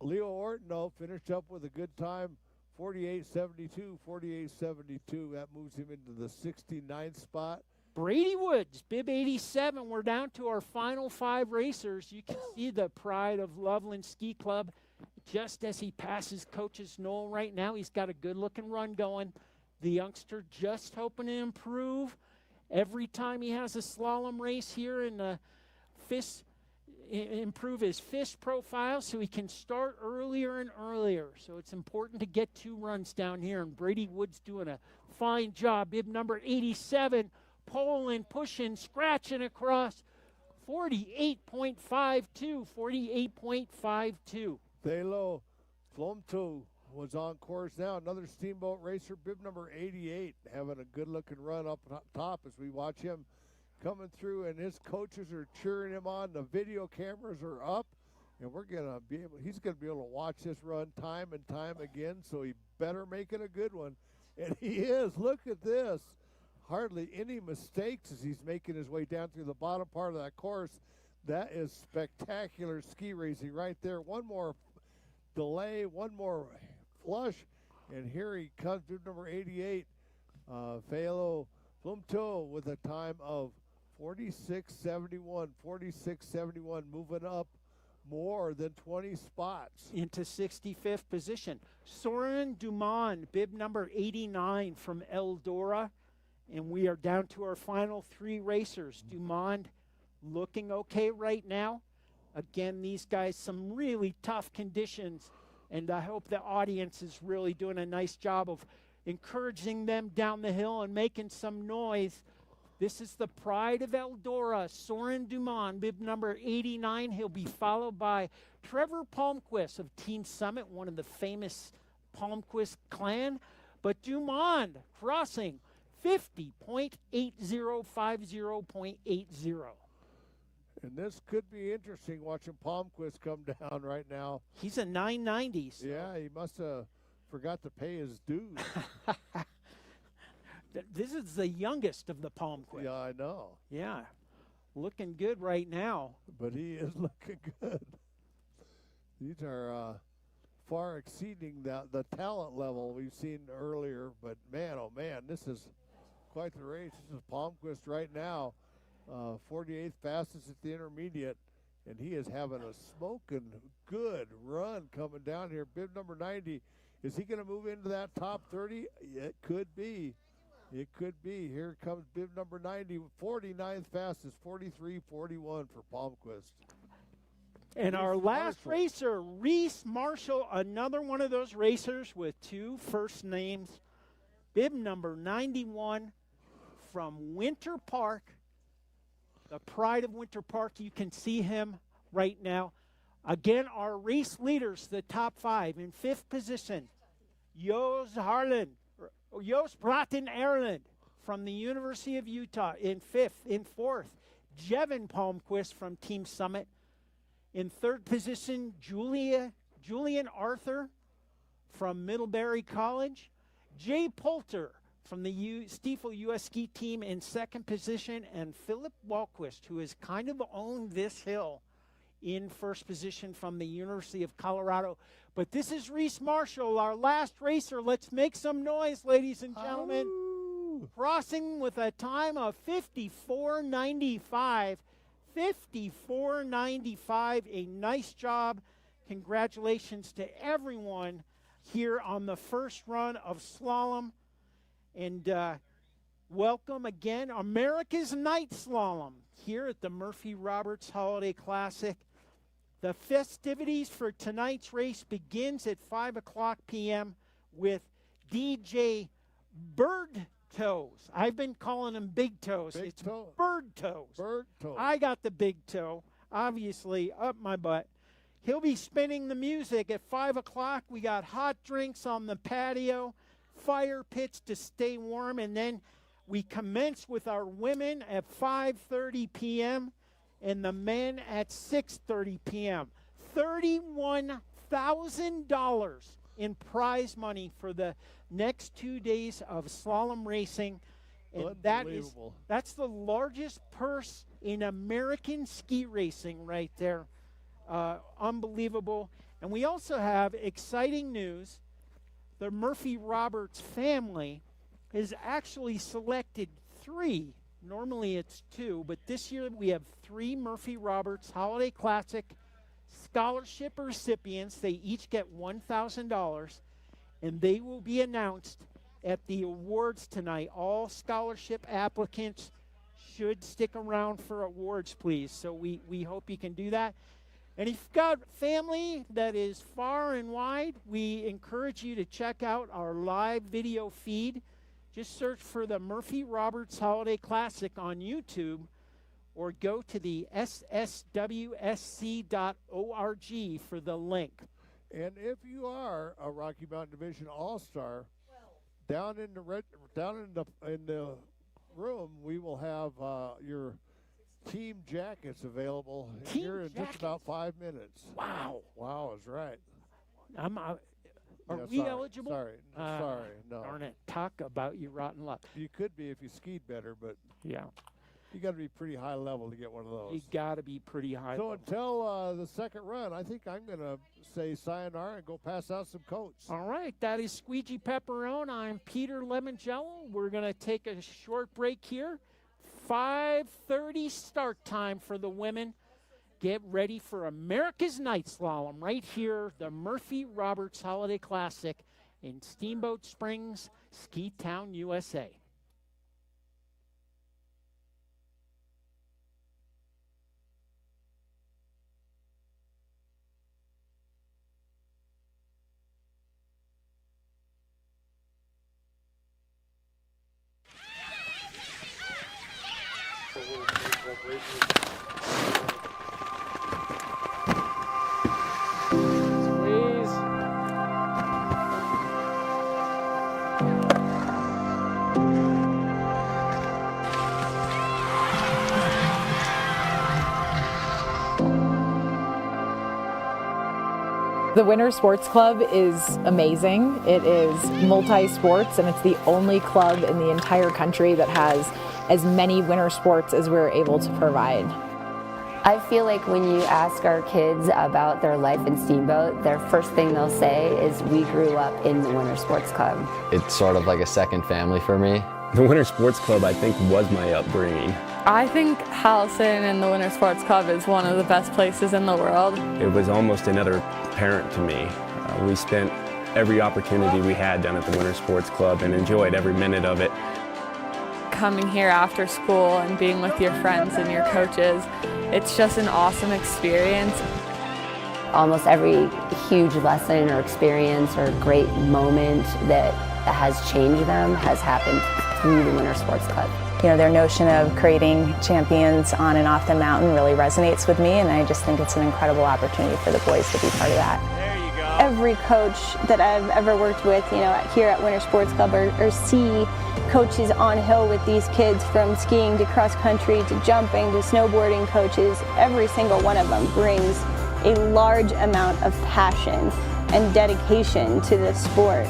Leo Orton, though, finished up with a good time, 48.72, 48.72. That moves him into the 69th spot. Brady Woods, bib 87. We're down to our final 5 racers. You can see the pride of Loveland Ski Club just as he passes Coach's Knoll right now. He's got a good-looking run going. The youngster just hoping to improve. Every time he has a slalom race here in the improve his fist profile so he can start earlier and earlier. So it's important to get 2 runs down here, and Brady Woods doing a fine job. Bib number 87, pulling, pushing, scratching across, 48.52, 48.52. Thelo Flomto was on course now. Another Steamboat racer, bib number 88, having a good-looking run up top as we watch him coming through, and his coaches are cheering him on. The video cameras are up. and he's gonna be able to watch this run time and time again, so he better make it a good one. And he is. Look at this. Hardly any mistakes as he's making his way down through the bottom part of that course. That is spectacular ski racing right there. One more delay, one more flush, and here he comes through number 88, Felo Flumto, with a time of 46.71, 46.71, moving up more than 20 spots. Into 65th position. Soren Dumond, bib number 89 from Eldora. And we are down to our final three racers. Dumond looking okay right now. Again, these guys, some really tough conditions. And I hope the audience is really doing a nice job of encouraging them down the hill and making some noise. This is the pride of Eldora, Soren Dumond, bib number 89. He'll be followed by Trevor Palmquist of Team Summit, one of the famous Palmquist clan. But Dumond crossing 50.8050.80. And this could be interesting watching Palmquist come down right now. He's a 990. So. Yeah, he must have forgot to pay his dues. This is the youngest of the Palmquist. Yeah, I know. Yeah, looking good right now. But he is looking good. These are far exceeding the talent level we've seen earlier. But man, oh man, this is quite the race. This is Palmquist right now, 48th fastest at the intermediate, and he is having a smoking good run coming down here. Bib number 90, is he going to move into that top 30? It could be. It could be. Here comes bib number 90, 49th fastest, 43.41 for Palmquist. And our last racer, Reese Marshall, another one of those racers with two first names. Bib number 91 from Winter Park, the pride of Winter Park. You can see him right now. Again, our race leaders, the top five. In fifth position, Jos Braten Erland from the University of Utah. In fourth, Jevin Palmquist from Team Summit. In third position, Julian Arthur from Middlebury College. Jay Poulter from the Stiefel US Ski Team in second position. And Philip Walquist, who has kind of owned this hill, in first position from the University of Colorado. But this is Reese Marshall, our last racer. Let's make some noise, ladies and gentlemen. Ooh. Crossing with a time of 54.95. 54.95, a nice job. Congratulations to everyone here on the first run of slalom. And welcome again, America's Night Slalom here at the Murphy Roberts Holiday Classic. The festivities for tonight's race begins at 5 o'clock p.m. with DJ Bird Toes. I've been calling him Big Toes. It's Bird Toes. Bird Toes. I got the big toe, obviously, up my butt. He'll be spinning the music at 5 o'clock. We got hot drinks on the patio, fire pits to stay warm, and then we commence with our women at 5:30 p.m. and the men at 6:30 p.m. $31,000 in prize money for the next 2 days of slalom racing. And that's the largest purse in American ski racing right there. Unbelievable. And we also have exciting news. The Murphy Roberts family has actually selected 3. Normally it's 2, but this year we have 3 Murphy Roberts Holiday Classic scholarship recipients. They each get $1,000, and they will be announced at the awards tonight. All scholarship applicants should stick around for awards, please. So we hope you can do that. And if you've got family that is far and wide, we encourage you to check out our live video feed. Just search for the Murphy Roberts Holiday Classic on YouTube, or go to the SSWSC.org for the link. And if you are a Rocky Mountain Division All-Star, down in the room, we will have your team jackets available Team here in just about jackets? 5 minutes. Wow. Wow is right. Are Yeah, we sorry, eligible? Sorry, no. Darn it. Talk about your rotten luck. You could be if you skied better, but Yeah. you got to be pretty high level to get one of those. You got to be pretty high. So level. until the second run, I think I'm going to say sayonara and go pass out some coats. All right, that is Squeegee Pepperone. I'm Peter Lemongello. We're going to take a short break here. 5:30 start time for the women. Get ready for America's Night Slalom right here, the Murphy Roberts Holiday Classic in Steamboat Springs, Ski Town, USA. Please. The Winter Sports Club is amazing. It is multi-sports, and it's the only club in the entire country that has as many winter sports as we're able to provide. I feel like when you ask our kids about their life in Steamboat, their first thing they'll say is, we grew up in the Winter Sports Club. It's sort of like a second family for me. The Winter Sports Club, I think, was my upbringing. I think Howelsen and the Winter Sports Club is one of the best places in the world. It was almost another parent to me. We spent every opportunity we had down at the Winter Sports Club and enjoyed every minute of it. Coming here after school and being with your friends and your coaches, it's just an awesome experience. Almost every huge lesson or experience or great moment that has changed them has happened through the Winter Sports Club. You know, their notion of creating champions on and off the mountain really resonates with me, and I just think it's an incredible opportunity for the boys to be part of that. There you go. Every coach that I've ever worked with, you know, here at Winter Sports Club or see coaches on hill with these kids, from skiing to cross country to jumping to snowboarding coaches, every single one of them brings a large amount of passion and dedication to this sport.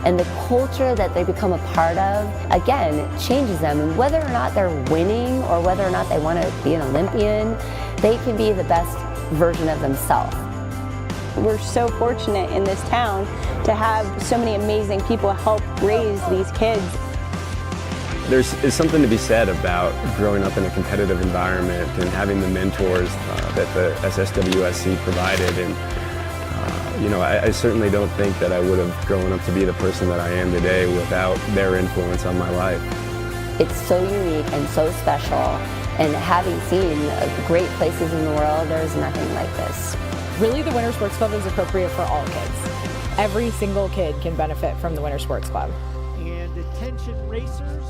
And the culture that they become a part of, again, changes them. And whether or not they're winning or whether or not they want to be an Olympian, they can be the best version of themselves. We're so fortunate in this town to have so many amazing people help raise these kids. There's something to be said about growing up in a competitive environment and having the mentors that the SSWSC provided. And you know, I certainly don't think that I would have grown up to be the person that I am today without their influence on my life. It's so unique and so special. And having seen great places in the world, there's nothing like this. Really, the Winter Sports Club is appropriate for all kids. Every single kid can benefit from the Winter Sports Club. And attention racers,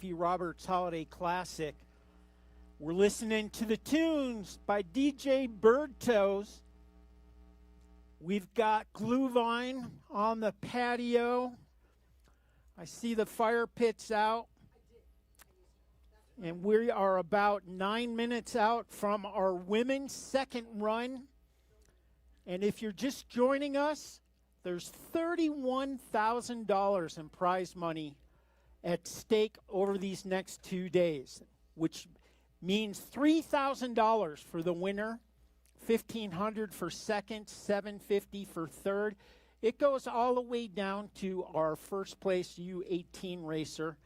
Murphy Roberts Holiday Classic. We're listening to the tunes by DJ Birdtoes. We've got Glühwein on the patio. I see the fire pits out. And we are about 9 minutes out from our women's second run. And if you're just joining us, there's $31,000 in prize money at stake over these next 2 days, which means $3,000 for the winner, $1,500 for second, $750 for third. It goes all the way down to our first place U18 racer.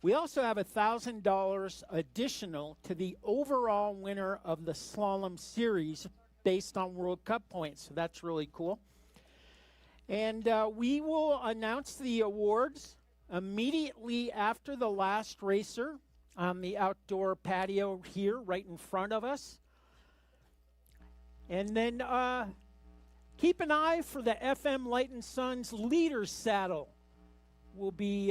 We also have $1,000 additional to the overall winner of the Slalom series based on World Cup points. So that's really cool. And we will announce the awards immediately after the last racer on the outdoor patio here right in front of us. And then keep an eye for the FM Light and Sons leader's saddle. We'll be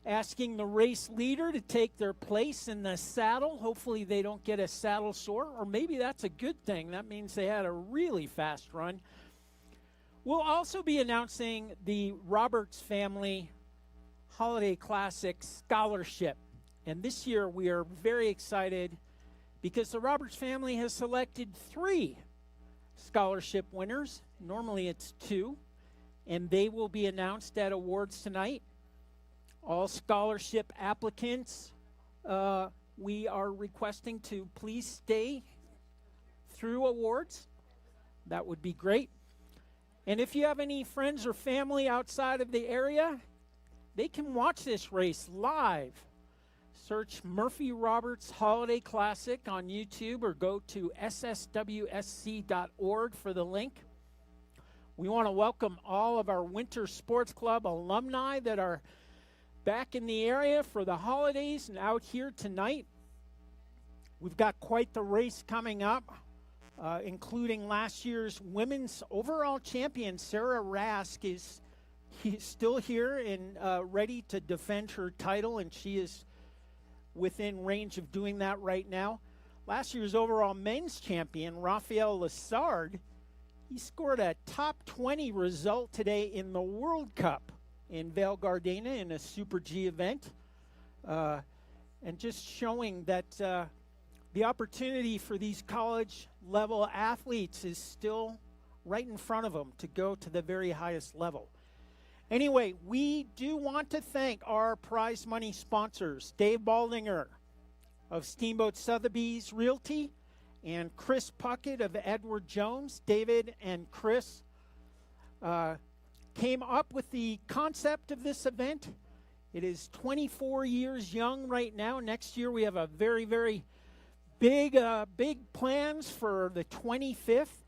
asking the race leader to take their place in the saddle. Hopefully they don't get a saddle sore, or maybe that's a good thing. That means they had a really fast run. We'll also be announcing the Roberts Family Holiday Classic Scholarship. And this year we are very excited because the Roberts family has selected 3 scholarship winners. Normally it's 2, and they will be announced at awards tonight. All scholarship applicants, we are requesting to please stay through awards. That would be great. And if you have any friends or family outside of the area, they can watch this race live. Search Murphy Roberts Holiday Classic on YouTube or go to SSWSC.org for the link. We want to welcome all of our Winter Sports Club alumni that are back in the area for the holidays and out here tonight. We've got quite the race coming up, including last year's women's overall champion, Sarah Rask, is still here and ready to defend her title, and she is within range of doing that right now. Last year's overall men's champion, Rafael Lessard, he scored a top 20 result today in the World Cup in Vale Gardena in a Super G event, and just showing that the opportunity for these college level athletes is still right in front of them to go to the very highest level. Anyway, we do want to thank our prize money sponsors, Dave Baldinger of Steamboat Sotheby's Realty and Chris Puckett of Edward Jones. David and Chris came up with the concept of this event. It is 24 years young right now. Next year we have a very, very big plans for the 25th.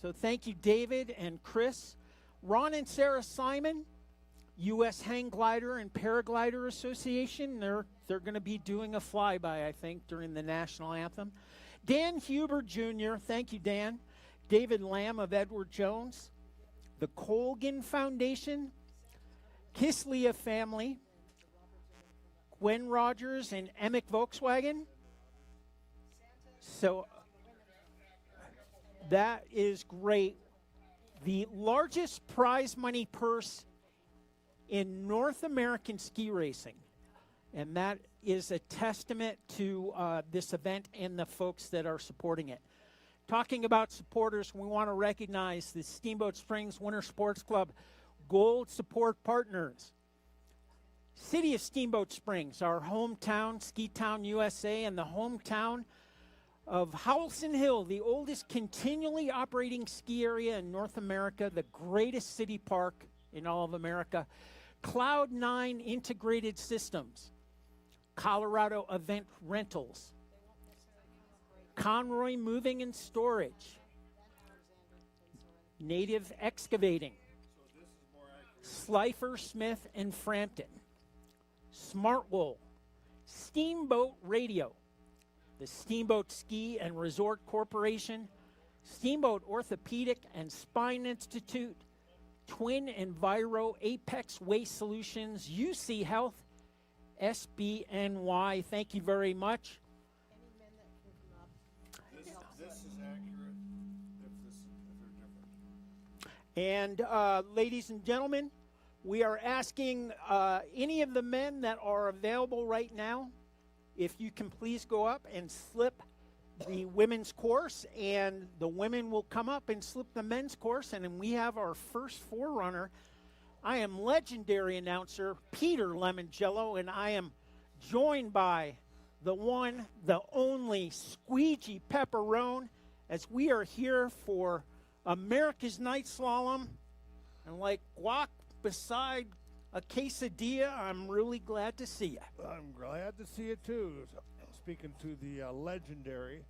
So thank you, David and Chris. Ron and Sarah Simon, U.S. Hang Glider and Paraglider Association. They're going to be doing a flyby, I think, during the national anthem. Dan Huber Jr., thank you, Dan. David Lamb of Edward Jones. The Colgan Foundation. Kislia family. Gwen Rogers and Emick Volkswagen. So that is great. The largest prize money purse in North American ski racing. And that is a testament to this event and the folks that are supporting it. Talking about supporters, we want to recognize the Steamboat Springs Winter Sports Club Gold Support Partners. City of Steamboat Springs, our hometown, Ski Town, USA, and the hometown of Howelsen Hill, the oldest continually operating ski area in North America, the greatest city park in all of America. Cloud9 Integrated Systems, Colorado Event Rentals, Conroy Moving and Storage, Native Excavating, Slifer, Smith and Frampton, Smartwool, Steamboat Radio, the Steamboat Ski and Resort Corporation, Steamboat Orthopedic and Spine Institute, Twin Enviro, Apex Waste Solutions, UC Health, SBNY. Thank you very much. This is accurate if they're different. And ladies and gentlemen, we are asking any of the men that are available right now, if you can please go up and slip the women's course, and the women will come up and slip the men's course, and then we have our first forerunner. I am legendary announcer Peter Lemongello, and I am joined by the one, the only Squeegee Pepperone, as we are here for America's Night Slalom. And like guac beside a quesadilla, I'm really glad to see you. I'm glad to see it too. Speaking to the legendary,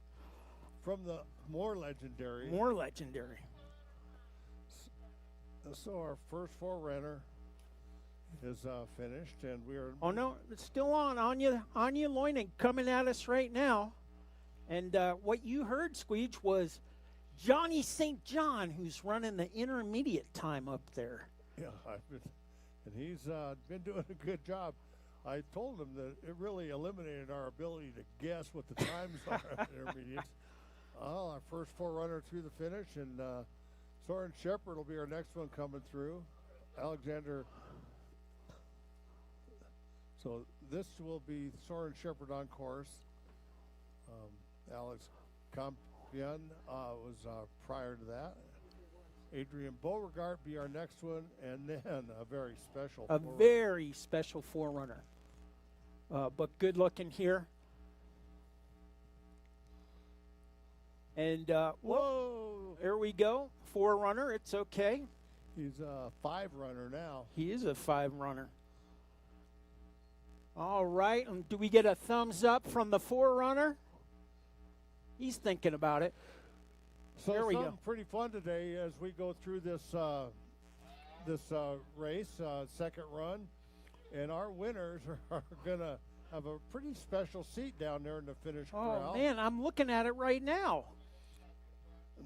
from the more legendary. More legendary. So our first forerunner is finished, and we are. Oh no, it's still on. Anya Loining coming at us right now. And what you heard, Squeege, was Johnny St. John, who's running the intermediate time up there. Yeah, and he's been doing a good job. I told him that it really eliminated our ability to guess what the times are at intermediates. Our first forerunner through the finish, and Soren Shepard will be our next one coming through. Alexander. So this will be Soren Shepard on course. Alex Campion was prior to that. Adrian Beauregard be our next one, and then a very special very special forerunner. But good looking here. And whoa, there we go. Forerunner, it's okay. He's a 5-runner now. He is a 5-runner. All right, and do we get a thumbs up from the forerunner? He's thinking about it. So there we something go. Pretty fun today as we go through this race, second run, and our winners are gonna have a pretty special seat down there in the finish corral. Oh man, I'm looking at it right now.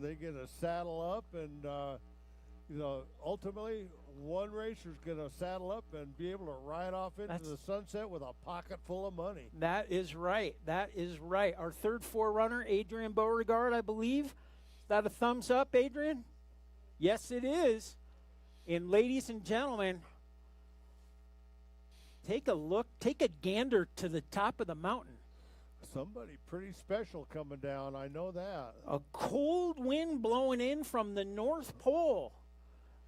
They get a saddle up, and ultimately one racer's gonna saddle up and be able to ride off into the sunset with a pocket full of money. That is right. That is right. Our third forerunner, Adrian Beauregard, I believe. Is that a thumbs up, Adrian? Yes, it is. And ladies and gentlemen, take a look, take a gander to the top of the mountain. Somebody pretty special coming down, I know that. A cold wind blowing in from the North Pole.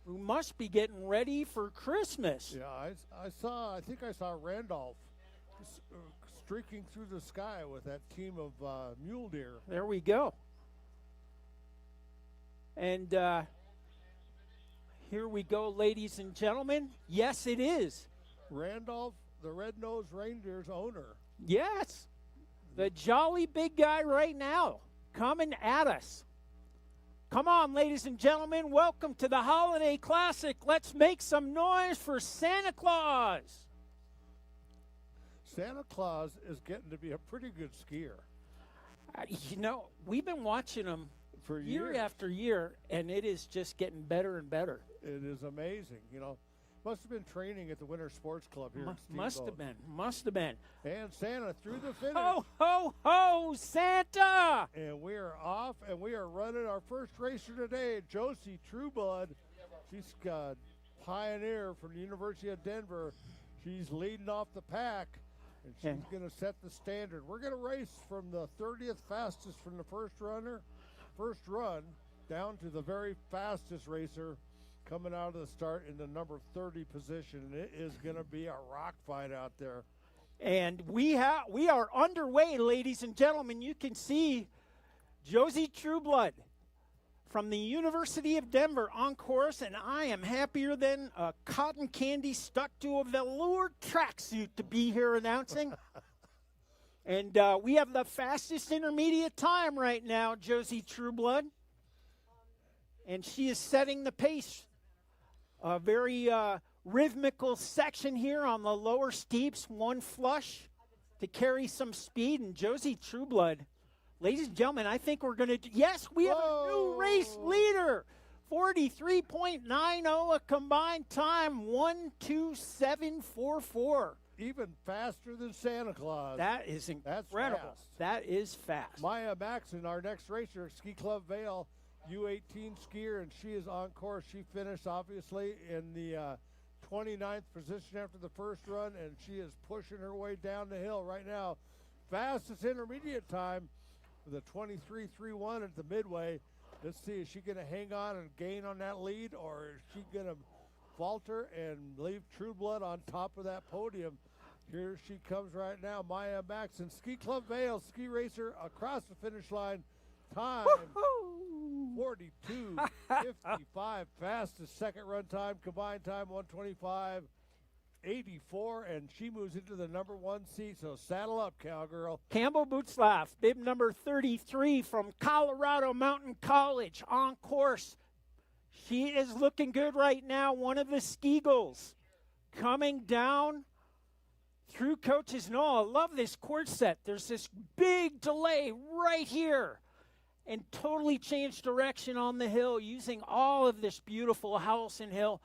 We must be getting ready for Christmas. Yeah, I think I saw Randolph streaking through the sky with that team of mule deer. There we go. And here we go, ladies and gentlemen. Yes, it is. Randolph, the red-nosed reindeer's owner. Yes. The jolly big guy right now coming at us. Come on, ladies and gentlemen. Welcome to the Holiday Classic. Let's make some noise for Santa Claus. Santa Claus is getting to be a pretty good skier. We've been watching him for year after year, and it is just getting better and better. It is amazing. Must have been training at the Winter Sports Club here in Steamboat. Must have been. And Santa through the finish. Ho, ho, ho, Santa! And we are off, and we are running our first racer today, Josie Trueblood. She's got pioneer from the University of Denver. She's leading off the pack, and she's going to set the standard. We're going to race from the 30th fastest from the first run, down to the very fastest racer coming out of the start in the number 30 position. And it is going to be a rock fight out there. And we are underway, ladies and gentlemen. You can see Josie Trueblood from the University of Denver on course, and I am happier than a cotton candy stuck to a velour tracksuit to be here announcing. And we have the fastest intermediate time right now, Josie Trueblood. And she is setting the pace. A very rhythmical section here on the lower steeps, one flush to carry some speed. And Josie Trueblood, ladies and gentlemen, I think we're going to yes, we have a new race leader. 43.90, a combined time, 1:27.44. even faster than Santa Claus. That is incredible. Fast. That is fast. Maya Maxon, our next racer, Ski Club Vale, U18 skier, and she is on course. She finished, obviously, in the 29th position after the first run, and she is pushing her way down the hill right now. Fastest intermediate time with a 23.31 at the midway. Let's see, is she going to hang on and gain on that lead, or is she going to falter and leave True Blood on top of that podium? Here she comes right now, Maya Maxon, Ski Club Vale, ski racer across the finish line. Time 42.55, fastest second run time, combined time 125.84, and she moves into the number 1 seat. So saddle up, cowgirl. Campbell Butzlaff, bib number 33 from Colorado Mountain College, on course. She is looking good right now. One of the Skegels coming down through Coaches Knoll. I love this course set. There's this big delay right here, and totally changed direction on the hill using all of this beautiful Howelsen Hill.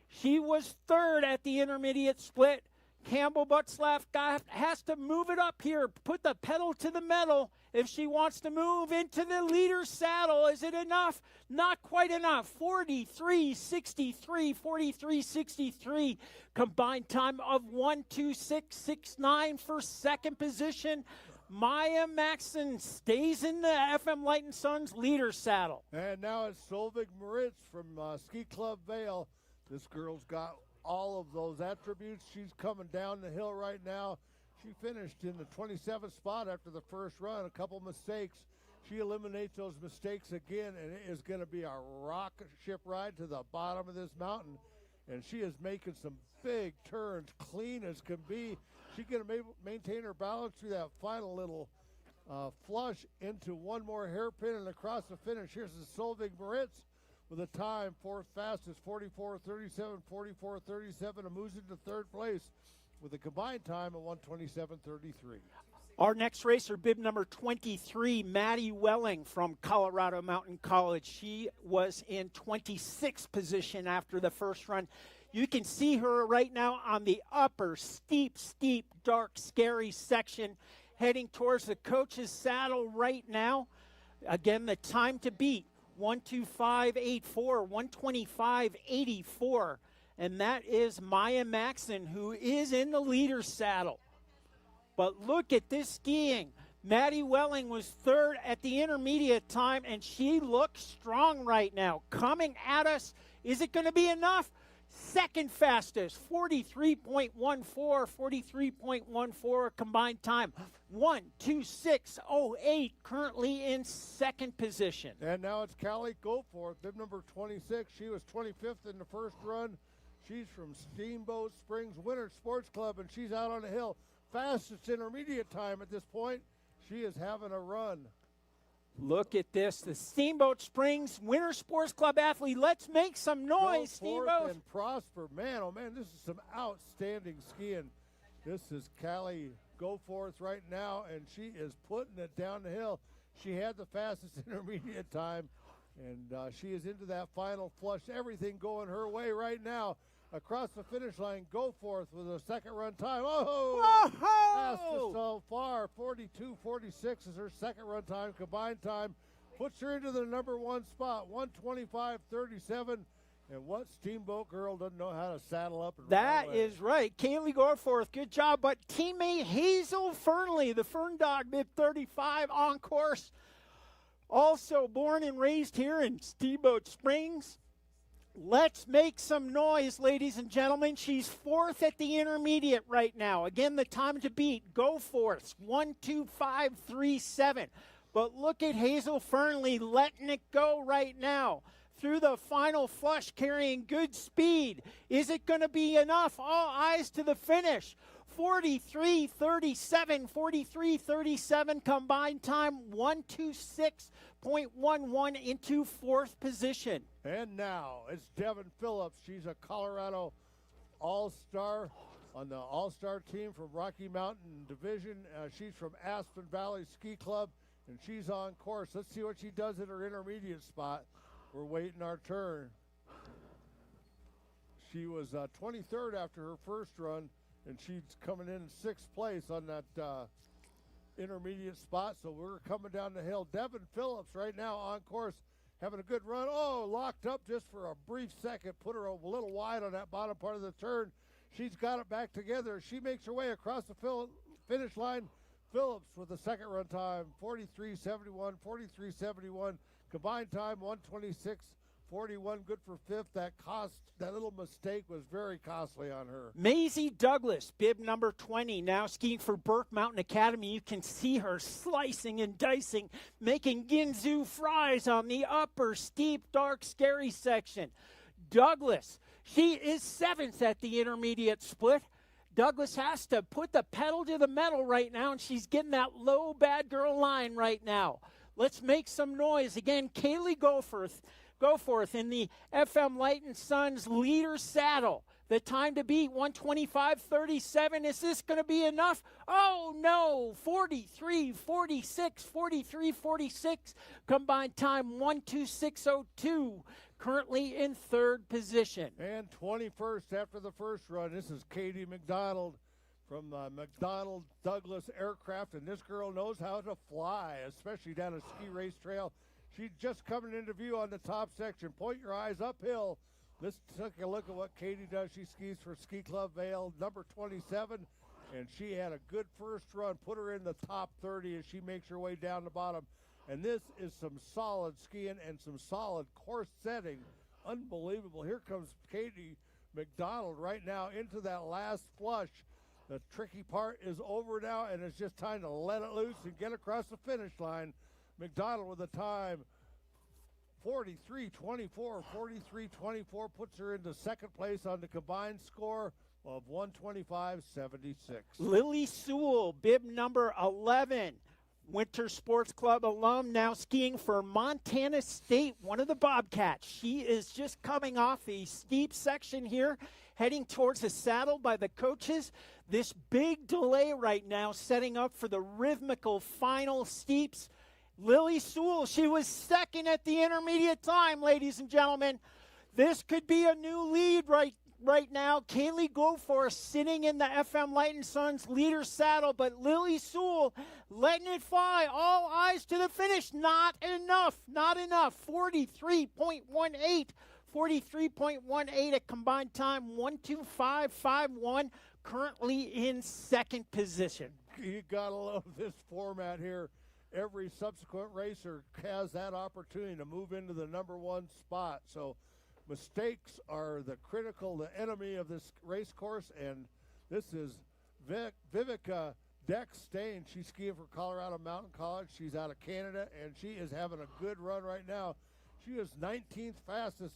She was third at the intermediate split. Campbell Butzlaff has to move it up here, put the pedal to the metal if she wants to move into the leader's saddle. Is it enough? Not quite enough. 43.63, 43.63. Combined time of 1:26.69 for second position. Maya Maxon stays in the FM Light and Sons leader saddle. And now it's Solveig Moritz from Ski Club Vale. This girl's got all of those attributes. She's coming down the hill right now. She finished in the 27th spot after the first run. A couple mistakes. She eliminates those mistakes again, and it is going to be a rocket ship ride to the bottom of this mountain. And she is making some big turns, clean as can be. She's going to maintain her balance through that final little flush into one more hairpin and across the finish. Here's the Solveig Moritz with a time, fourth fastest, 44.37, 44.37, and moves into third place with a combined time of 1:27.33. Our next racer, bib number 23, Maddie Welling from Colorado Mountain College. She was in 26th position after the first run. You can see her right now on the upper steep, dark, scary section heading towards the coach's saddle right now. Again, the time to beat, 1:25.84, 1:25.84. And that is Maya Maxon, who is in the leader's saddle. But look at this skiing. Maddie Welling was third at the intermediate time, and she looks strong right now. Coming at us, is it going to be enough? Second fastest, 43.14, 43.14 combined time. 1:26.08, currently in second position. And now it's Callie Goforth, bib number 26. She was 25th in the first run. She's from Steamboat Springs Winter Sports Club, and she's out on the hill. Fastest intermediate time at this point. She is having a run. Look at this, the Steamboat Springs Winter Sports Club athlete. Let's make some noise, Steamboat. And prosper. Man, oh man, this is some outstanding skiing. This is Callie Goforth right now, and she is putting it down the hill. She had the fastest intermediate time, and she is into that final flush. Everything going her way right now. Across the finish line, Goforth with a second run time. Oh! Fastest so far, 42.46 is her second run time. Combined time puts her into the number 1 spot, 1:25.37. And what Steamboat girl doesn't know how to saddle up and That is right. Kaylee Goforth, good job. But teammate Hazel Fernley, the Fern Dog, mid-35 on course. Also born and raised here in Steamboat Springs. Let's make some noise, ladies and gentlemen. She's fourth at the intermediate right now. Again, the time to beat, Goforth's 1:25.37. But look at Hazel Fernley letting it go right now. Through the final flush, carrying good speed. Is it going to be enough? All eyes to the finish. 43.37, 43.37 combined time, 1:26.11 into fourth position. And now it's Devin Phillips. She's a Colorado All-Star on the All-Star team from Rocky Mountain Division. She's from Aspen Valley Ski Club, and she's on course. Let's see what she does at her intermediate spot. We're waiting our turn. She was 23rd after her first run, and she's coming in 6th place on that intermediate spot. So we're coming down the hill. Devin Phillips right now on course, having a good run. Oh, locked up just for a brief second. Put her a little wide on that bottom part of the turn. She's got it back together. She makes her way across the finish line. Phillips with a second run time, 43.71, 43.71. Combined time, 126.41. Good for 5th. That little mistake was very costly on her. Maisie Douglas, bib number 20, now skiing for Burke Mountain Academy. You can see her slicing and dicing, making Ginzu fries on the upper steep, dark, scary section. Douglas, she is 7th at the intermediate split. Douglas has to put the pedal to the metal right now, and she's getting that low bad girl line right now. Let's make some noise. Again, Kaylee Goforth in the FM Light and Sons leader saddle. The time to beat, 125.37. Is this going to be enough? Oh, no. 43.46, 43.46. Combined time, 126.02. Currently in 3rd position. And 21st after the first run. This is Katie McDonald from McDonald Douglas Aircraft, and this girl knows how to fly, especially down a ski race trail. She's just coming into view on the top section. Point your eyes uphill. Let's take a look at what Katie does. She skis for Ski Club Vail, number 27, and she had a good first run. Put her in the top 30 as she makes her way down the bottom. And this is some solid skiing and some solid course setting. Unbelievable. Here comes Katie McDonald right now into that last flush. The tricky part is over now, and it's just time to let it loose and get across the finish line. McDonald with a time 43.24, 43.24 puts her into 2nd place on the combined score of 125.76. Lily Sewell, bib number 11. Winter Sports Club alum, now skiing for Montana State, one of the Bobcats. She is just coming off a steep section here, heading towards the saddle by the coaches. This big delay right now, setting up for the rhythmical final steeps. Lily Sewell, she was 2nd at the intermediate time, ladies and gentlemen. This could be a new lead right now. Kaylee Goforth sitting in the FM Light and Sons leader saddle, but Lily Sewell letting it fly. All eyes to the finish. Not enough. 43.18. 43.18 at combined time. 125.51. Currently in 2nd position. You gotta love this format here. Every subsequent racer has that opportunity to move into the number 1 spot. So mistakes are the enemy of this race course, and this is Vivica Deck-Stain. She's skiing for Colorado Mountain College. She's out of Canada, and she is having a good run right now. She is 19th fastest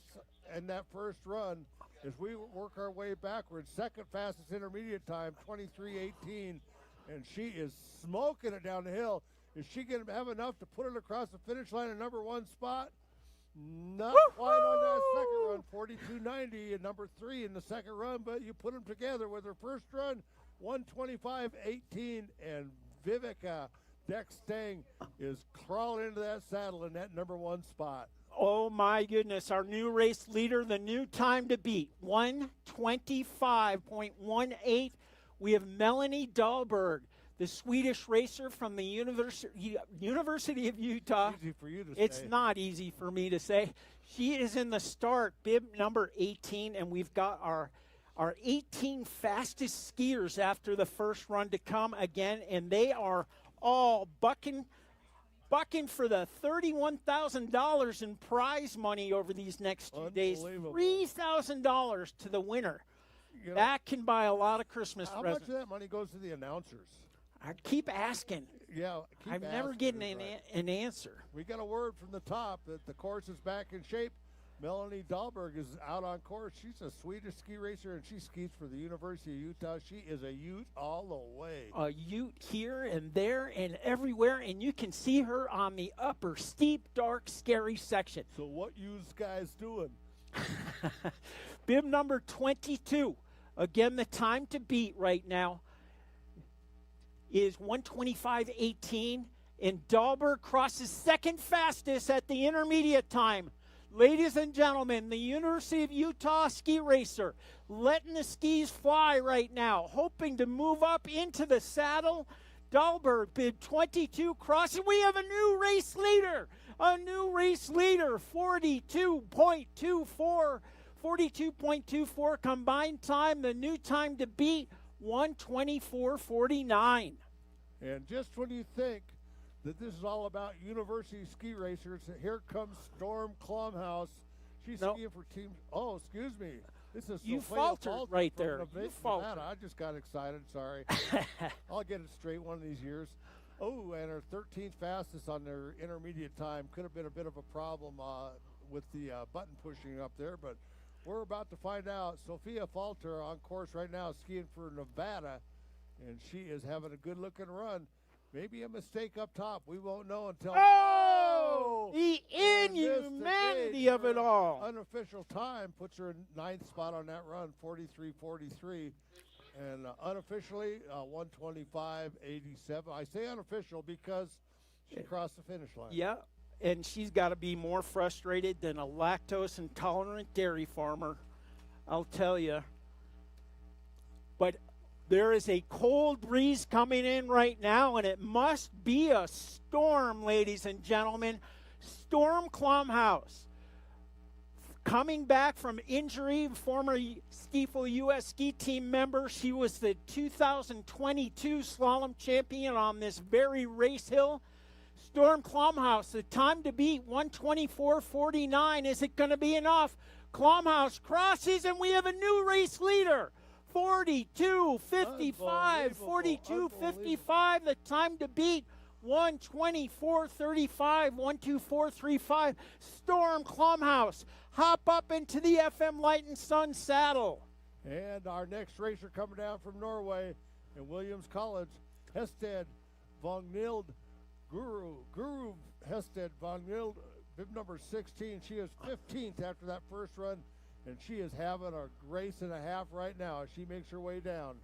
in that first run as we work our way backwards. 2nd fastest intermediate time, 23.18, and she is smoking it down the hill. Is she going to have enough to put it across the finish line in number 1 spot? Not quite on that second run, 42.90 and number 3 in the second run, but you put them together with her first run, 125.18, and Vivica Deck-Stain is crawling into that saddle in that number 1 spot. Oh my goodness, our new race leader, the new time to beat, 125.18. We have Melanie Dahlberg, the Swedish racer from the University of Utah. Easy for you to say. It's not easy for me to say. She is in the start, bib number 18, and we've got our 18 fastest skiers after the first run to come again, and they are all bucking for the $31,000 in prize money over these next 2 days. $3,000 to the winner. You know, that can buy a lot of Christmas how presents. much of that money goes to the announcers? I keep asking. Yeah, I'm never getting an answer. We got a word from the top that the course is back in shape. Melanie Dahlberg is out on course. She's a Swedish ski racer, and she skis for the University of Utah. She is a Ute all the way. A Ute here and there and everywhere, and you can see her on the upper steep, dark, scary section. So what you guys doing? Bib number 22. Again, the time to beat right now is 125.18, and Dahlberg crosses 2nd fastest at the intermediate time. Ladies and gentlemen, the University of Utah ski racer letting the skis fly right now, hoping to move up into the saddle. Dahlberg, bid 22 crossing. We have a new race leader. A new race leader, 42.24 combined time. The new time to beat, 1:24.49. And just when you think that this is all about university ski racers, here comes Storm Klumhouse. She's skiing for team. Oh, excuse me. This is You Sophia faltered Falter right from there. Nevada. You faltered. I just got excited. Sorry. I'll get it straight one of these years. Oh, and her 13th fastest on their intermediate time. Could have been a bit of a problem with the button pushing up there, but we're about to find out. Sophia Falter on course right now, skiing for Nevada, and she is having a good-looking run. Maybe a mistake up top. We won't know until... Oh! The inhumanity of it all. Unofficial time puts her in 9th spot on that run, 43.43. And unofficially, 125.87. I say unofficial because she crossed the finish line. Yeah, and she's got to be more frustrated than a lactose-intolerant dairy farmer, I'll tell you. But there is a cold breeze coming in right now, and it must be a storm, ladies and gentlemen. Storm Klumhouse, coming back from injury, former Stiefel U.S. ski team member. She was the 2022 slalom champion on this very race hill. Storm Klumhouse, the time to beat, 1:24.49. Is it going to be enough? Klumhouse crosses, and we have a new race leader. 42.55, 42.55, the time to beat, 1:24.35, 1:24.35. Storm Klumhouse, hop up into the FM Light and Sun saddle. And our next racer coming down from Norway in Williams College, Hested Vognhild Guru Hested Vognhild, bib number 16. She is 15th after that first run, and she is having a race and a half right now as she makes her way down.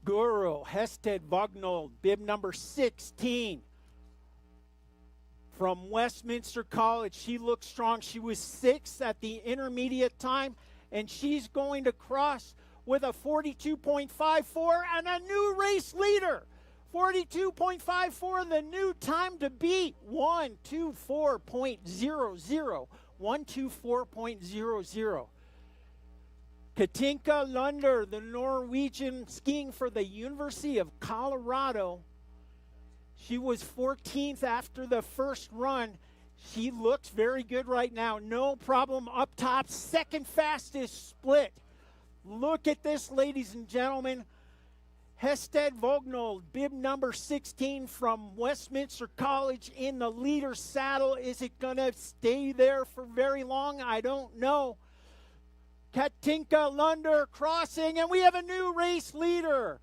Guru Hested Vognhild, bib number 16. From Westminster College, she looks strong. She was 6th at the intermediate time, and she's going to cross with a 42.54 and a new race leader. 42.54, the new time to beat, 1:24.00. 1:24.00. Katinka Lunder, the Norwegian skiing for the University of Colorado. She was 14th after the first run. She looks very good right now. No problem up top. Second fastest split. Look at this, ladies and gentlemen. Hested Vognhild, bib number 16 from Westminster College in the leader saddle. Is it going to stay there for very long? I don't know. Katinka Lunder crossing, and we have a new race leader.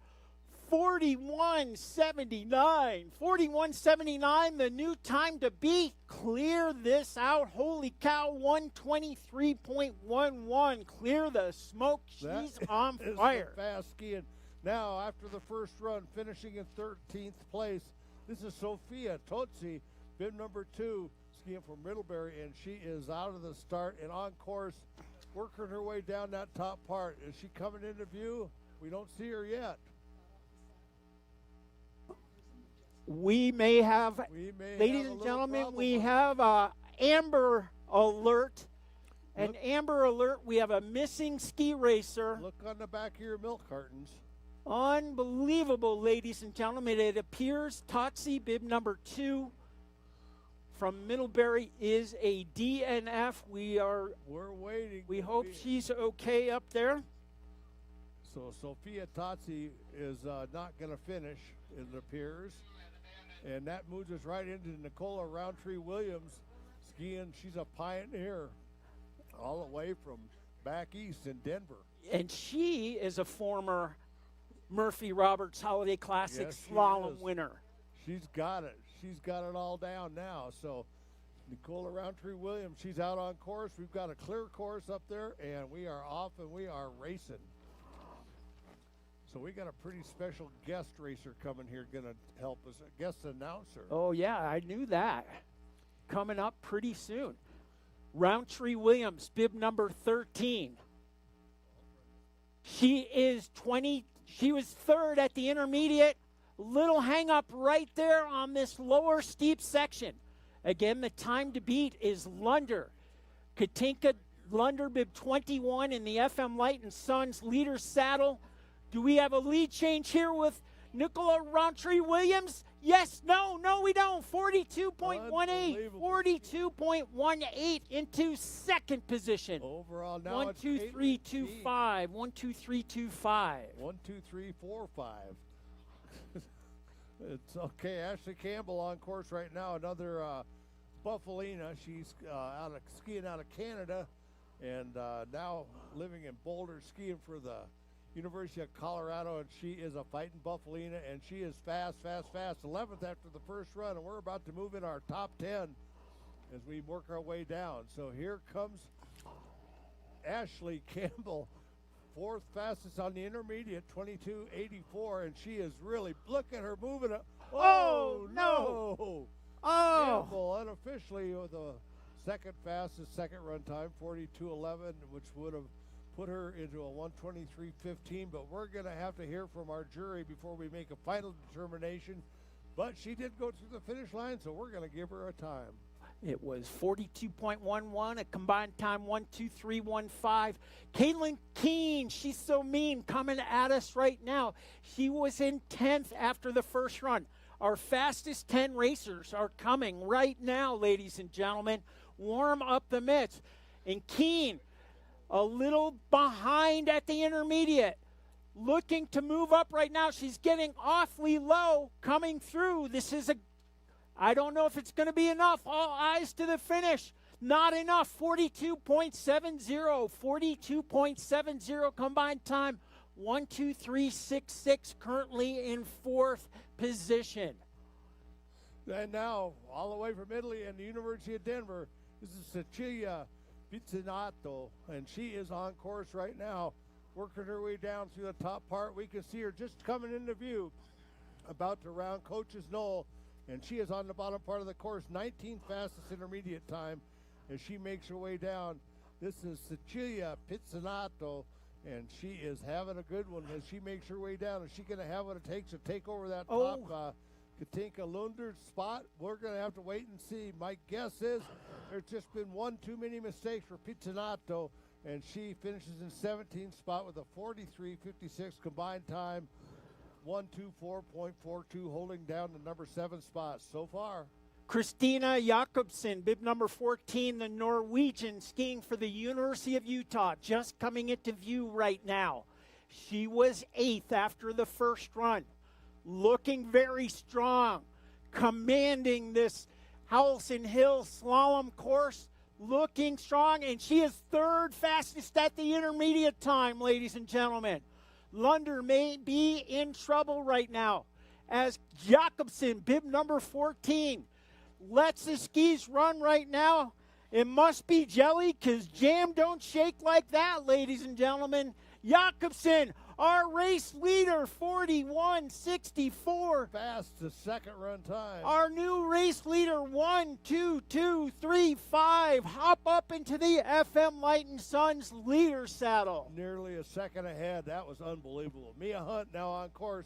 41.79. 41.79, the new time to beat. Clear this out. Holy cow, 1:23.11. Clear the smoke. She's on fire. Fast skiing. Now, after the first run, finishing in 13th place, this is Sophia Totsi, bib number 2, skiing from Middlebury, and she is out of the start and on course, working her way down that top part. Is she coming into view? We don't see her yet. We may have, ladies and gentlemen, we have an Amber Alert. An Amber Alert, we have a missing ski racer. Look on the back of your milk cartons. Unbelievable, ladies and gentlemen. It appears Totsi, bib number 2 from Middlebury, is a DNF. We're waiting. We hope she's okay up there. So Sophia Totsi is not going to finish, it appears. And that moves us right into Nicola Roundtree Williams skiing. She's a pioneer all the way from back east in Denver. And she is a former Murphy Roberts Holiday Classic slalom winner. She's got it. She's got it all down now. So Nicola Roundtree Williams, she's out on course. We've got a clear course up there, and we are off and we are racing. So we got a pretty special guest racer coming here, going to help us, a guest announcer. Oh, yeah, I knew that. coming up pretty soon. Roundtree Williams, bib number 13. She was third at the intermediate. Little hang up right there on this lower steep section. Again, the time to beat is Lunder. Katinka Lunder, bib 21 in the FM Light and Sons leader saddle. Do we have a lead change here with Nicola Roundtree Williams? Yes, no, we don't. 42.18, 42.18 into second position. Overall now 1, it's 2, 3, 2, 5. 1, 2, 3, 2, 5. 1, 2, 3, 4, 5. It's okay. Ashley Campbell on course right now. Another Buffalina. She's skiing out of Canada and now living in Boulder, skiing for the University of Colorado, and she is a fighting Buffalina, and she is fast. 11th after the first run, and we're about to move in our top 10 as we work our way down. So here comes Ashley Campbell, fourth fastest on the intermediate, 22.84, and she is really, look at her moving up. Oh, no. Oh. Campbell unofficially with the second fastest second run time, 42.11, which would have put her into a 1:23.15, but we're going to have to hear from our jury before we make a final determination. But she did go through the finish line, so we're going to give her a time. It was 42.11, a combined time 1:23.15. Caitlin Keene, she's so mean, coming at us right now. She was in 10th after the first run. Our fastest 10 racers are coming right now, ladies and gentlemen. Warm up the mitts. And Keene, a little behind at the intermediate, looking to move up right now. She's getting awfully low coming through. I don't know if it's going to be enough. All eyes to the finish. Not enough. 42.70. 42.70 combined time. 1:23.66, currently in fourth position. And now, all the way from Italy and the University of Denver, this is Cecilia Pizzinato, and she is on course right now, working her way down through the top part. We can see her just coming into view, about to round Coach's Knoll, and she is on the bottom part of the course, 19th fastest intermediate time, as she makes her way down. This is Cecilia Pizzinato, and she is having a good one as she makes her way down. Is she going to have what it takes to take over that top Katinka Lunder's spot? We're going to have to wait and see. My guess is there's just been one too many mistakes for Pizzinato, and she finishes in 17th spot with a 43.56 combined time, 1:24.42, holding down the number 7 spot so far. Christina Jakobsen, bib number 14, the Norwegian, skiing for the University of Utah, just coming into view right now. She was 8th after the first run, looking very strong, commanding this Howelsen Hill slalom course, looking strong, and she is third fastest at the intermediate time, ladies and gentlemen. Lunder may be in trouble right now as Jakobsen, bib number 14, lets the skis run right now. It must be jelly, because jam don't shake like that, ladies and gentlemen. Jakobsen, our race leader, 41.64. Fastest second run time. Our new race leader, 1:22.35. Hop up into the FM Light and Sons leader saddle. Nearly a second ahead. That was unbelievable. Mia Hunt now on course.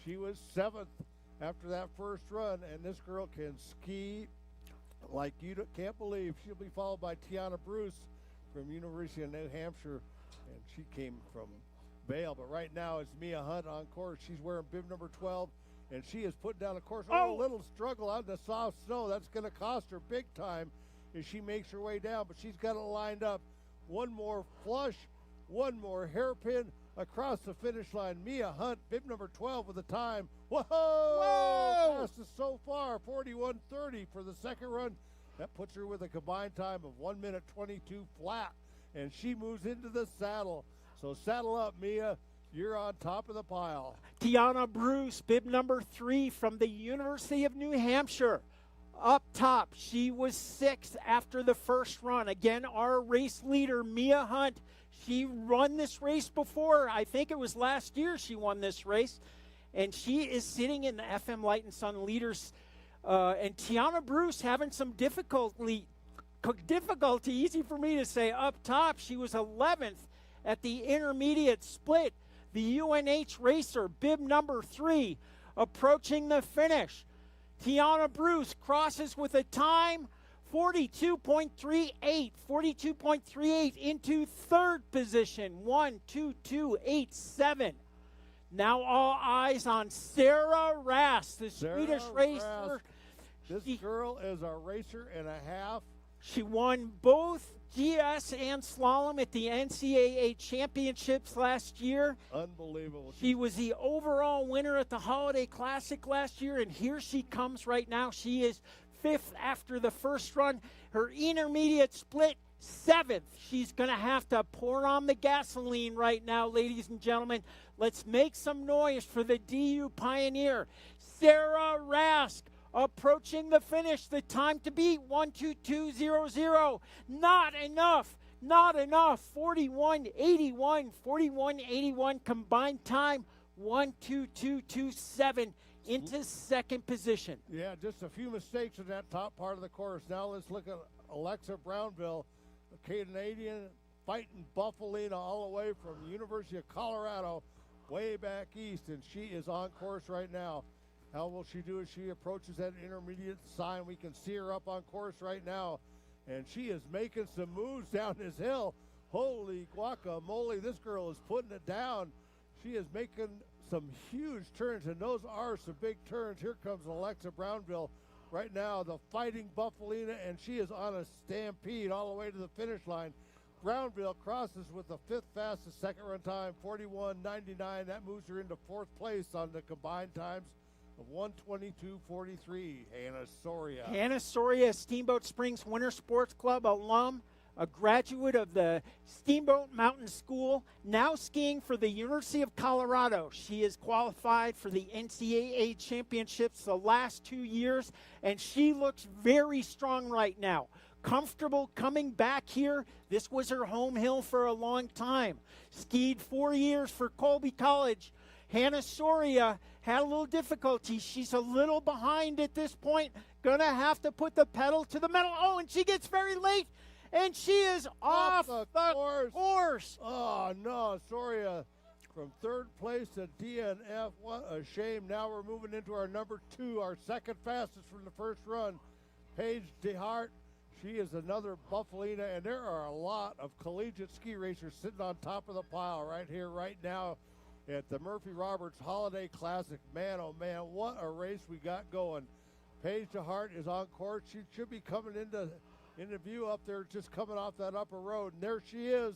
She was 7th after that first run, and this girl can ski like you can't believe. She'll be followed by Tiana Bruce from University of New Hampshire, and she came from Vail, but right now it's Mia Hunt on course. She's wearing bib number 12, and she is putting down a course. A little struggle out in the soft snow. That's going to cost her big time as she makes her way down, but she's got it lined up. One more flush, one more hairpin across the finish line. Mia Hunt, bib number 12 with the time. Whoa! Fastest so far, 41.30 for the second run. That puts her with a combined time of 1:22 flat, and she moves into the saddle. So saddle up, Mia. You're on top of the pile. Tiana Bruce, bib number 3 from the University of New Hampshire. Up top, she was 6th after the first run. Again, our race leader, Mia Hunt. She won this race before. I think it was last year she won this race. And she is sitting in the FM Light and Sun Leaders And Tiana Bruce having some difficulty, easy for me to say, up top. She was 11th at the intermediate split. The UNH racer, bib number 3, approaching the finish. Tiana Bruce crosses with a time 42.38 into third position, 1:22.87. Now all eyes on Sarah Rast, the Swedish racer. This girl is a racer and a half. She won both GS and slalom at the NCAA championships last year. Unbelievable. She was the overall winner at the Holiday Classic last year, and here she comes right now. She is 5th after the first run. Her intermediate split, 7th. She's going to have to pour on the gasoline right now, ladies and gentlemen. Let's make some noise for the DU Pioneer. Sarah Rask approaching the finish. The time to beat, 1:22.00. Not enough. 41.81 combined time, 1:22.27 into second position. Yeah, just a few mistakes in that top part of the course. Now let's look at Alexa Brownville, a Canadian fighting Buffalina all the way from University of Colorado way back east, and she is on course right now. How will she do as she approaches that intermediate sign? We can see her up on course right now, and she is making some moves down this hill. Holy guacamole, this girl is putting it down. She is making some huge turns, and those are some big turns. Here comes Alexa Brownville right now, the fighting Buffalina, and she is on a stampede all the way to the finish line. Brownville crosses with the 5th fastest second run time, 41.99. That moves her into 4th place on the combined times of 1:22.43. Hannah Soria. Hannah Soria, Steamboat Springs Winter Sports Club alum, a graduate of the Steamboat Mountain School, now skiing for the University of Colorado. She is qualified for the NCAA championships the last 2 years, and she looks very strong right now. Comfortable coming back here. This was her home hill for a long time. Skied 4 years for Colby College. Hannah Soria had a little difficulty. She's a little behind at this point. Gonna have to put the pedal to the metal. Oh, and she gets very late, and she is off the course. Oh, no, Soria from 3rd place to DNF. What a shame. Now we're moving into our number 2, our second fastest from the first run, Paige DeHart. She is another Buffalina, and there are a lot of collegiate ski racers sitting on top of the pile right here, right now at the Murphy Roberts Holiday Classic. Man, oh man, what a race we got going. Paige DeHart is on course. She should be coming into view up there, just coming off that upper road, and there she is.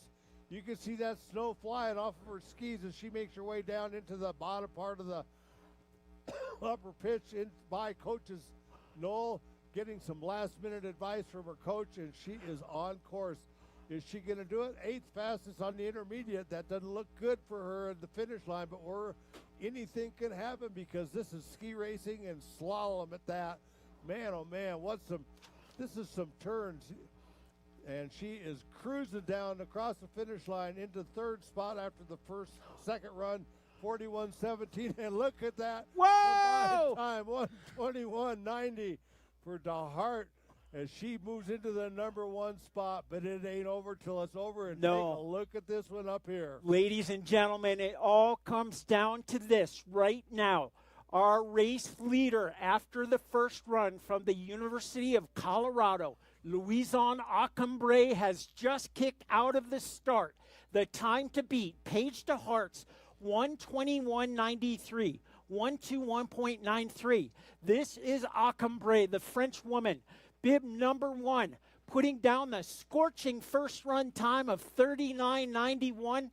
You can see that snow flying off of her skis as she makes her way down into the bottom part of the upper pitch in by Coach's Knoll, getting some last-minute advice from her coach, and she is on course. Is she going to do it? 8th fastest on the intermediate. That doesn't look good for her at the finish line, but anything can happen because this is ski racing and slalom at that. Man, oh man, this is some turns. And she is cruising down across the finish line into 3rd spot after the second run, 41.17. And look at that. Whoa! Time, 1:21.90 for DeHart as she moves into the number 1 spot, but it ain't over till it's over. And no. Take a look at this one up here. Ladies and gentlemen, it all comes down to this right now. Our race leader after the first run from the University of Colorado, Louison Acambre, has just kicked out of the start. The time to beat, Paige DeHart's 1:21.93. 121.93. This is Acambre, the French woman, bib number 1, putting down the scorching first run time of 39.91.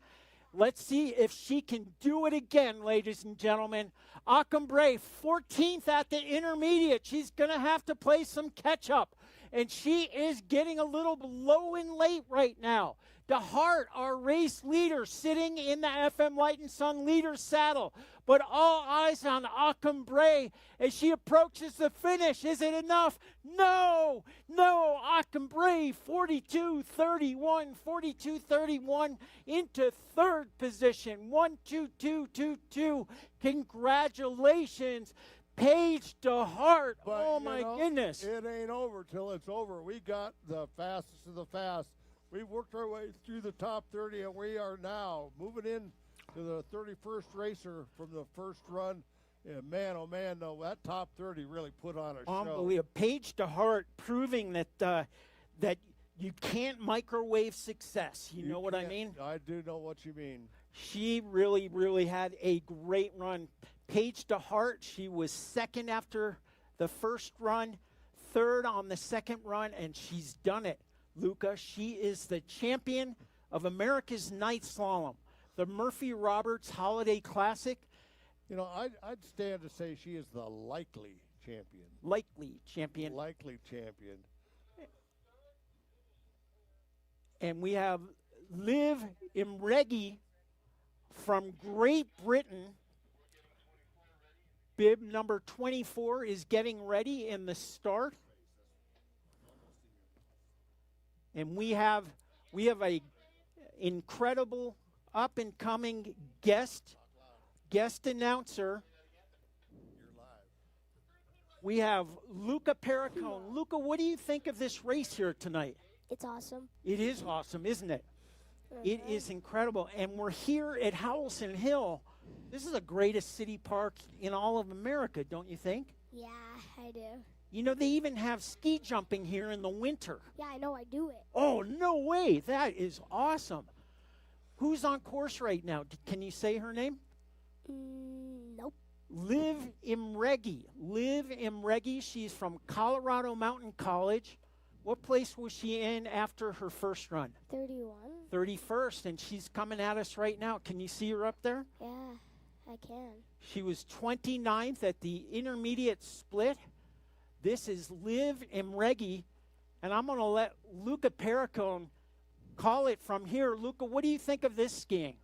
Let's see if she can do it again, ladies and gentlemen. Acambre, 14th at the intermediate. She's going to have to play some catch up, and she is getting a little low and late right now. DeHart, our race leader, sitting in the FM Light and Sun leader saddle. But all eyes on Acambre as she approaches the finish. Is it enough? No, Acambre, 42.31 into 3rd position, 1:22.22. Congratulations, Page to Hart. But, Oh, you my know, goodness. It ain't over till it's over. We got the fastest of the fast. We worked our way through the top 30, and we are now moving in to the 31st racer from the first run. And man, oh man, no, that top 30 really put on a show. Unbelievable. Page to Hart proving that that you can't microwave success. You know what I mean? I do know what you mean. She really, really had a great run. Page to Hart, she was second after the first run, third on the second run, and she's done it. Luca, she is the champion of America's Night Slalom, the Murphy Roberts Holiday Classic. You know, I'd stand to say she is the likely champion. Likely champion. Likely champion. And we have Liv Imregi from Great Britain. Bib number 24 is getting ready in the start. And we have a incredible up and coming guest announcer. We have Luca Perricone. Luca, what do you think of this race here tonight? It's awesome. It is awesome, isn't it? It is incredible. And we're here at Howelsen Hill. This is the greatest city park in all of America, don't you think? Yeah, I do. You know, they even have ski jumping here in the winter. Yeah, I know, I do it. Oh, no way. That is awesome. Who's on course right now? Can you say her name? Nope. Liv Imregi. Liv Imregi, she's from Colorado Mountain College. What place was she in after her first run? 31. 31st, and she's coming at us right now. Can you see her up there? Yeah, I can. She was 29th at the intermediate split. This is Liv Imregi, and I'm going to let Luca Perricone call it from here. Luca, what do you think of this skiing?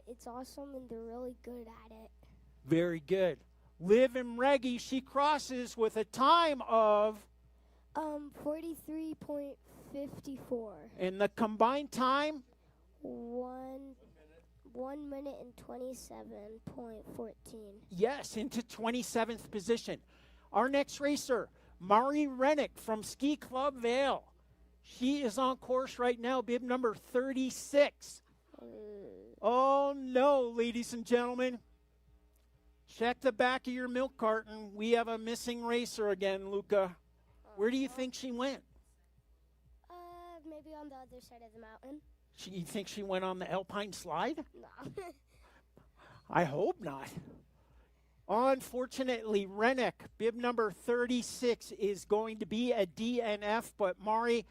It's awesome, and they're really good at it. Very good. Liv Imregi, she crosses with a time of 43.54. and the combined time? 1 minute and 27.14. Yes, into 27th position. Our next racer, Mari Rennick from Ski Club Vale. She is on course right now, bib number 36. Oh no, ladies and gentlemen. Check the back of your milk carton. We have a missing racer again, Luca. Where do you think she went? Maybe on the other side of the mountain. You think she went on the Alpine slide? No. I hope not. Unfortunately, Rennick, bib number 36, is going to be a DNF. But Mari,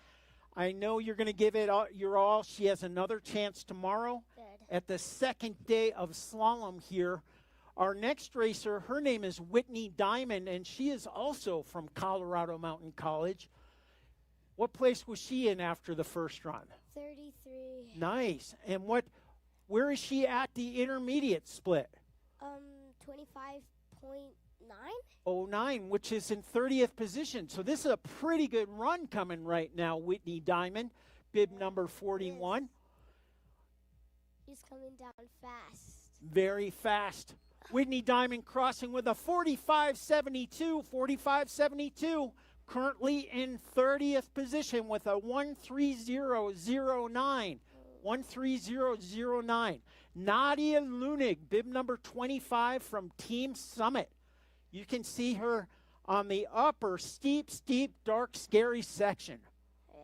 I know you're going to give it your all. She has another chance tomorrow at the second day of slalom here. Our next racer, her name is Whitney Diamond, and she is also from Colorado Mountain College. What place was she in after the first run? 33. Nice. And where is she at the intermediate split? 25.9. 09, which is in 30th position. So this is a pretty good run coming right now, Whitney Diamond, bib number 41. He's coming down fast. Very fast. Whitney Diamond crossing with a 45.72, currently in 30th position with a 1:30.09. 1:30.09. Nadia Lunig, bib number 25 from Team Summit. You can see her on the upper steep, dark, scary section. Yeah.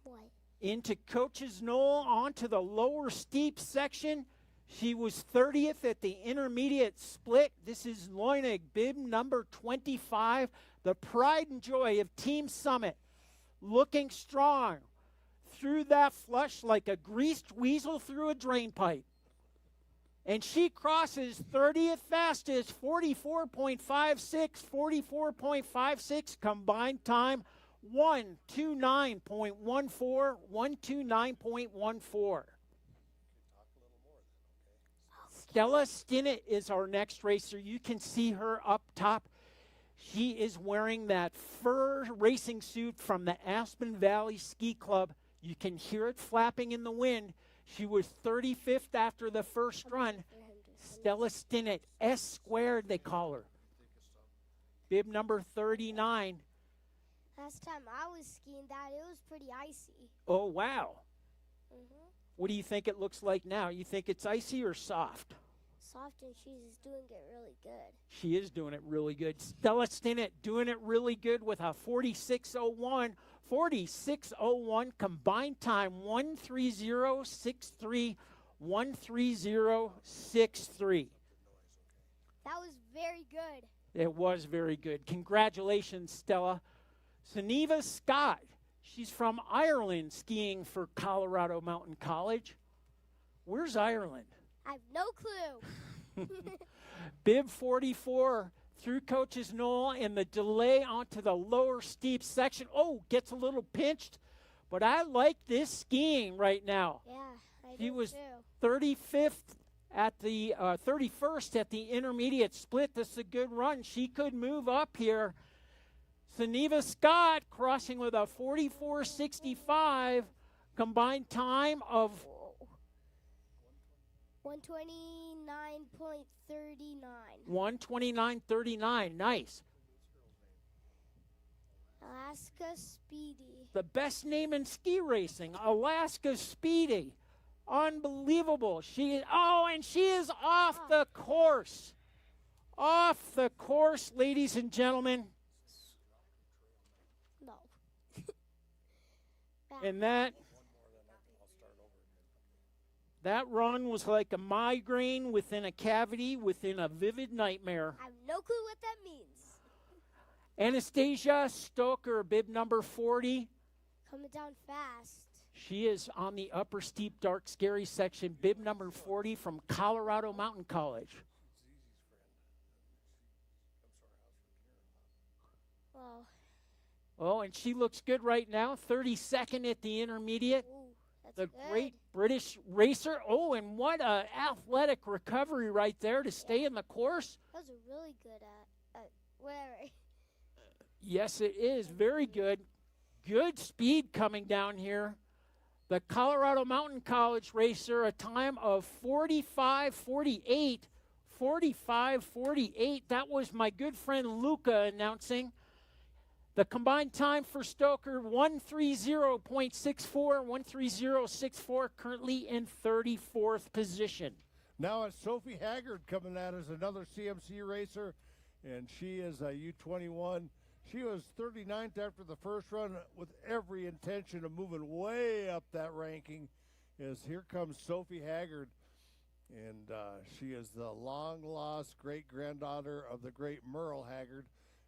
What? Into Coach's Knoll, onto the lower steep section. She was 30th at the intermediate split. This is Lunig, bib number 25, the pride and joy of Team Summit. Looking strong through that flush like a greased weasel through a drain pipe. And she crosses 30th fastest, 44.56 combined time, 1:29.14, 1:29.14. Stella Stinnett is our next racer. You can see her up top. She is wearing that fur racing suit from the Aspen Valley Ski Club. You can hear it flapping in the wind. She was 35th after the first run. Stella Stinnett, S squared they call her. Bib number 39. Last time I was skiing that, it was pretty icy. Oh, wow. Mm-hmm. What do you think it looks like now? You think it's icy or soft? Soft, and she's doing it really good. She is doing it really good. Stella Stinnett doing it really good with a 46.01. 46.01 combined time, 1:30.63. 1:30.63. That was very good. It was very good. Congratulations, Stella. Sunniva Scott, she's from Ireland skiing for Colorado Mountain College. Where's Ireland? I have no clue. Bib 44 through Coach's Knoll and the delay onto the lower steep section. Oh, gets a little pinched, but I like this skiing right now. Yeah, I She do was too. 35th at the 31st at the intermediate split. This is a good run. She could move up here. Sunniva Scott crossing with a 44.65 combined time of 129.39. 1:29.39. Nice. Alaska Speedy. The best name in ski racing, Alaska Speedy. Unbelievable. And she is off the course. Off the course, ladies and gentlemen. No. And that run was like a migraine within a cavity, within a vivid nightmare. I have no clue what that means. Anastasia Stoker, bib number 40. Coming down fast. She is on the upper steep, dark, scary section, bib number 40 from Colorado Mountain College. Well. Oh, and she looks good right now, 32nd at the intermediate. Ooh, that's The good. great British racer. Oh, and what a athletic recovery right there to stay in the course. That was a really good whatever. Yes, it is. Very good. Good speed coming down here. The Colorado Mountain College racer, a time of 45.48. 45.48. That was my good friend Luca announcing. The combined time for Stoker, 1:30.64, 1:30.64, currently in 34th position. Now it's Sophie Haggard coming at us, another CMC racer, and she is a U21. She was 39th after the first run with every intention of moving way up that ranking. As here comes Sophie Haggard, and she is the long-lost great-granddaughter of the great Merle Haggard,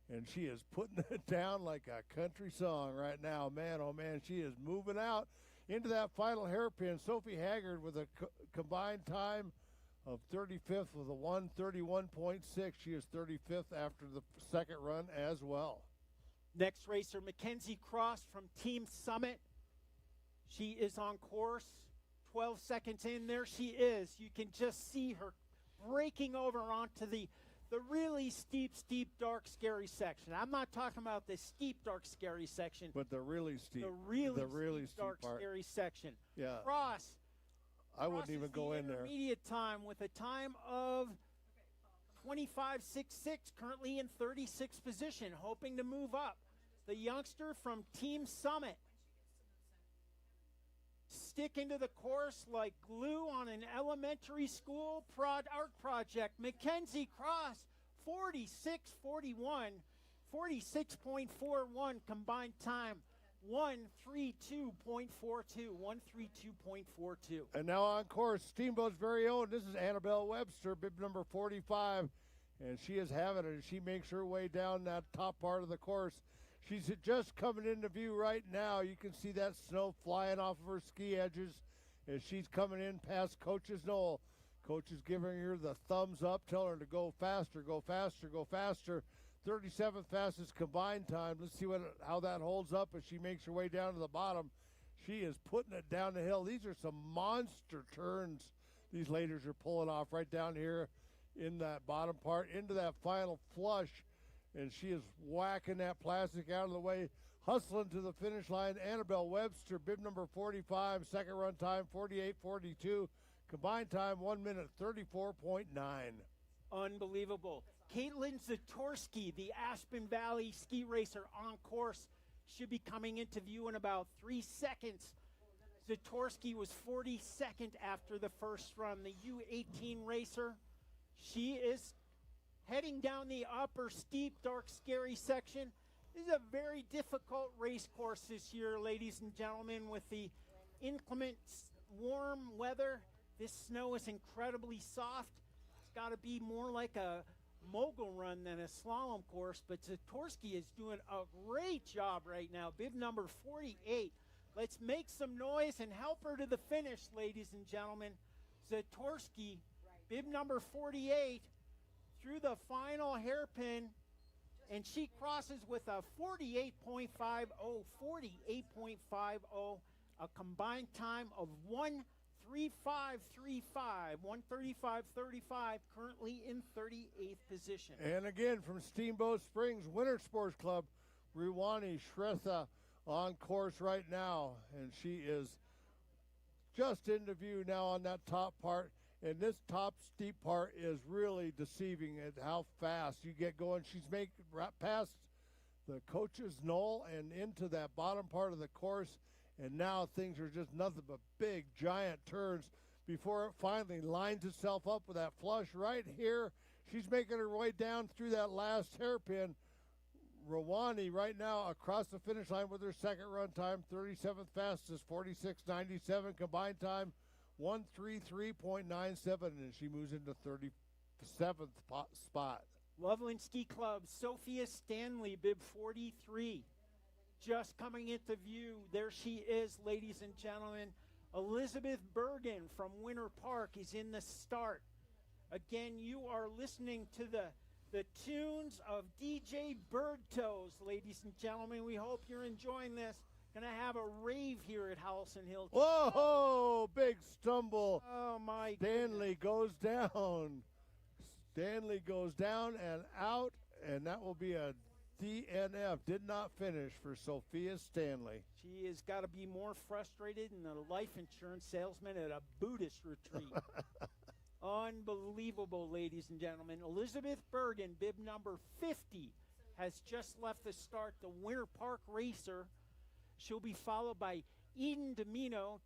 and she is putting it down like a country song right now. Man, oh man, she is moving out into that final hairpin. Sophie Haggard with a combined time of 35th with a 1:31.6. She is 35th after the second run as well. Next racer, Mackenzie Cross from Team Summit. She is on course. 12 seconds in, there she is. You can just see her breaking over onto the really steep, dark, scary section. I'm not talking about the steep, dark, scary section. But the really steep. The really steep, dark, part. scary section. Yeah. Cross. I wouldn't even go in there. Intermediate time with a time of 25.66, currently in 36th position, hoping to move up. The youngster from Team Summit. Sticking to the course like glue on an elementary school art project. Mackenzie Cross, 46.41, 46.41 combined time, 1:32.42, 1:32.42. And now on course, Steamboat's very own. This is Annabelle Webster, bib number 45, and she is having it. She makes her way down that top part of the course. She's just coming into view right now. You can see that snow flying off of her ski edges as she's coming in past Coach's Knoll. Coach is giving her the thumbs up, telling her to go faster, go faster, go faster. 37th fastest combined time. Let's see how that holds up as she makes her way down to the bottom. She is putting it down the hill. These are some monster turns these ladies are pulling off right down here in that bottom part into that final flush. and she is whacking that plastic out of the way, hustling to the finish line. Annabelle Webster, bib number 45, second run time 48:42, combined time 1 minute 34.9. Unbelievable. Caitlin Zatorsky, the Aspen Valley ski racer on course, should be coming into view in about 3 seconds. Zatorsky was 42nd after the first run. The U18 racer, she is heading down the upper steep, dark, scary section. This is a very difficult race course this year, ladies and gentlemen, with the inclement warm weather. This snow is incredibly soft. It's got to be more like a mogul run than a slalom course, but Zatorsky is doing a great job right now. Bib number 48. Let's make some noise and help her to the finish, ladies and gentlemen. Zatorsky, bib number 48, through the final hairpin, and she crosses with a 48.50, 48.50, a combined time of 1:35.35, 1:35.35, currently in 38th position. And again, from Steamboat Springs Winter Sports Club, Riwani Shretha on course right now, and she is just into view now on that top part. And this top steep part is really deceiving at how fast you get going. She's making right past the coach's knoll and into that bottom part of the course. And now things are just nothing but big, giant turns before it finally lines itself up with that flush right here. She's making her way down through that last hairpin. Rawani right now across the finish line with her second run time, 37th fastest, 46.97 combined time, 1:33.97, and she moves into 37th spot. Loveland Ski Club, Sophia Stanley, bib 43. Just coming into view, there she is, ladies and gentlemen. Elizabeth Bergen from Winter Park is in the start. Again, you are listening to the tunes of DJ Birdtoes, ladies and gentlemen. We hope you're enjoying this. Gonna have a rave here at Howelsen Hill. Whoa, big stumble. Oh my Stanley goes down. Stanley goes down and out, and that will be a DNF. Did not finish for Sophia Stanley. She has got to be more frustrated than a life insurance salesman at a Buddhist retreat. Unbelievable, ladies and gentlemen. Elizabeth Bergen, bib number 50, has just left the start, the Winter Park racer. She'll be followed by Eden Domino,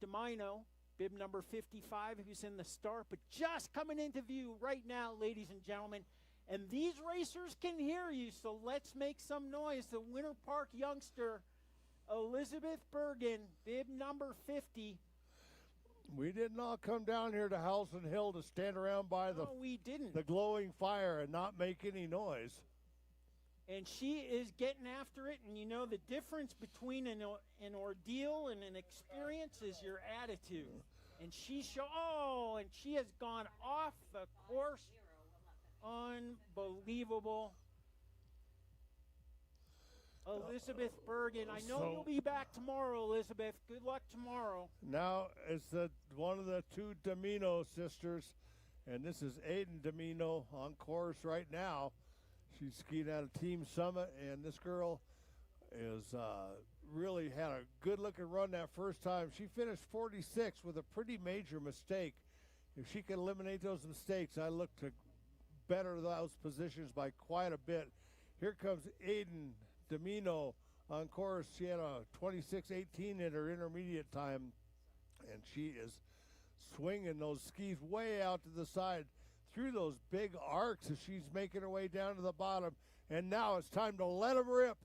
bib number 55, who's in the start, but just coming into view right now, ladies and gentlemen. And these racers can hear you, so let's make some noise. The Winter Park youngster, Elizabeth Bergen, bib number 50. We did not come down here to Howelsen Hill to stand around by No, we didn't. the glowing fire and not make any noise. And she is getting after it, and you know the difference between an ordeal and an experience is your attitude. And she and she has gone off the course. Unbelievable. Elizabeth Bergen, I know you'll be back tomorrow, Elizabeth. Good luck tomorrow. Now it's one of the two Domino sisters, and this is Aiden Domino on course right now. She's skiing at a team summit, and this girl is really had a good-looking run that first time. She finished 46 with a pretty major mistake. If she can eliminate those mistakes, I look to better those positions by quite a bit. Here comes Aiden Domino on course. She had a 26.18 in her intermediate time, and she is swinging those skis way out to the side through those big arcs as she's making her way down to the bottom. And now it's time to let them rip.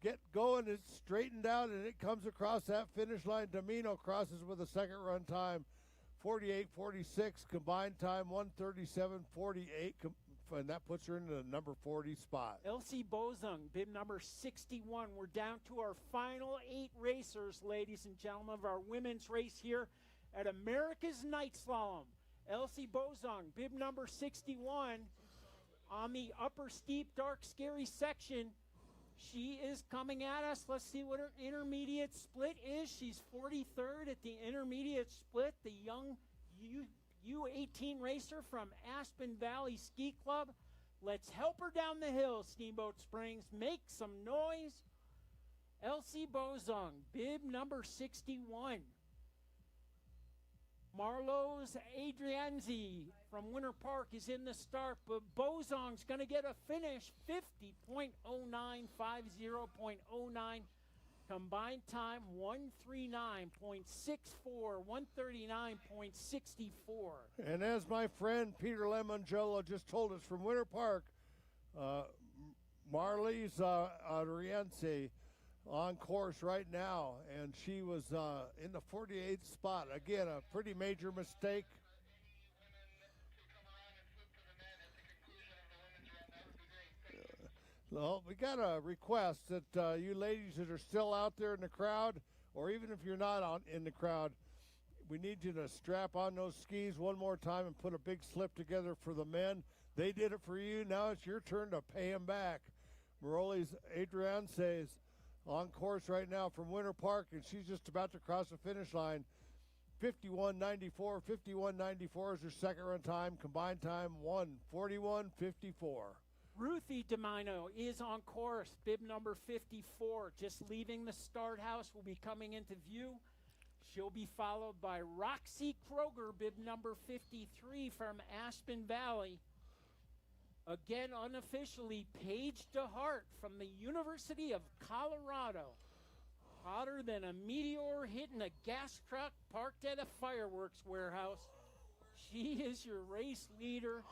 Get going. It's straightened out, and it comes across that finish line. Domino crosses with a second run time, 48.46, combined time 1:37.48, and that puts her in the number 40 spot. Elsie Bozung, bib number 61. We're down to our final 8 racers, ladies and gentlemen, of our women's race here at America's Night Slalom. Elsie Bozung, bib number 61, on the upper steep, dark, scary section. She is coming at us. Let's see what her intermediate split is. She's 43rd at the intermediate split. The young U18 racer from Aspen Valley Ski Club. Let's help her down the hill, Steamboat Springs. Make some noise. Elsie Bozong, bib number 61. Marlowe's Adrianzi from Winter Park is in the start, but Bozong's going to get a finish, 50.09, 50.09. Combined time, 139.64, 139.64. And as my friend Peter Lemangelo just told us from Winter Park, Marley's Adrianzi on course right now, and she was in the 48th spot. Again, a pretty major mistake. Well, we got a request that you ladies that are still out there in the crowd, or even if you're not in the crowd, we need you to strap on those skis one more time and put a big slip together for the men. They did it for you. Now it's your turn to pay them back. Maroli's Adrian says on course right now from Winter Park, and she's just about to cross the finish line. 51.94. 51.94 is her second run time. Combined time 1:41.54. Ruthie DeMino is on course, bib number 54, just leaving the start house, will be coming into view. She'll be followed by Roxy Kroger, bib number 53 from Aspen Valley. Again, unofficially, Paige DeHart from the University of Colorado. Hotter than a meteor hitting a gas truck parked at a fireworks warehouse. She is your race leader,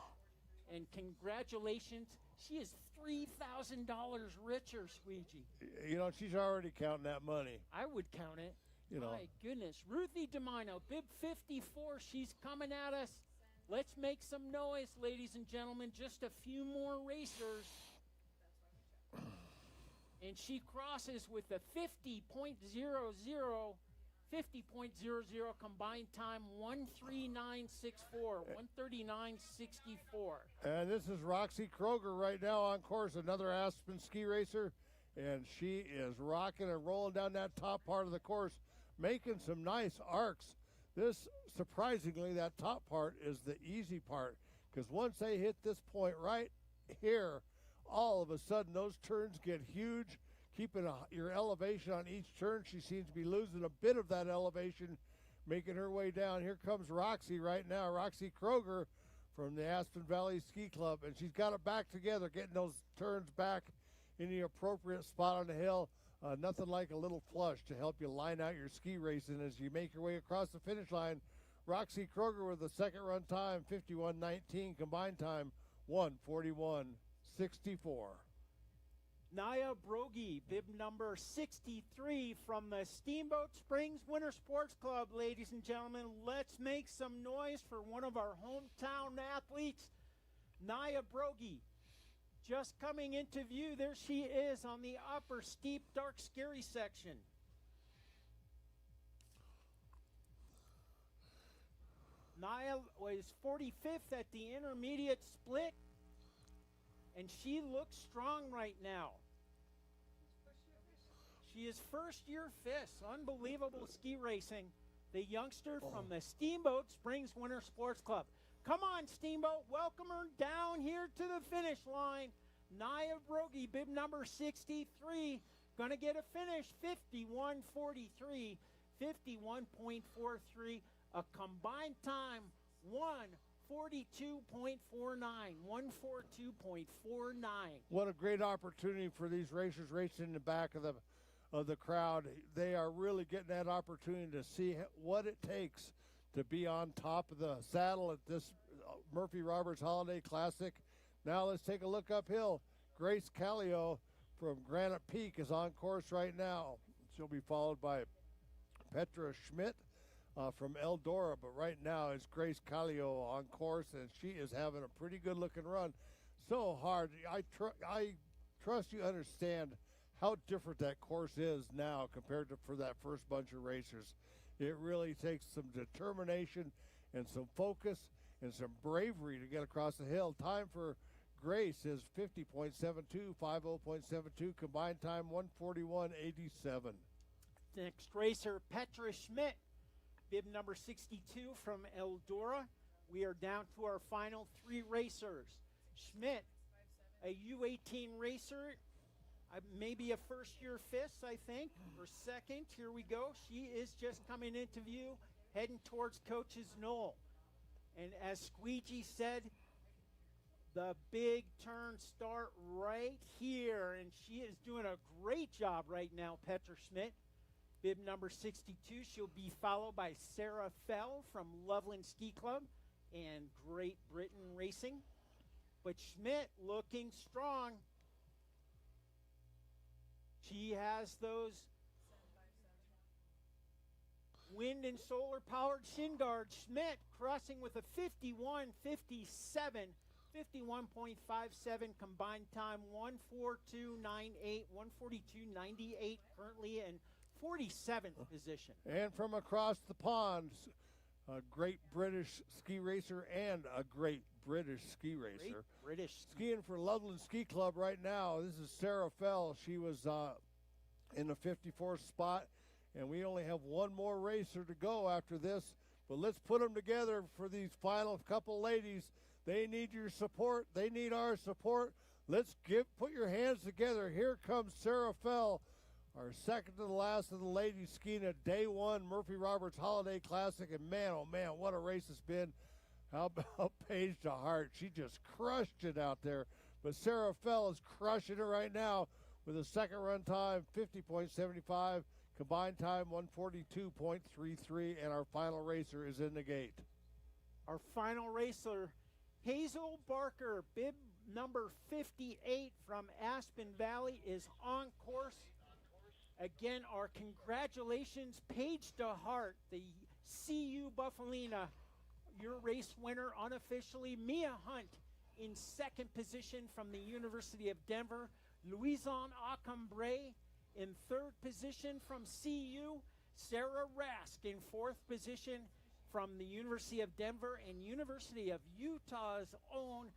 and congratulations. She is $3,000 richer, Squeegee. You know, she's already counting that money. I would count it. You know. My goodness. Ruthie DeMino, bib 54. She's coming at us. Let's make some noise, ladies and gentlemen. Just a few more racers. And she crosses with a 50.00 combined time, 139.64, 139.64. And this is Roxy Kroger right now on course, another Aspen ski racer. And she is rocking and rolling down that top part of the course, making some nice arcs. This, surprisingly, that top part is the easy part, because once they hit this point right here, all of a sudden those turns get huge, keeping your elevation on each turn. She seems to be losing a bit of that elevation, making her way down. Here comes Roxy right now, Roxy Kroger from the Aspen Valley Ski Club, and she's got it back together, getting those turns back in the appropriate spot on the hill. Nothing like a little flush to help you line out your ski racing as you make your way across the finish line. Roxy Kroger with the second run time, 51.19, combined time, 1:41.64. Naya Brogy, bib number 63 from the Steamboat Springs Winter Sports Club. Ladies and gentlemen, let's make some noise for one of our hometown athletes, Naya Brogy. Just coming into view, there she is on the upper steep, dark, scary section. Naya was 45th at the intermediate split, and she looks strong right now. She is first-year FIS, unbelievable ski racing. The youngster from the Steamboat Springs Winter Sports Club. Come on, Steamboat, welcome her down here to the finish line. Naya Brogy, bib number 63, gonna get a finish, 51.43, 51.43, a combined time, 1:42.49, 1:42.49. What a great opportunity for these racers racing in the back of the crowd. They are really getting that opportunity to see what it takes to be on top of the saddle at this Murphy Roberts Holiday Classic. Now let's take a look uphill. Grace Callio from Granite Peak is on course right now. She'll be followed by Petra Schmidt from Eldora, but right now it's Grace Callio on course, and she is having a pretty good looking run. So hard. I trust you understand how different that course is now compared to for that first bunch of racers. It really takes some determination and some focus and some bravery to get across the hill. Time for Grace is 50.72, 50.72, combined time 1:41.87. Next racer, Petra Schmidt, bib number 62 from Eldora. We are down to our final three racers. Schmidt, a U18 racer, maybe a first-year FIS, I think, or second. Here we go. She is just coming into view, heading towards Coach's Knoll. And as Squeegee said, the big turn start right here, and she is doing a great job right now, Petra Schmidt. Bib number 62, she'll be followed by Sarah Fell from Loveland Ski Club and Great Britain Racing. But Schmidt looking strong. She has those wind and solar powered shin guards. Schmidt crossing with a 51.57, 51.57 combined time, 142.98, 142.98 currently in 47th position. And from across the pond, a great British ski racer and a great British ski racer. Great British. Skiing for Loveland Ski Club right now. This is Sarah Fell. She was in the 54th spot, and we only have one more racer to go after this. But let's put them together for these final couple ladies. They need your support. They need our support. Let's put your hands together. Here comes Sarah Fell, our second to the last of the ladies skiing at day one Murphy Roberts Holiday Classic. And man, oh man, what a race it's been. How about Paige DeHart? She just crushed it out there. But Sarah Fell is crushing it right now with a second run time, 50.75, combined time, 142.33, and our final racer is in the gate. Our final racer, Hazel Barker, bib number 58 from Aspen Valley, is on course. Again, our congratulations, Paige DeHart, the CU Buffalina, your race winner unofficially. Mia Hunt in second position from the University of Denver. Louison Acambre in third position from CU. Sarah Rask in fourth position from the University of Denver, and University of Utah's own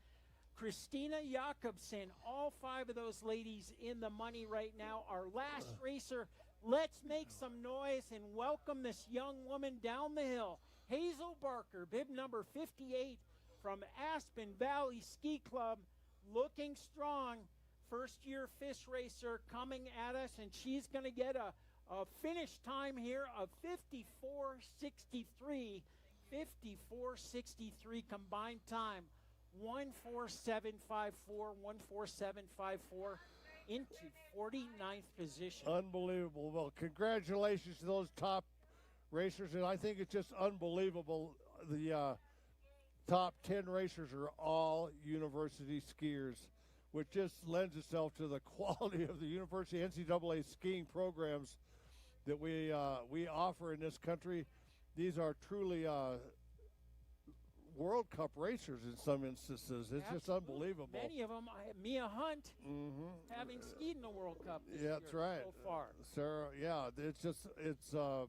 Christina Jakobsen. All five of those ladies in the money right now. Our last racer, let's make some noise and welcome this young woman down the hill. Hazel Barker, bib number 58 from Aspen Valley Ski Club, looking strong. First year FIS racer coming at us, and she's going to get a finish time here of 54.63, 54.63 combined time, 147.54, 147.54 into 49th position. Unbelievable. Well, congratulations to those top racers, and I think it's just unbelievable. The top 10 racers are all university skiers, which just lends itself to the quality of the university NCAA skiing programs that we offer in this country. These are truly World Cup racers in some instances. It's just unbelievable. Many of them, Mia Hunt, having skied in the World Cup this year that's right. so far. Sarah, yeah, it's some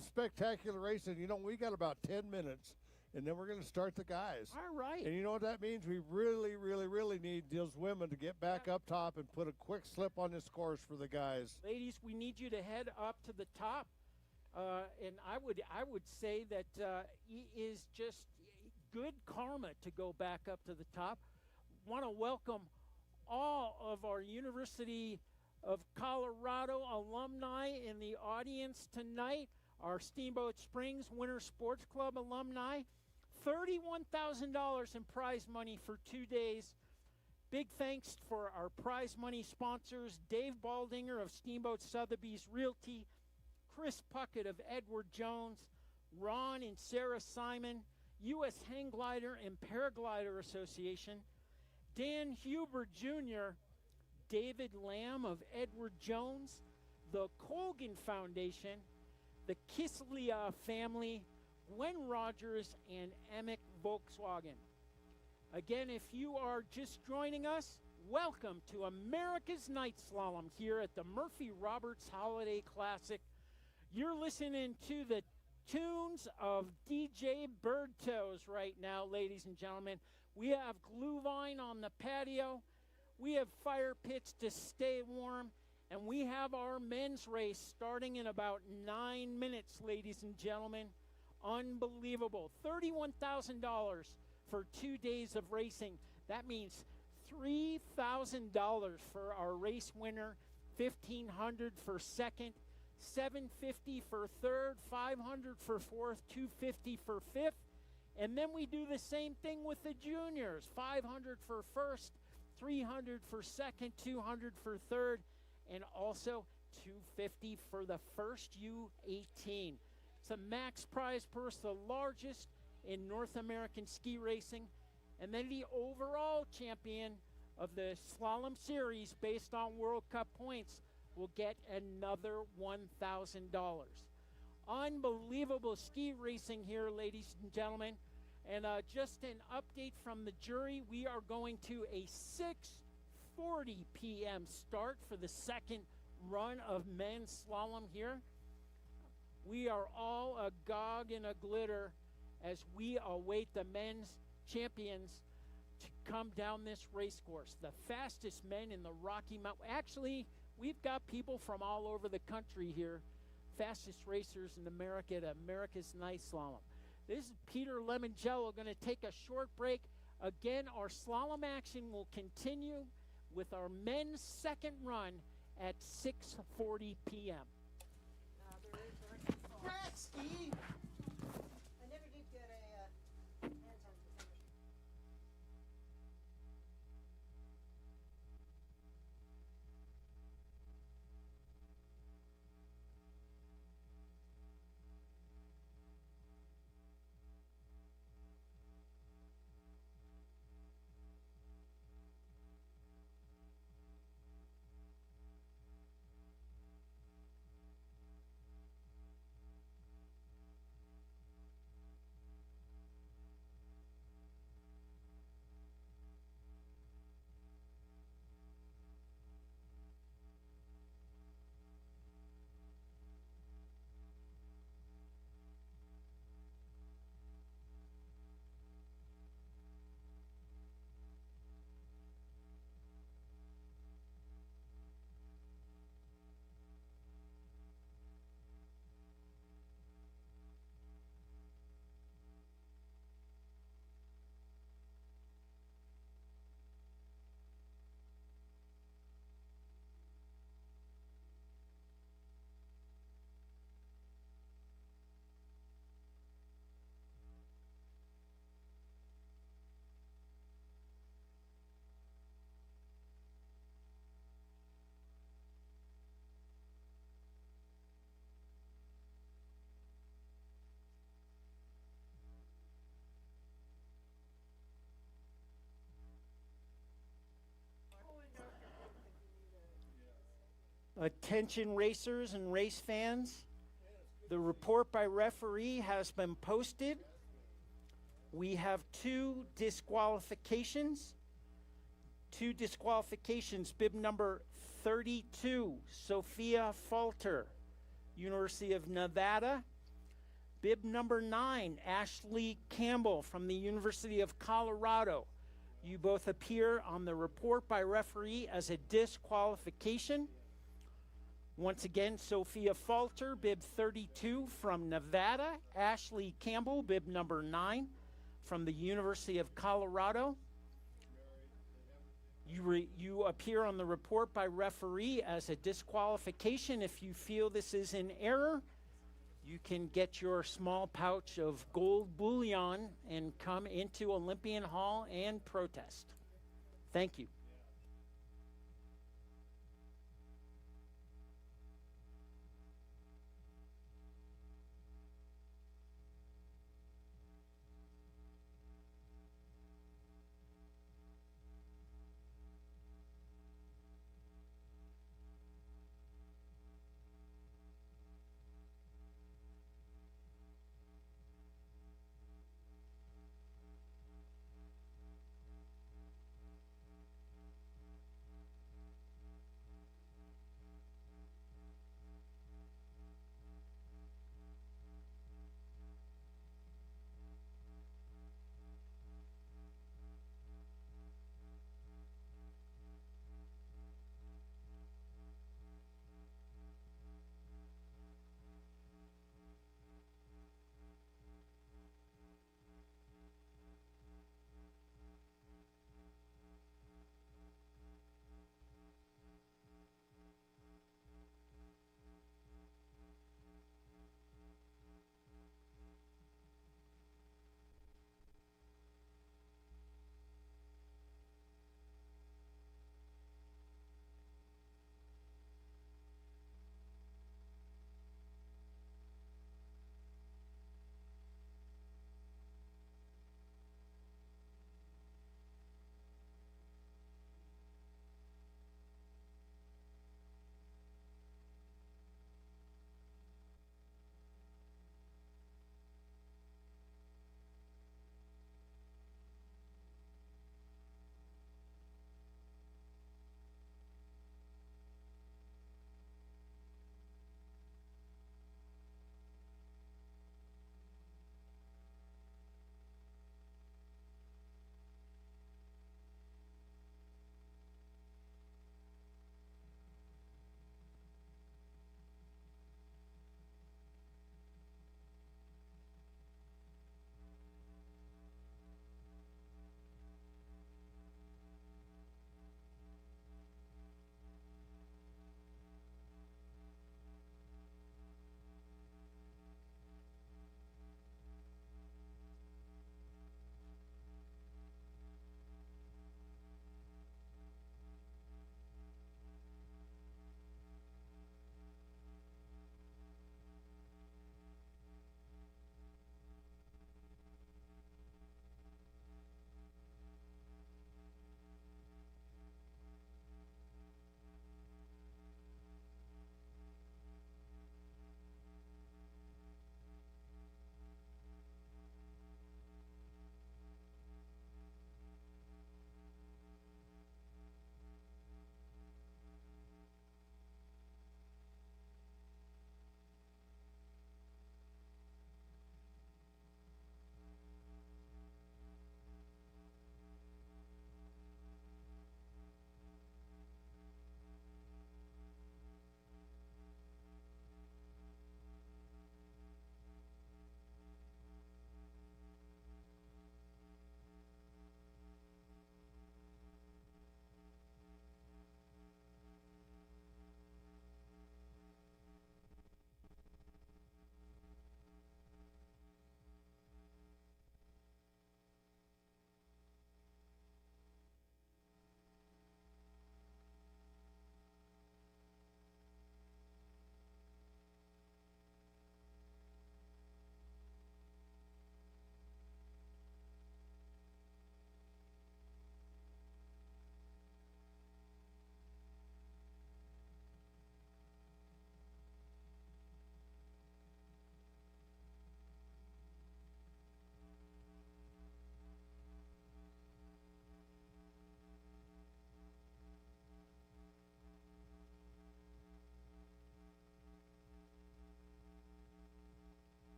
spectacular racing. You know, we got about 10 minutes, and then we're going to start the guys. All right. And you know what that means? We really, really, really need those women to get back up top and put a quick slip on this course for the guys. Ladies, we need you to head up to the top. And I would say that it is just good karma to go back up to the top. Want to welcome all of our University of Colorado alumni in the audience tonight. Our Steamboat Springs Winter Sports Club alumni. $31,000 in prize money for 2 days. Big thanks for our prize money sponsors, Dave Baldinger of Steamboat Sotheby's Realty, Chris Puckett of Edward Jones, Ron and Sarah Simon, U.S. Hang Glider and Paraglider Association, Dan Huber Jr., David Lamb of Edward Jones, the Colgan Foundation, the Kislia family, Gwen Rogers, and Emick Volkswagen. Again, if you are just joining us, welcome to America's Night Slalom here at the Murphy Roberts Holiday Classic. You're listening to the tunes of DJ Birdtoes right now, ladies and gentlemen. We have Glühwein on the patio. We have fire pits to stay warm. And we have our men's race starting in about 9 minutes, ladies and gentlemen. Unbelievable. $31,000 for 2 days of racing. That means $3,000 for our race winner, $1,500 for second, $750 for third, $500 for fourth, $250 for fifth. And then we do the same thing with the juniors, $500 for first, $300 for second, $200 for third, and also $250 for the first U18. It's a max prize purse, the largest in North American ski racing. And then the overall champion of the slalom series based on World Cup points will get another $1,000. Unbelievable ski racing here, ladies and gentlemen. And just an update from the jury, we are going to a 6:40 p.m. start for the second run of men's slalom here. We are all agog and a glitter as we await the men's champions to come down this race course. The fastest men in the Rocky Mountain. Actually, we've got people from all over the country here. Fastest racers in America at America's Night Slalom. This is Peter Lemongello going to take a short break. Again, our slalom action will continue with our men's second run at 6:40 p.m. Steve! I never did get a hands-on finish. Attention racers and race fans, the report by referee has been posted. We have two disqualifications. Bib number 32, Sophia Falter, University of Nevada. Bib number 9, Ashley Campbell from the University of Colorado. You both appear on the report by referee as a disqualification. Once again, Sophia Falter, bib 32 from Nevada. Ashley Campbell, bib number 9 from the University of Colorado. You appear on the report by referee as a disqualification. If you feel this is in error, you can get your small pouch of gold bullion and come into Olympian Hall and protest. Thank you.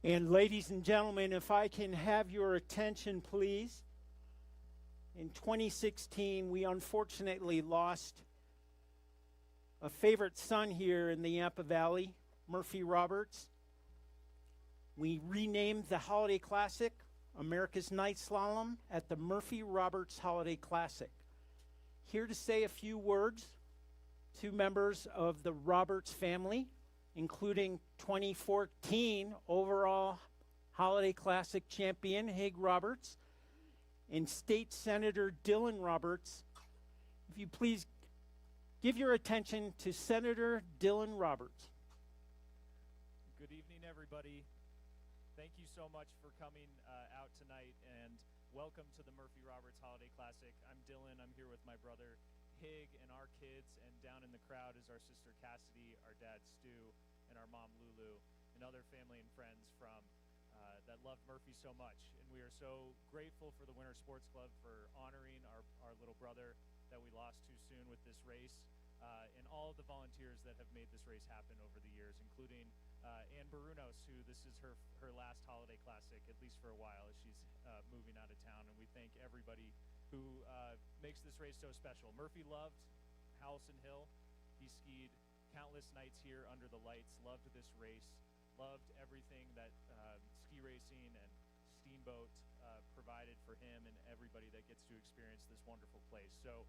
And ladies and gentlemen, if I can have your attention, please. In 2016, we unfortunately lost a favorite son here in the Yampa Valley, Murphy Roberts. We renamed the Holiday Classic America's Night Slalom at the Murphy Roberts Holiday Classic. Here to say a few words, two members of the Roberts family, including 2014 overall Holiday Classic champion Hig Roberts and State Senator Dylan Roberts. If you please give your attention to Senator Dylan Roberts. Good evening, everybody. Thank you so much for coming out tonight, and welcome to the Murphy Roberts Holiday Classic. I'm Dylan. I'm here with my brother Hig and our kids, and down in the crowd is our sister Cassidy, our dad Stu, and our mom Lulu, and other family and friends from that love Murphy so much. And we are so grateful for the Winter Sports Club for honoring our little brother that we lost too soon with this race, and all of the volunteers that have made this race happen over the years, including Ann Barunos, who this is her last Holiday Classic, at least for a while, as she's moving out of town. And we thank everybody who makes this race so special. Murphy loved Howelsen Hill. He skied countless nights here under the lights, loved this race, loved everything that ski racing and Steamboat provided for him and everybody that gets to experience this wonderful place. So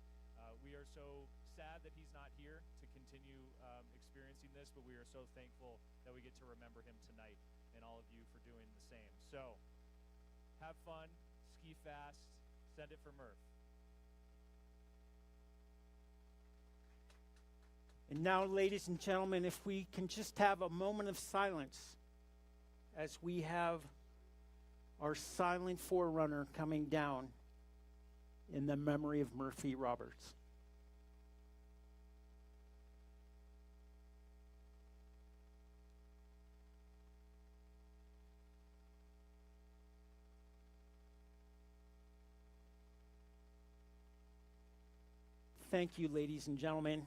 we are so sad that he's not here to continue experiencing this, but we are so thankful that we get to remember him tonight, and all of you for doing the same. So have fun, ski fast, send it for Murph. And now, ladies and gentlemen, if we can just have a moment of silence as we have our silent forerunner coming down in the memory of Murphy Roberts. Thank you, ladies and gentlemen.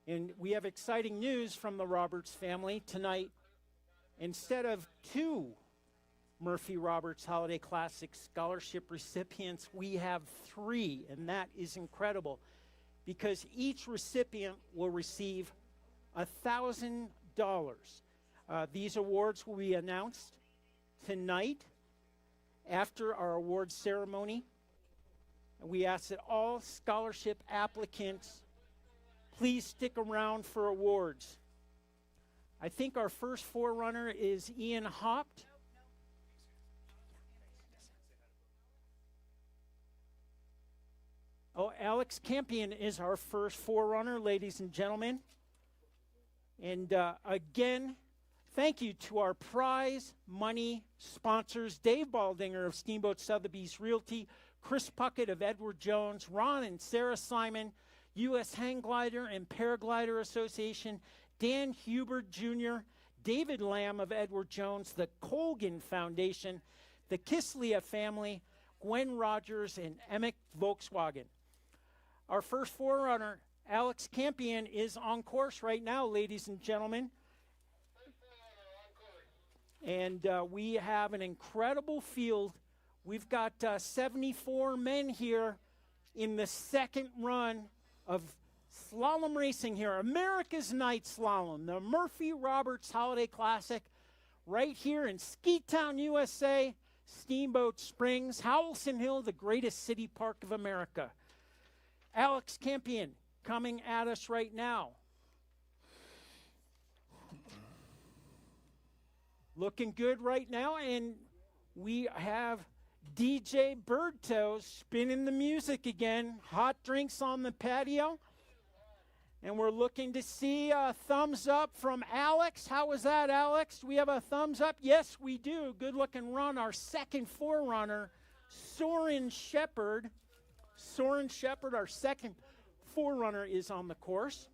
And we have exciting news from the Roberts family tonight. Instead of 2 Murphy Roberts Holiday Classic scholarship recipients, we have 3, and that is incredible because each recipient will receive $1,000. These awards will be announced tonight after our awards ceremony. We ask that all scholarship applicants please stick around for awards. I think our first forerunner is Ian Hopt. Oh, Alex Campion is our first forerunner, ladies and gentlemen. And again, thank you to our prize money sponsors, Dave Baldinger of Steamboat Sotheby's Realty, Chris Puckett of Edward Jones, Ron and Sarah Simon, U.S. Hang Glider and Paraglider Association, Dan Hubert Jr., David Lamb of Edward Jones, the Colgan Foundation, the Kislia family, Gwen Rogers, and Emick Volkswagen. Our first forerunner, Alex Campion, is on course right now, ladies and gentlemen. And we have an incredible field. We've got 74 men here in the second run of slalom racing here, America's Night Slalom, the Murphy Roberts Holiday Classic, right here in Ski Town, USA, Steamboat Springs, Howelsen Hill, the greatest city park of America. Alex Campion coming at us right now. Looking good right now, and we have DJ Birdtoes spinning the music again. Hot drinks on the patio. And we're looking to see a thumbs up from Alex. How was that, Alex? Do we have a thumbs up? Yes, we do. Good looking run. Our second forerunner, Soren Shepard. Soren Shepard, our second forerunner, is on the course.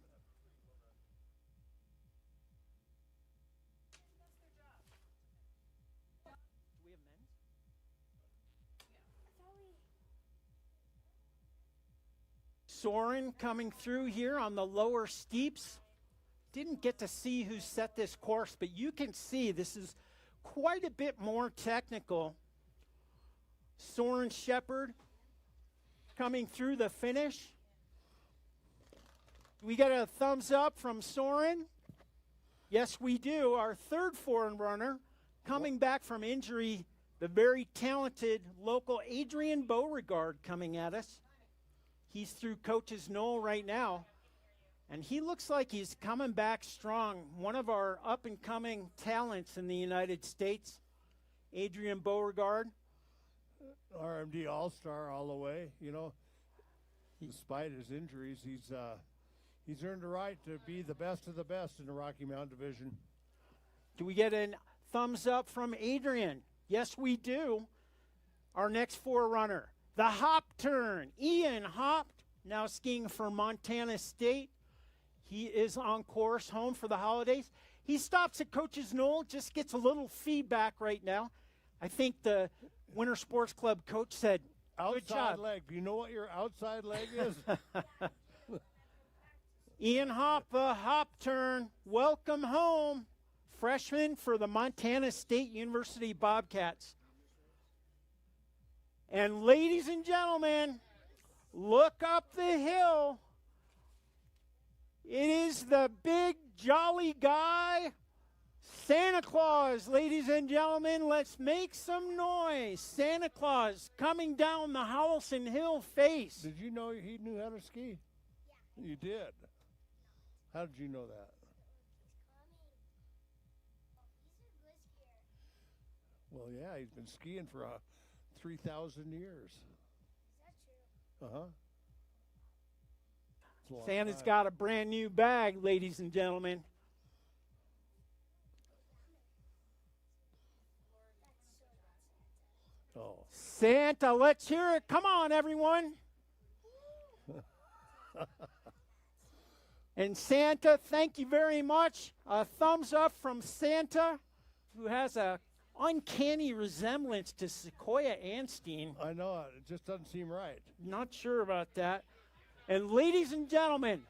Soren coming through here on the lower steeps. didn't get to see who set this course, but you can see this is quite a bit more technical. Soren Shepard coming through the finish. We got a thumbs up from Soren. Yes, we do. Our third foreign runner coming back from injury, the very talented local Adrian Beauregard coming at us. He's through Coach's Knoll right now, and he looks like he's coming back strong. One of our up-and-coming talents in the United States, Adrian Beauregard. RMD All-Star all the way, you know. Despite his injuries, he's earned the right to be the best of the best in the Rocky Mountain Division. Do we get a thumbs up from Adrian? Yes, we do. Our next forerunner, the hop turn. Ian hopped, now skiing for Montana State. He is on course home for the holidays. He stops at Coach's Knoll, just gets a little feedback right now. I think the Winter Sports Club coach said, good job. Outside leg. Do you know what your outside leg is? Ian Hop, hop turn. Welcome home. Freshman for the Montana State University Bobcats. And ladies and gentlemen, look up the hill. It is the big jolly guy, Santa Claus. Ladies and gentlemen, let's make some noise. Santa Claus coming down the Howelsen Hill face. Did you know he knew how to ski? Yeah. You did? How did you know that? Well, yeah, he's been skiing for 3,000 years. Is that true? Santa's got a brand new bag, ladies and gentlemen. Oh. Santa, let's hear it. Come on, everyone. And Santa, thank you very much. A thumbs up from Santa, who has a uncanny resemblance to Sequoia Anstein. I know it. It just doesn't seem right. Not sure about that. And ladies and gentlemen,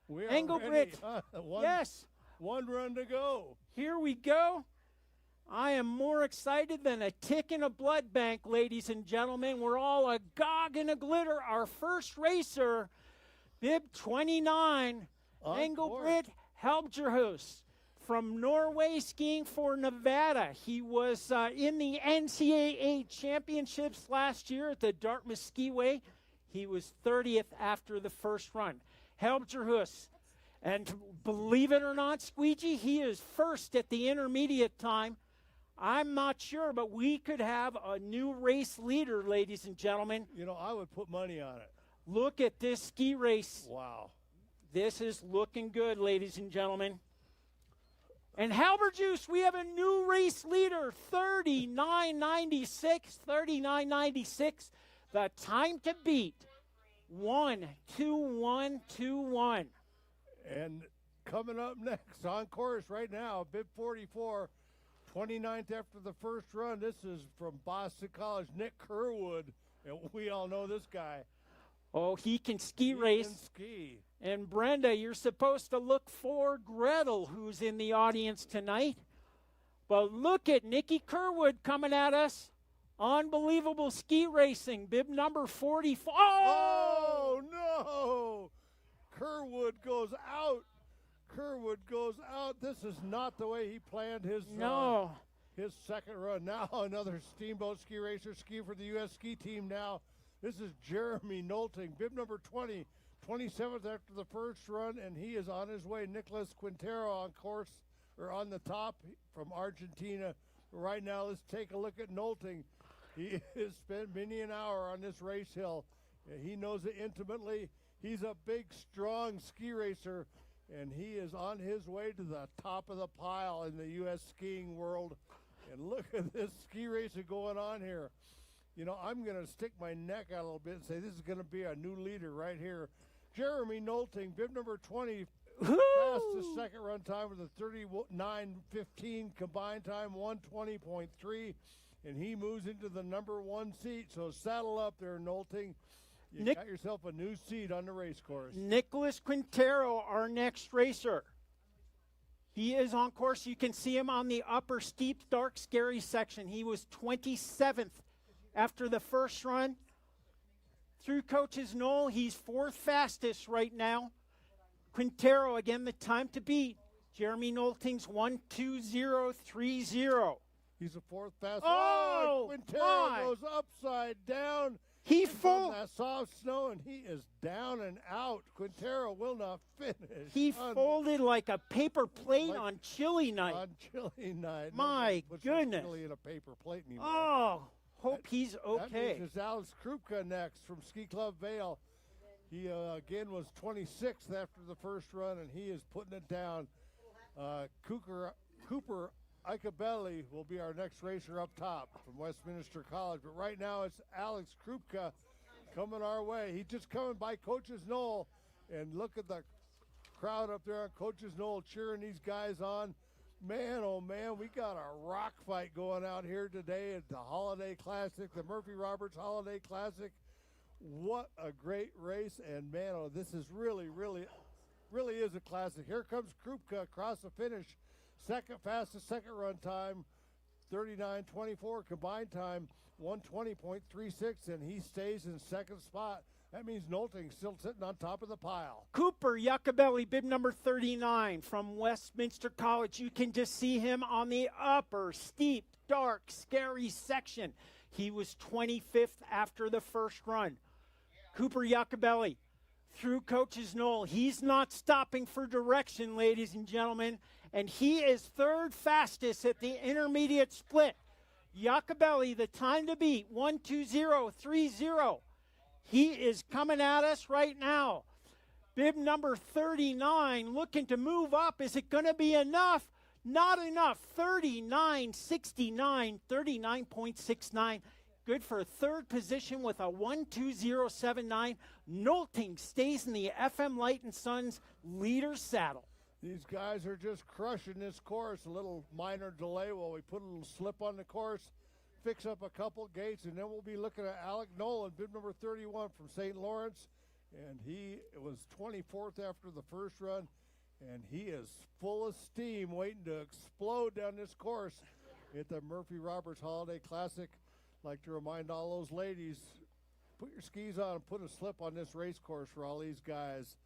we are Engelbert. Yes. One run to go. Here we go. I am more excited than a tick in a blood bank, ladies and gentlemen. We're all agog and a glitter. Our first racer, bib 29, Engelbert Helbjerhus from Norway, skiing for Nevada. He was in the NCAA championships last year at the Dartmouth Skiway. He was 30th after the first run. Helbjerhus, and believe it or not, Squeegee, he is first at the intermediate time. I'm not sure, but we could have a new race leader, ladies and gentlemen. You know, I would put money on it. Look at this ski race. Wow. This is looking good, ladies and gentlemen. And Helbjerhus, we have a new race leader, 39.96. The time to beat, 1:21:21. And coming up next on course right now, bib 44, 29th after the first run. This is from Boston College, Nick Kerwood. And we all know this guy. Oh, he can ski race. He can ski. And Brenda, you're supposed to look for Gretel, who's in the audience tonight. But look at Nicky Kerwood coming at us. Unbelievable ski racing. Bib number 44. Oh, no. Kerwood goes out. Kerwood goes out. This is not the way he planned his his second run. Now another Steamboat ski racer skiing for the U.S. ski team now. This is Jeremy Nolting, bib number 20, 27th after the first run, and he is on his way. Nicholas Quintero on course, or on the top from Argentina. Right now, let's take a look at Nolting. He has spent many an hour on this race hill. He knows it intimately. He's a big, strong ski racer, and he is on his way to the top of the pile in the U.S. skiing world. And look at this ski racer going on here. You know, I'm going to stick my neck out a little bit and say this is going to be a new leader right here. Jeremy Nolting, bib number 20, passed the second run time with a 39:15 combined time, 1:20.3, and he moves into the number one seat. So saddle up there, Nolting. You got yourself a new seat on the race course. Nicholas Quintero, our next racer. He is on course. You can see him on the upper steep, dark, scary section. He was 27th after the first run. Through Coach's Knoll, he's 4th fastest right now. Quintero, again, the time to beat. Jeremy Nolting's 1:20.30. He's a 4th fastest. Oh, Quintero my. goes upside down. He from that soft snow, and he is down and out. Quintero will not finish. He folded like a paper plate on chilly night. On chilly night. My goodness. Chili in a paper plate anymore. Oh, hope he's That okay. means it's Alex Krupka next from Ski Club Vale. He, again, was 26th after the first run, and he is putting it down. Cooper Icabelli will be our next racer up top from Westminster College. But right now it's Alex Krupka coming our way. He's just coming by Coach's Knoll. And look at the crowd up there on Coach's Knoll cheering these guys on. Man, oh man, we got a rock fight going out here today at the Holiday Classic, the Murphy Roberts Holiday Classic. What a great race. And man, oh, this is really is a classic. Here comes Krupka across the finish. Second fastest second run time, 39:24 combined time, 1:20.36, and he stays in second spot. That means Nolting's still sitting on top of the pile. Cooper Iacobelli, bib number 39 from Westminster College. You can just see him on the upper, steep, dark, scary section. He was 25th after the first run. Cooper Iacobelli through Coach's Knoll. He's not stopping for direction, ladies and gentlemen, and he is 3rd fastest at the intermediate split. Iacobelli, the time to beat, 1:20.30. He is coming at us right now. Bib number 39 looking to move up. Is it going to be enough? Not enough. 39.69, 39.69. Good for 3rd position with a 1:20.79. Nolting stays in the FM Light and Sons leader's saddle. These guys are just crushing this course. A little minor delay while we put a little slip on the course, fix up a couple gates, and then we'll be looking at Alec Nolan, bib number 31 from St. Lawrence. And he was 24th after the first run, and he is full of steam waiting to explode down this course at the Murphy Roberts Holiday Classic. Like to remind all those ladies, put your skis on and put a slip on this race course for all these guys.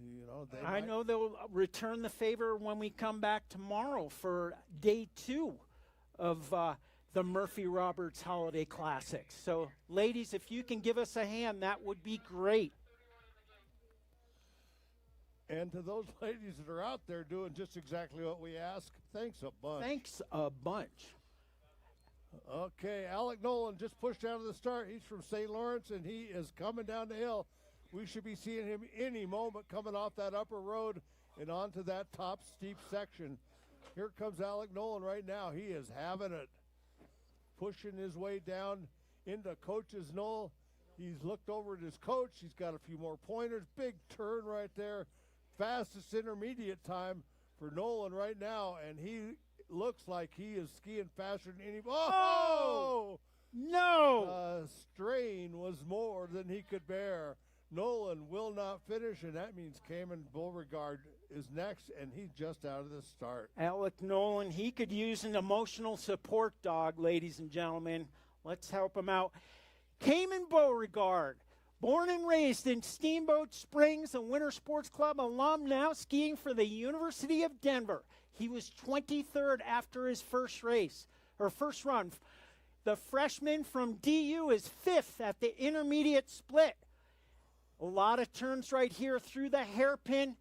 You know, I know they'll return the favor when we come back tomorrow for day 2 of the Murphy Roberts Holiday Classic. So, ladies, if you can give us a hand, that would be great. And to those ladies that are out there doing just exactly what we ask, thanks a bunch. Thanks a bunch. Okay, Alec Nolan just pushed out of the start. He's from St. Lawrence, and he is coming down the hill. We should be seeing him any moment coming off that upper road and onto that top steep section. Here comes Alec Nolan right now. He is having it, pushing his way down into Coach's Knoll. He's looked over at his coach. He's got a few more pointers. Big turn right there. Fastest intermediate time for Nolan right now, and he looks like he is skiing faster than anybody. Oh! No! Strain was more than he could bear. Nolan will not finish, and that means Cayman Beauregard is next, and he's just out of the start. Alec Nolan, he could use an emotional support dog, ladies and gentlemen. Let's help him out. Cayman Beauregard, born and raised in Steamboat Springs, a Winter Sports Club alum, now skiing for the University of Denver. He was 23rd after his first run. The freshman from DU is 5th at the intermediate split. A lot of turns right here through the hairpin.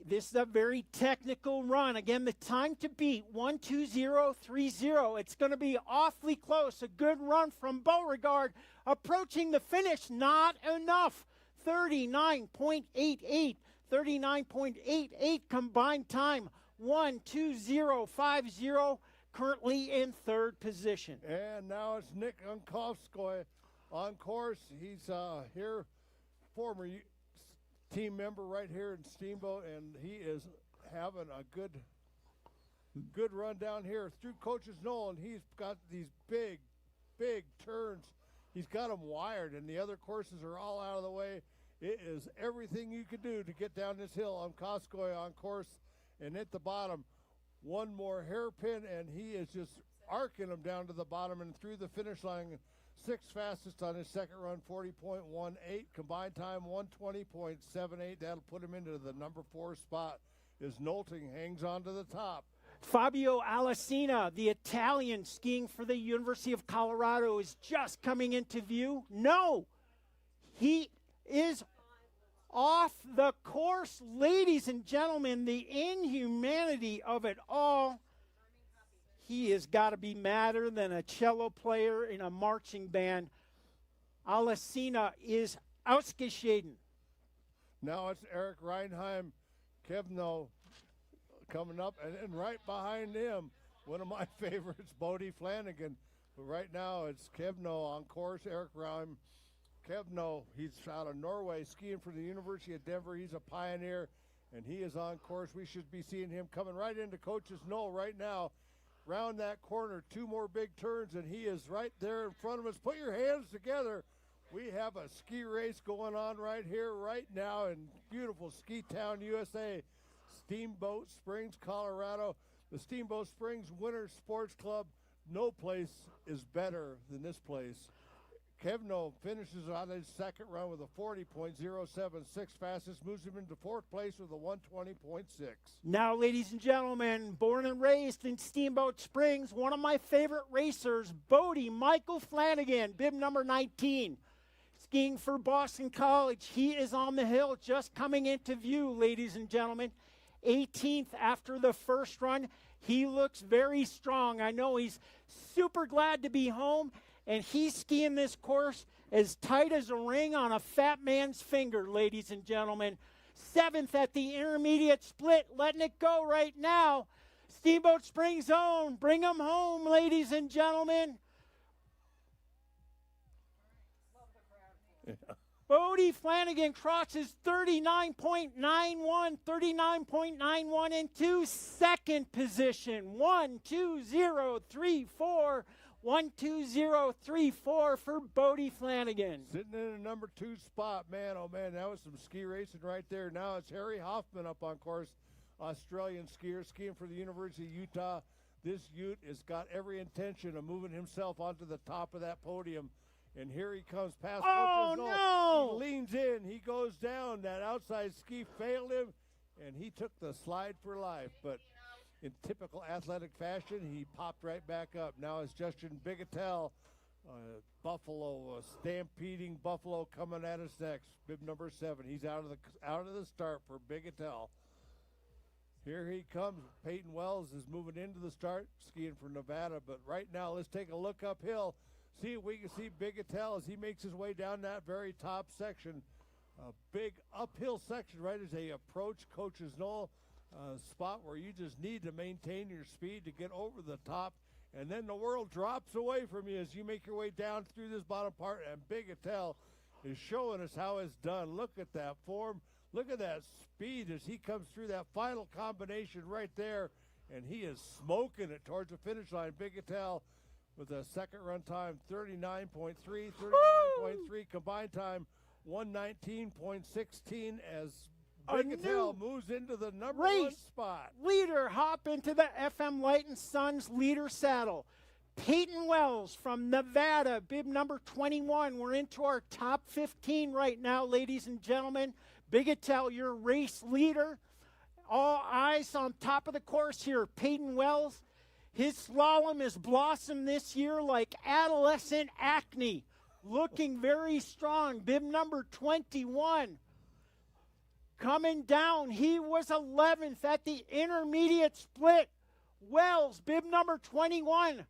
This is a very technical run. Again, the time to beat, 1:20.30. It's going to be awfully close. A good run from Beauregard. Approaching the finish, not enough. 39.88. 39.88 combined time. 1:20.50. Currently in 3rd position. And now it's Nick Unkovskoy on course. He's here, former team member right here in Steamboat, and he is having a good run down here through Coach's Knoll, and he's got these big turns. He's got them wired, and the other courses are all out of the way. It is everything you could do to get down this hill on Koskoy on course, and at the bottom, one more hairpin, and he is just arcing him down to the bottom and through the finish line. Sixth fastest on his second run, 40.18. Combined time, 120.78. That'll put him into the number 4 spot as Nolting hangs on to the top. Fabio Alessina, the Italian skiing for the University of Colorado, is just coming into view. No, he is off the course. Ladies and gentlemen, the inhumanity of it all. He has got to be madder than a cello player in a marching band. Alessina is ausgeschieden. Now it's Eric Reinheim, Kevno coming up, and right behind him, one of my favorites, Bodie Flanagan. But right now it's Kevno on course, Eric Reinheim. Kevno, he's out of Norway, skiing for the University of Denver. He's a pioneer, and he is on course. We should be seeing him coming right into Coach's Knoll right now. Round that corner, 2 more big turns, and he is right there in front of us. Put your hands together. We have a ski race going on right here, right now in beautiful Ski Town, USA. Steamboat Springs, Colorado. The Steamboat Springs Winter Sports Club. No place is better than this place. Kevno finishes on his second run with a 40.076 fastest, moves him into 4th place with a 120.6. Now, ladies and gentlemen, born and raised in Steamboat Springs, one of my favorite racers, Bodie Michael Flanagan, bib number 19. Skiing for Boston College. He is on the hill, just coming into view, ladies and gentlemen. 18th after the first run. He looks very strong. I know he's super glad to be home. And he's skiing this course as tight as a ring on a fat man's finger, ladies and gentlemen. 7th at the intermediate split, letting it go right now. Steamboat Springs own, bring him home, ladies and gentlemen. Yeah. Bodie Flanagan crosses 39.91 into second position. 1, 2, 0, 3, 4. 1, 2, 0, 3, 4 for Bodie Flanagan. Sitting in a number 2 spot, man, oh man, that was some ski racing right there. Now it's Harry Hoffman up on course, Australian skier, skiing for the University of Utah. This Ute has got every intention of moving himself onto the top of that podium. And here he comes past. Oh, no! He leans in, he goes down. That outside ski failed him, and he took the slide for life. But in typical athletic fashion, he popped right back up. Now it's Justin Bigetel, Buffalo, stampeding Buffalo coming at us next. Bib number 7. He's out of the start for Bigetel. Here he comes. Peyton Wells is moving into the start, skiing for Nevada. But right now, let's take a look uphill. See if we can see Bigetel as he makes his way down that very top section. A big uphill section right as they approach Coach's Knoll. Spot where you just need to maintain your speed to get over the top, and then the world drops away from you as you make your way down through this bottom part, and Bigetel is showing us how it's done. Look at that form. Look at that speed as he comes through that final combination right there, and he is smoking it towards the finish line. Bigetel with a second run time, 39.3, 39.3 combined time, 119.16 as Bigetel moves into the number 1 spot. Leader hop into the FM Light and Sons leader saddle. Peyton Wells from Nevada, bib number 21. We're into our top 15 right now, ladies and gentlemen. Bigetel, your race leader. All eyes on top of the course here. Peyton Wells, his slalom has blossomed this year like adolescent acne. Looking very strong. Bib number 21. Coming down, he was 11th at the intermediate split. Wells, bib number 21,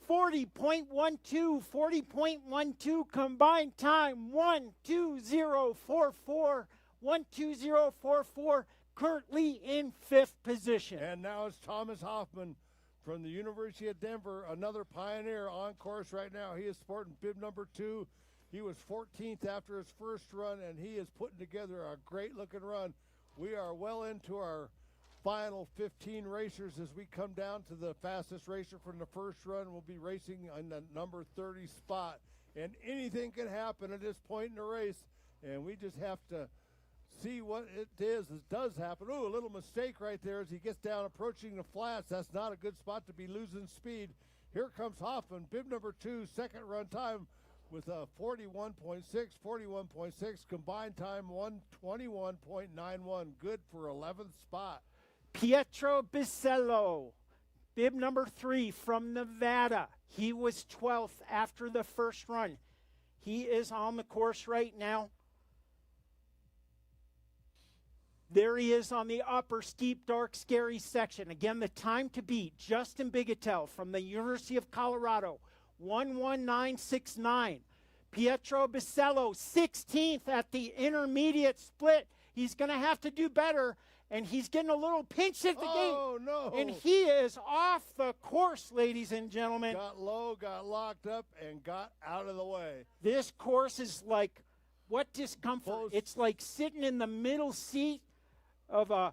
40.12 combined time, 1:20.44, 1:20.44, currently in 5th position. And now it's Thomas Hoffman from the University of Denver, another pioneer on course right now. He is sporting bib number 2. He was 14th after his first run, and he is putting together a great-looking run. We are well into our final 15 racers as we come down to the fastest racer from the first run. We'll be racing on the number 30 spot, and anything can happen at this point in the race, and we just have to see what it is. It does happen. Ooh, a little mistake right there as he gets down approaching the flats. That's not a good spot to be losing speed. Here comes Hoffman, bib number 2, second run time with a 41.6, combined time 121.91, good for 11th spot. Pietro Bisello, bib number 3 from Nevada. He was 12th after the first run. He is on the course right now. There he is on the upper steep, dark, scary section. Again, the time to beat, Justin Bigetel from the University of Colorado, 119.69. Pietro Bisello, 16th at the intermediate split. He's going to have to do better, and he's getting a little pinch at the gate. Oh, no. And he is off the course, ladies and gentlemen. Got low, got locked up, and got out of the way. This course is like, what discomfort? It's like sitting in the middle seat of a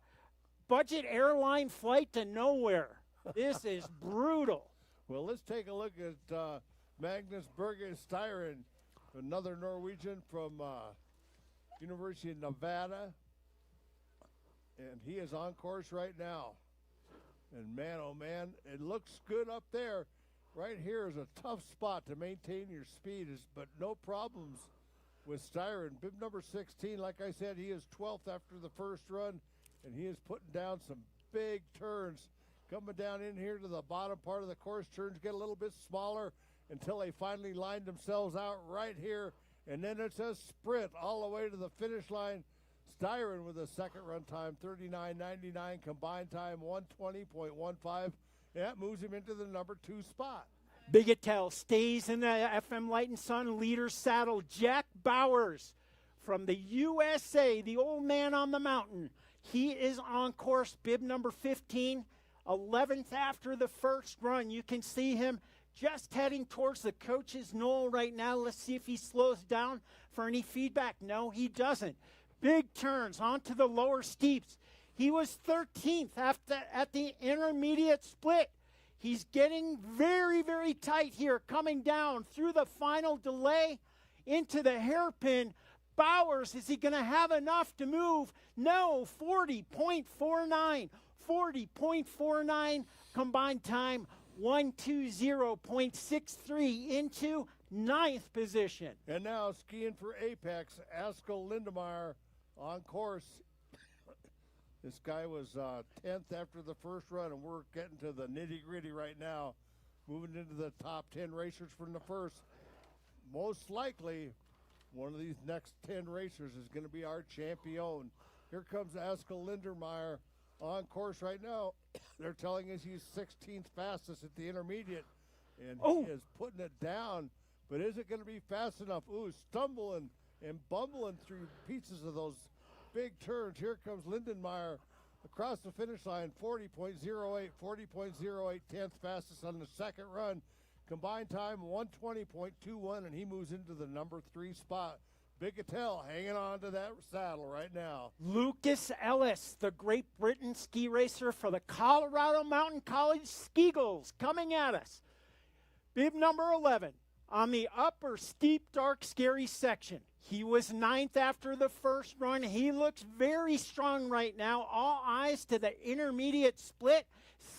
budget airline flight to nowhere. This is brutal. Well, let's take a look at Magnus Berge Styren, another Norwegian from University of Nevada. And he is on course right now. And man, oh man, it looks good up there. Right here is a tough spot to maintain your speed, but no problems with Styren. Bib number 16, like I said, he is 12th after the first run, and he is putting down some big turns. Coming down in here to the bottom part of the course, turns get a little bit smaller until they finally line themselves out right here, and then it's a sprint all the way to the finish line. Styren with a second run time, 39.99, combined time 120.15. That moves him into the number 2 spot. Bigetel stays in the FM Light and Sun leader saddle. Jack Bowers from the USA, the old man on the mountain. He is on course, bib number 15, 11th after the first run. You can see him just heading towards the coach's knoll right now. Let's see if he slows down for any feedback. No, he doesn't. Big turns onto the lower steeps. He was 13th at the intermediate split. He's getting very, very tight here, coming down through the final delay into the hairpin. Bowers, is he going to have enough to move? No, 40.49. 40.49 combined time, 120.63 into 9th position. And now skiing for Apex, Askell Lindemeyer on course. This guy was 10th after the first run, and we're getting to the nitty-gritty right now, moving into the top 10 racers from the first. Most likely, one of these next 10 racers is going to be our champion. Here comes Askell Lindemeyer on course right now. They're telling us he's 16th fastest at the intermediate, and he is putting it down. But is it going to be fast enough? Ooh, stumbling and bumbling through pieces of those big turns. Here comes Lindenmeyer across the finish line, 40.08, 10th fastest on the second run. Combined time, 120.21, and he moves into the number 3 spot. Bigetel hanging on to that saddle right now. Lucas Ellis, the Great Britain ski racer for the Colorado Mountain College Ski-Gulls, coming at us. Bib number 11 on the upper steep, dark, scary section. He was 9th after the first run. He looks very strong right now. All eyes to the intermediate split.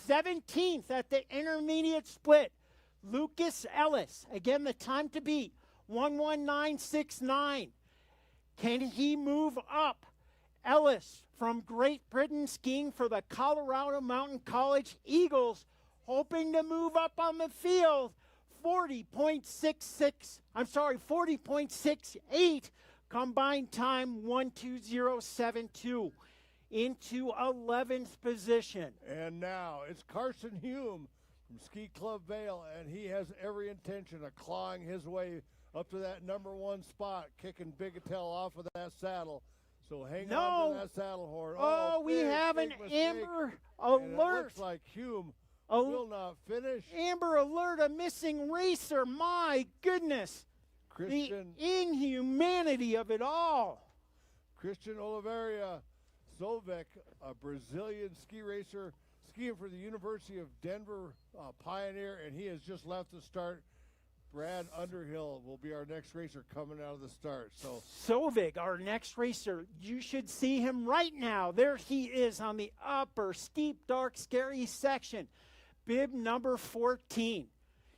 17th at the intermediate split. Lucas Ellis, again, the time to beat, 119.69. Can he move up? Ellis from Great Britain skiing for the Colorado Mountain College Eagles, hoping to move up on the field. 40.68 combined time, 120.72 into 11th position. And now it's Carson Hume from Ski Club Vale, and he has every intention of clawing his way up to that number 1 spot, kicking Bigetel off of that saddle. So hang on to that saddle horn. Oh, we have an Amber Alert. And it looks like Hume will not finish. Amber Alert, a missing racer. My goodness. The inhumanity of it all. Christian Oliveira Zovek, a Brazilian ski racer, skiing for the University of Denver Pioneer, and he has just left the start. Brad Underhill will be our next racer coming out of the start. So Sovig, our next racer, you should see him right now. There he is on the upper, steep, dark, scary section. Bib number 14.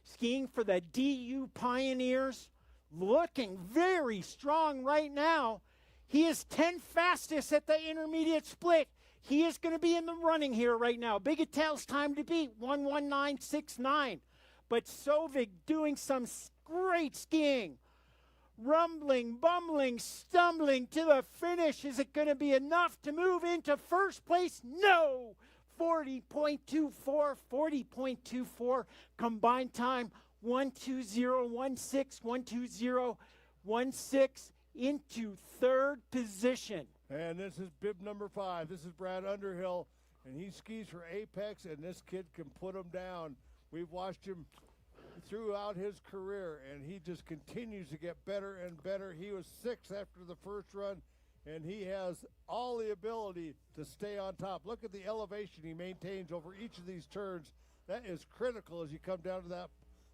Skiing for the DU Pioneers. Looking very strong right now. He is 10th fastest at the intermediate split. He is going to be in the running here right now. Bigatel's time to beat, 1:19.69. But Sovig doing some great skiing. Rumbling, bumbling, stumbling to the finish. Is it going to be enough to move into first place? No! 40.24, 40.24. Combined time, 1:20.16, 1:20.16 into third position. And this is bib number 5. This is Brad Underhill, and he skis for Apex, and this kid can put him down. We've watched him throughout his career, and he just continues to get better and better. He was 6th after the first run, and he has all the ability to stay on top. Look at the elevation he maintains over each of these turns. That is critical as you come down to that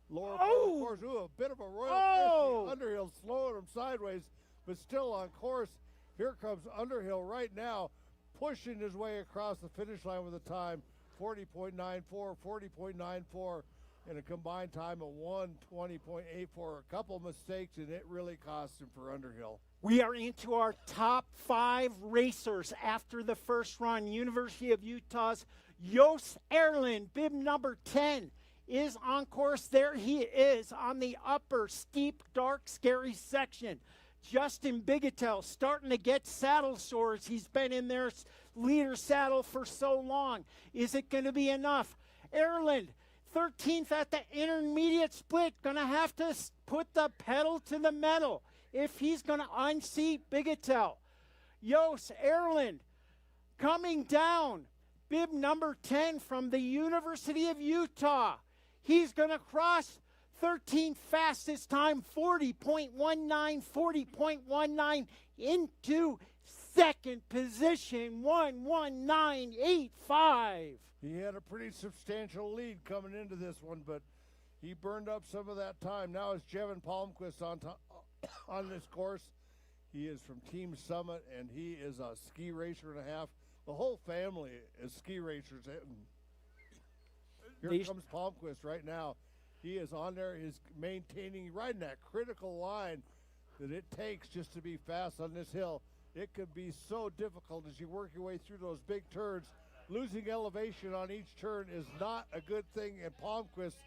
lower part of the course. Ooh, a bit of a royal 50. Underhill slowing him sideways, but still on course. Here comes Underhill right now, pushing his way across the finish line with a time 40.94, 40.94, and a combined time of 1:20.84. A couple mistakes, and it really cost him for Underhill. We are into our top 5 racers after the first run. University of Utah's Jos Erlend, bib number 10, is on course. There he is on the upper, steep, dark, scary section. Justin Bigetel starting to get saddle sores. He's been in their leader saddle for so long. Is it going to be enough? Erlend, 13th at the intermediate split, going to have to put the pedal to the metal if he's going to unseat Bigetel. Jos Erlend coming down, bib number 10 from the University of Utah. He's going to cross 13th fastest time, 40.19, 40.19 into second position, 1:19.85. He had a pretty substantial lead coming into this one, but he burned up some of that time. Now it's Jevin Palmquist on this course. He is from Team Summit, and he is a ski racer and a half. The whole family is ski racers. Here comes Palmquist right now. He is on there, is maintaining, riding that critical line that it takes just to be fast on this hill. It could be so difficult as you work your way through those big turns. Losing elevation on each turn is not a good thing, and Palmquist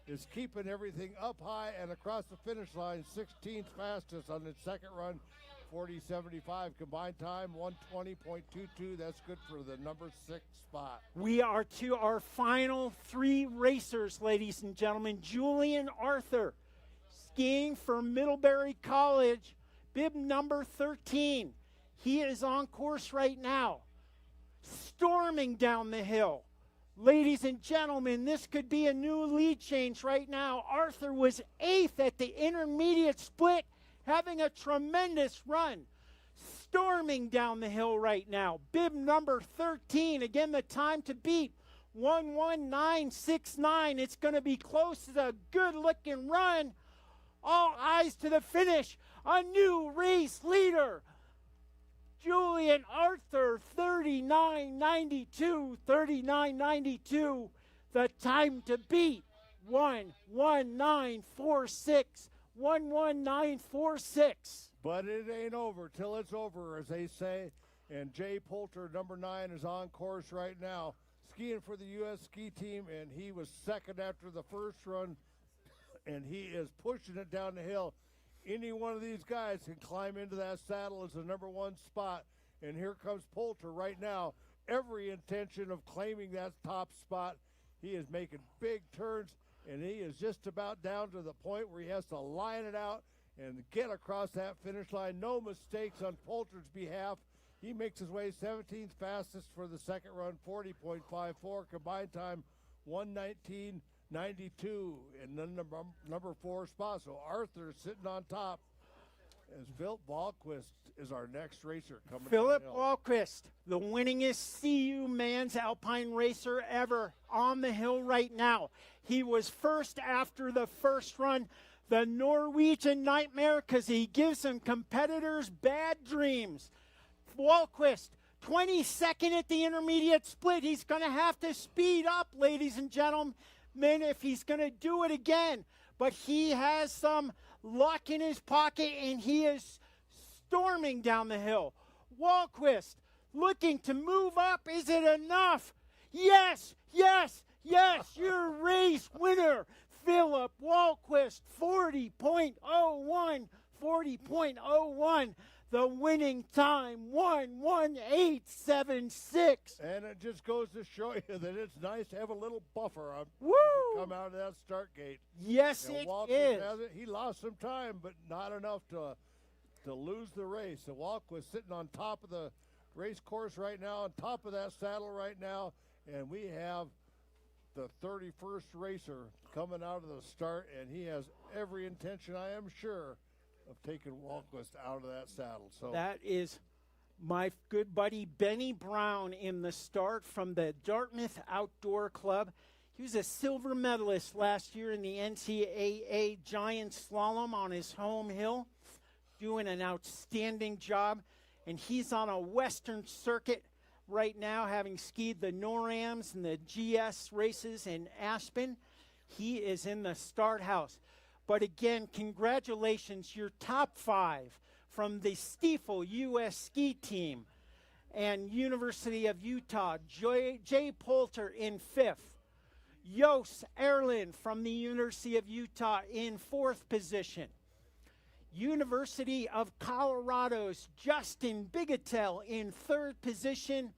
is keeping everything up high and across the finish line, 16th fastest on its second run, 40.75. Combined time, 1:20.22. That's good for the number 6 spot. We are to our final 3 racers, ladies and gentlemen. Julian Arthur, skiing for Middlebury College, bib number 13. He is on course right now, storming down the hill. Ladies and gentlemen, this could be a new lead change right now. Arthur was 8th at the intermediate split, having a tremendous run. Storming down the hill right now. Bib number 13, again the time to beat, 1:19.69. It's going to be close to a good-looking run. All eyes to the finish. A new race leader. Julian Arthur, 39.92, 39.92. The time to beat, 1:19.46, 1:19.46. But it ain't over till it's over, as they say. And Jay Poulter, number 9, is on course right now, skiing for the U.S. ski team, and he was second after the first run, and he is pushing it down the hill. Any one of these guys can climb into that saddle as the number 1 spot. And here comes Poulter right now. Every intention of claiming that top spot. He is making big turns, and he is just about down to the point where he has to line it out and get across that finish line. No mistakes on Poulter's behalf. He makes his way 17th fastest for the second run, 40.54. Combined time, 1:19.92 in the number 4 spot. So Arthur sitting on top as Philip Wahlquist is our next racer coming. Philip Wahlquist, the winningest CU men's alpine racer ever on the hill right now. He was first after the first run. the Norwegian nightmare because he gives some competitors bad dreams. Wahlquist, 22nd at the intermediate split. He's going to have to speed up, ladies and gentlemen, if he's going to do it again. But he has some luck in his pocket, and he is storming down the hill. Wahlquist looking to move up. Is it enough? Yes, yes, yes. Your race winner, Philip Wahlquist, 40.01, 40.01. The winning time, 1:18.76. And it just goes to show you that it's nice to have a little buffer on Woo! come out of that start gate. Yes, and it Wahlquist is. has it. He lost some time, but not enough to lose the race. The Wahlquist sitting on top of the race course right now, on top of that saddle right now, and we have the 31st racer coming out of the start, and he has every intention, I am sure, of taking Wahlquist out of that saddle. So that is my good buddy Benny Brown in the start from the Dartmouth Outdoor Club. He was a silver medalist last year in the NCAA Giant Slalom on his home hill, doing an outstanding job. And he's on a Western circuit right now, having skied the NORAMs and the GS races in Aspen. He is in the start house. But again, congratulations, your top 5 from the Stiefel U.S. ski team and University of Utah, Jay Poulter in 5th. Jos Erlin from the University of Utah in 4th position. University of Colorado's Justin Bigetel in 3rd position.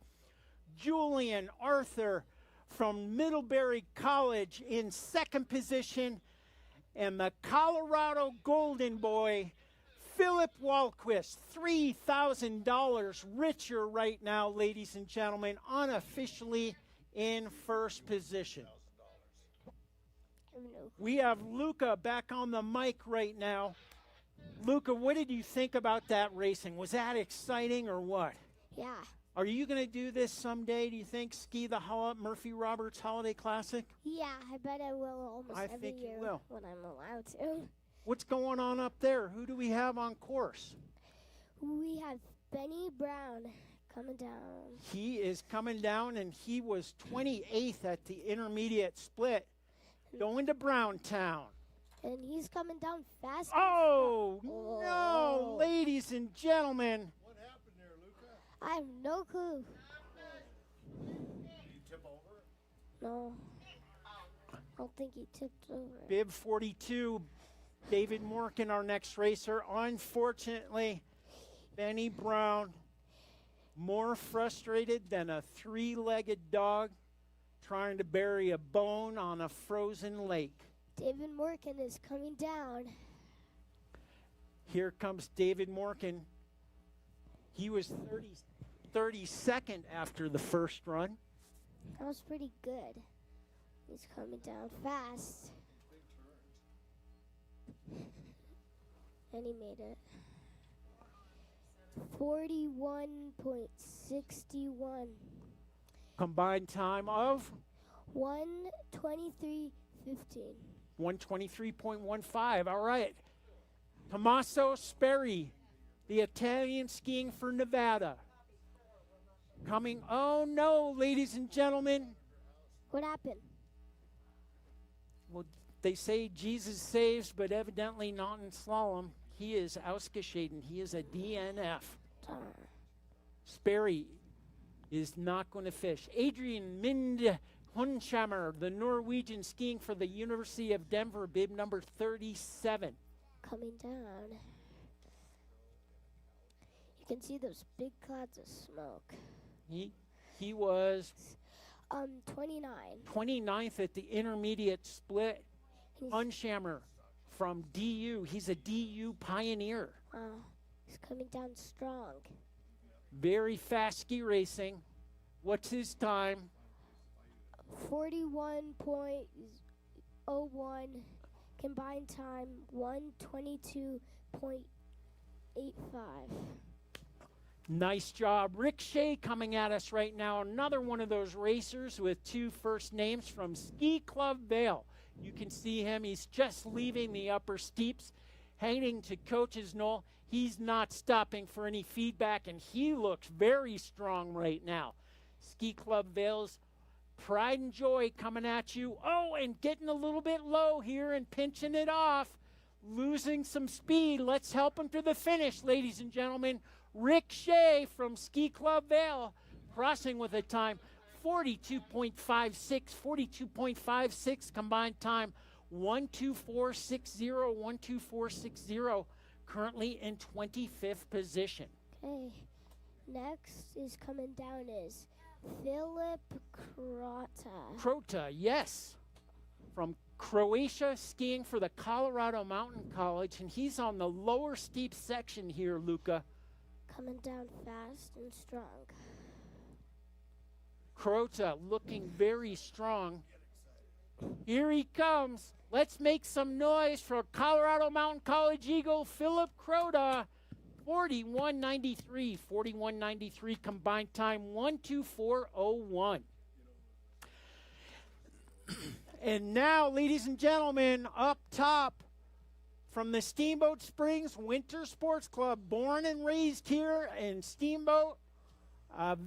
Julian Arthur from Middlebury College in 2nd position. And the Colorado Golden Boy, Philip Wahlquist, $3,000 richer right now, ladies and gentlemen, unofficially in 1st position. We have Luca back on the mic right now. Luca, what did you think about that racing? Was that exciting or what? Yeah. Are you going to do this someday, do you think, ski the Murphy Roberts Holiday Classic? Yeah, I bet I will almost every think you year will. when I'm allowed to. What's going on up there? Who do we have on course? We have Benny Brown coming down. He is coming down, and he was 28th at the intermediate split, going to Browntown. And he's coming down fast. Oh, no, ladies and gentlemen. what happened there, Luca? I have no clue. Did you tip over? No. I don't think he tipped over. Bib 42, David Morgan, our next racer. Unfortunately, Benny Brown, more frustrated than a 3-legged dog trying to bury a bone on a frozen lake. David Morgan is coming down. Here comes David Morgan. He was 32nd after the first run. That was pretty good. He's coming down fast. And he made it. 41.61. Combined time of 1:23.15. 123.15. All right. Tommaso Sperry, the Italian skiing for Nevada. Coming. Oh, no, ladies and gentlemen. What happened? Well, they say Jesus saves, but evidently not in slalom. He is ausgeschieden. He is a DNF. Sperry is not going to fish. Adrian Minde Hunshammer, the Norwegian skiing for the University of Denver, bib number 37. Coming down. You can see those big clouds of smoke. He was 29. 29th at the intermediate split. Hunshammer from DU. He's a DU pioneer. He's coming down strong. Very fast ski racing. What's his time? 41.01. Combined time 1:22.85. Nice job. Rick Shea coming at us right now. Another one of those racers with 2 first names from Ski Club Vale. You can see him. He's just leaving the upper steeps, heading to Coach's Knoll. He's not stopping for any feedback, and he looks very strong right now. Ski Club Vale's Pride and Joy coming at you. Oh, and getting a little bit low here and pinching it off. Losing some speed. Let's help him to the finish, ladies and gentlemen. Rick Shea from Ski Club Vale crossing with a time 42.56, 42.56 combined time, 12460, 12460, currently in 25th position. Okay, next is coming down is Philip Krota, yes, from Croatia, skiing for the Colorado Mountain College, and he's on the lower steep section here, Luca. Coming down fast and strong. Krota looking very strong. Here he comes. Let's make some noise for Colorado Mountain College Eagle, Philip Krota. 41.93, 41.93 combined time, 124.01. And now, ladies and gentlemen, up top from the Steamboat Springs Winter Sports Club, born and raised here in Steamboat, a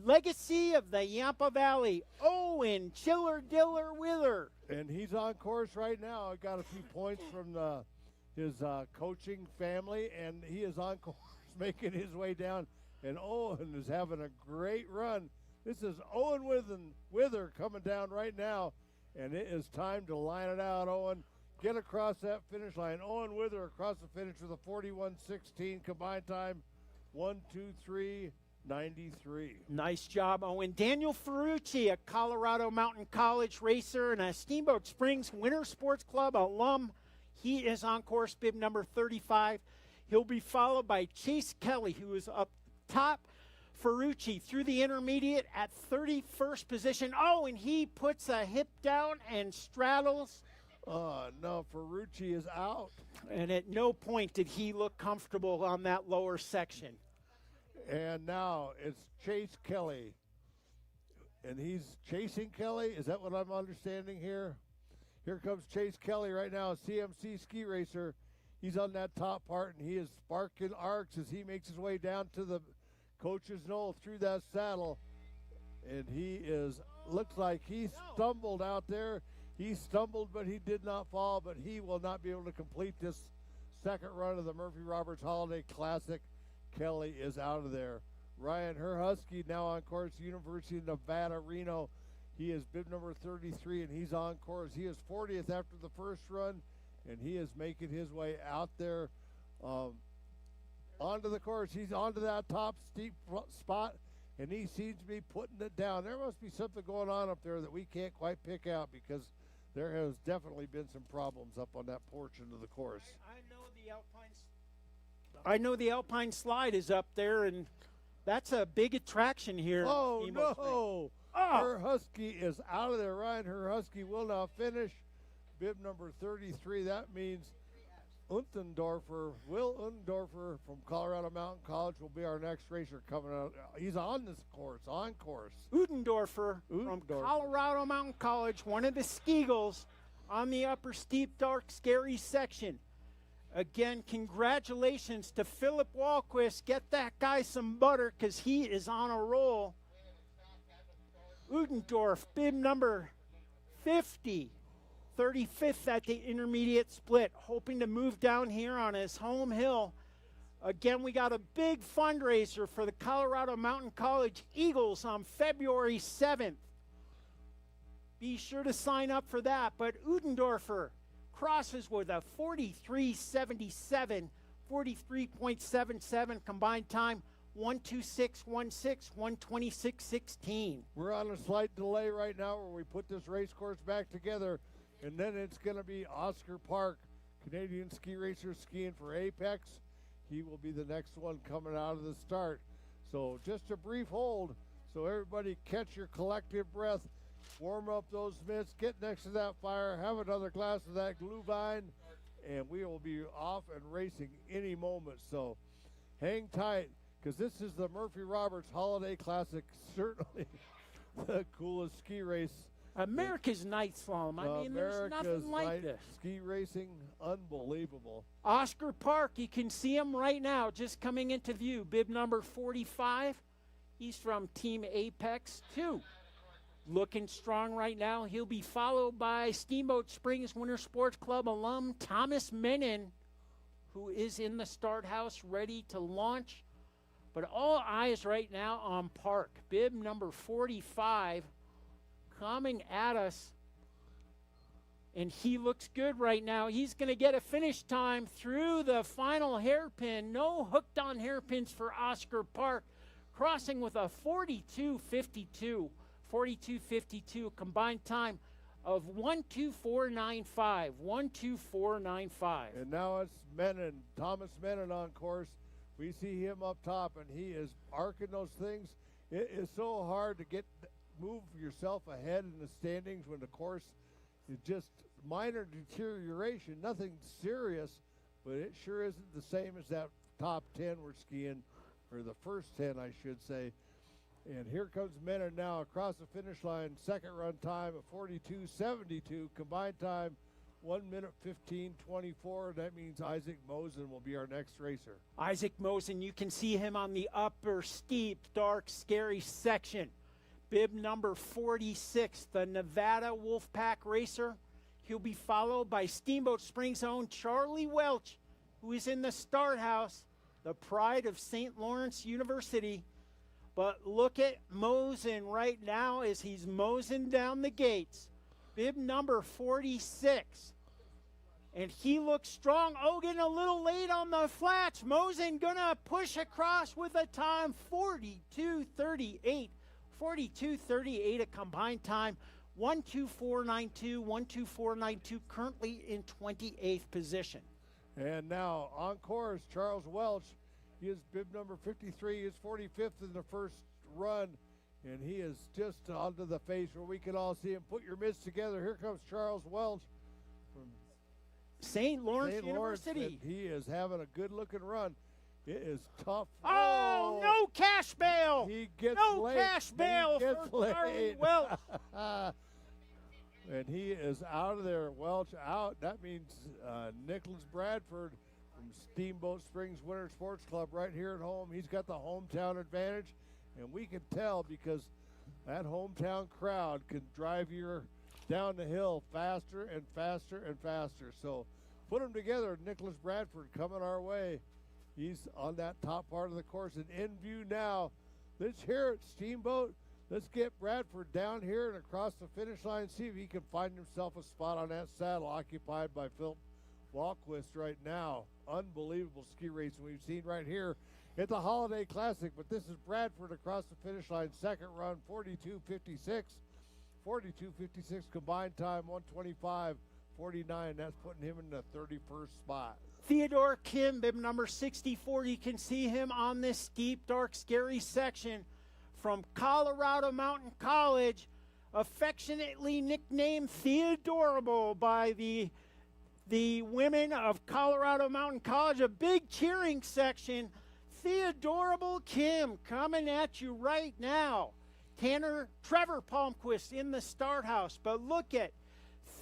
legacy of the Yampa Valley, Owen Chiller Diller Wither. And he's on course right now. I got a few points from his coaching family, and he is on course making his way down. And Owen is having a great run. This is Owen Wither coming down right now, and it is time to line it out, Owen. Get across that finish line. Owen Wither across the finish with a 41.16 combined time, 123.93. Nice job, Owen. Daniel Ferrucci, a Colorado Mountain College racer and a Steamboat Springs Winter Sports Club alum. He is on course, bib number 35. He'll be followed by Chase Kelly, who is up top. Ferrucci through the intermediate at 31st position. Oh, and he puts a hip down and straddles. No, Ferrucci is out. And at no point did he look comfortable on that lower section. And now it's Chase Kelly. And he's chasing Kelly? Is that what I'm understanding here? Here comes Chase Kelly right now, a CMC ski racer. He's on that top part, and he is sparking arcs as he makes his way down to the Coach's Knoll through that saddle. And he looks like he stumbled out there. He stumbled, but he did not fall, but he will not be able to complete this second run of the Murphy Roberts Holiday Classic. Kelly is out of there. Ryan Herhusky now on course, University of Nevada, Reno. He is bib number 33, and he's on course. He is 40th after the first run, and he is making his way out there onto the course. He's onto that top steep spot, and he seems to be putting it down. There must be something going on up there that we can't quite pick out, because there has definitely been some problems up on that portion of the course. I know the Alpine Slide is up there, and that's a big attraction here. Oh, no. Herhusky is out of there. Ryan Herhusky will now finish. Bib number 33. That means Will Untendorfer from Colorado Mountain College will be our next racer coming out. He's on this course, on course. Udendorfer from Colorado Mountain College, one of the Skeagles on the upper steep, dark, scary section. Again, congratulations to Philip Walquist. Get that guy some butter, because he is on a roll. Udendorf, bib number 50. 35th at the intermediate split, hoping to move down here on his home hill. Again, we got a big fundraiser for the Colorado Mountain College Eagles on February 7th. Be sure to sign up for that. But Udendorfer crosses with a 43.77, 43.77 combined time, 126.16, 126.16. We're on a slight delay right now where we put this race course back together. And then it's going to be Oscar Park, Canadian ski racer skiing for Apex. He will be the next one coming out of the start. So just a brief hold. So everybody catch your collective breath. Warm up those mitts. Get next to that fire. Have another glass of that Glühwein. And we will be off and racing any moment. So hang tight, because this is the Murphy Roberts Holiday Classic. Certainly the coolest ski race America's night slalom. I mean, there's nothing like this. Ski racing, unbelievable. Oscar Park, you can see him right now, just coming into view. Bib number 45. He's from Team Apex 2. Looking strong right now. He'll be followed by Steamboat Springs Winter Sports Club alum Thomas Menon, who is in the start house ready to launch. But all eyes right now on Park. Bib number 45 coming at us. And he looks good right now. He's going to get a finish time through the final hairpin. No hooked on hairpins for Oscar Park. Crossing with a 42.52. 42.52 combined time of 1:24.95. 1:24.95. And now it's Menon, Thomas Menon on course. We see him up top, and he is arcing those things. It is so hard to move yourself ahead in the standings when the course is just minor deterioration, nothing serious, but it sure isn't the same as that top 10 we're skiing, or the first 10, I should say. And here comes Menon now across the finish line. Second run time of 42.72. Combined time 1:15.24. That means Isaac Mosen will be our next racer. Isaac Mosen, you can see him on the upper steep, dark, scary section. Bib number 46, the Nevada Wolfpack racer. He'll be followed by Steamboat Springs' own Charlie Welch, who is in the start house, the pride of St. Lawrence University. But look at Mosen right now as he's mosing down the gates. Bib number 46. And he looks strong. Oh, getting a little late on the flats. Mosen gonna push across with a time 42.38. 42.38 a combined time. 1:24.92. 1:24.92 currently in 28th position. And now on course, Charles Welch. He is bib number 53. He is 45th in the first run, and he is just onto the face where we can all see him. Put your mitts together. Here comes Charles Welch from St. Lawrence University. And he is having a good-looking run. It is tough. Oh, no cash bail. He gets no late. Cash bail for Charlie Welch. And he is out of there. Welch out. That means Nicholas Bradford from Steamboat Springs Winter Sports Club right here at home. He's got the hometown advantage, and we can tell because that hometown crowd can drive you down the hill faster and faster and faster. So put them together. Nicholas Bradford coming our way. He's on that top part of the course and in view now. Let's hear it, Steamboat. Let's get Bradford down here and across the finish line, see if he can find himself a spot on that saddle occupied by Phil Walquist right now. Unbelievable ski racing we've seen right here at the Holiday Classic. But this is Bradford across the finish line. Second run, 42.56. 42.56 combined time, 125.49. That's putting him in the 31st spot. Theodore Kim, bib number 64. You can see him on this steep, dark, scary section from Colorado Mountain College, affectionately nicknamed Theodorable by the women of Colorado Mountain College. A big cheering section. Theodorable Kim coming at you right now. Trevor Palmquist in the start house. But look at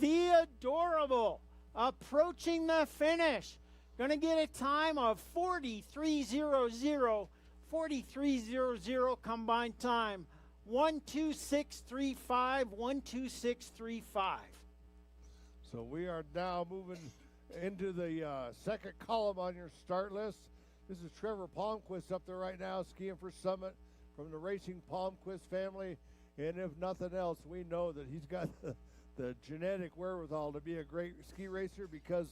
Theodorable approaching the finish. Going to get a time of 43.00. 43.00 combined time. 1:26.35. 1:26.35. So we are now moving into the second column on your start list. This is Trevor Palmquist up there right now skiing for Summit from the Racing Palmquist family. And if nothing else, we know that he's got the genetic wherewithal to be a great ski racer because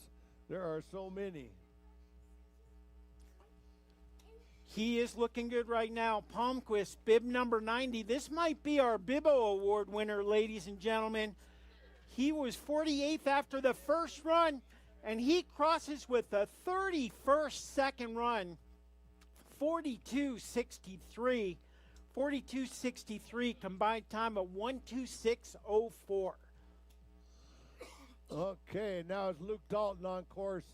there are so many. He is looking good right now. Palmquist, bib number 90. This might be our Bibbo Award winner, ladies and gentlemen. He was 48th after the first run, and he crosses with the 31st second run. 42.63. 42.63 combined time of 1:26.04. Okay, now it's Luke Dalton on course.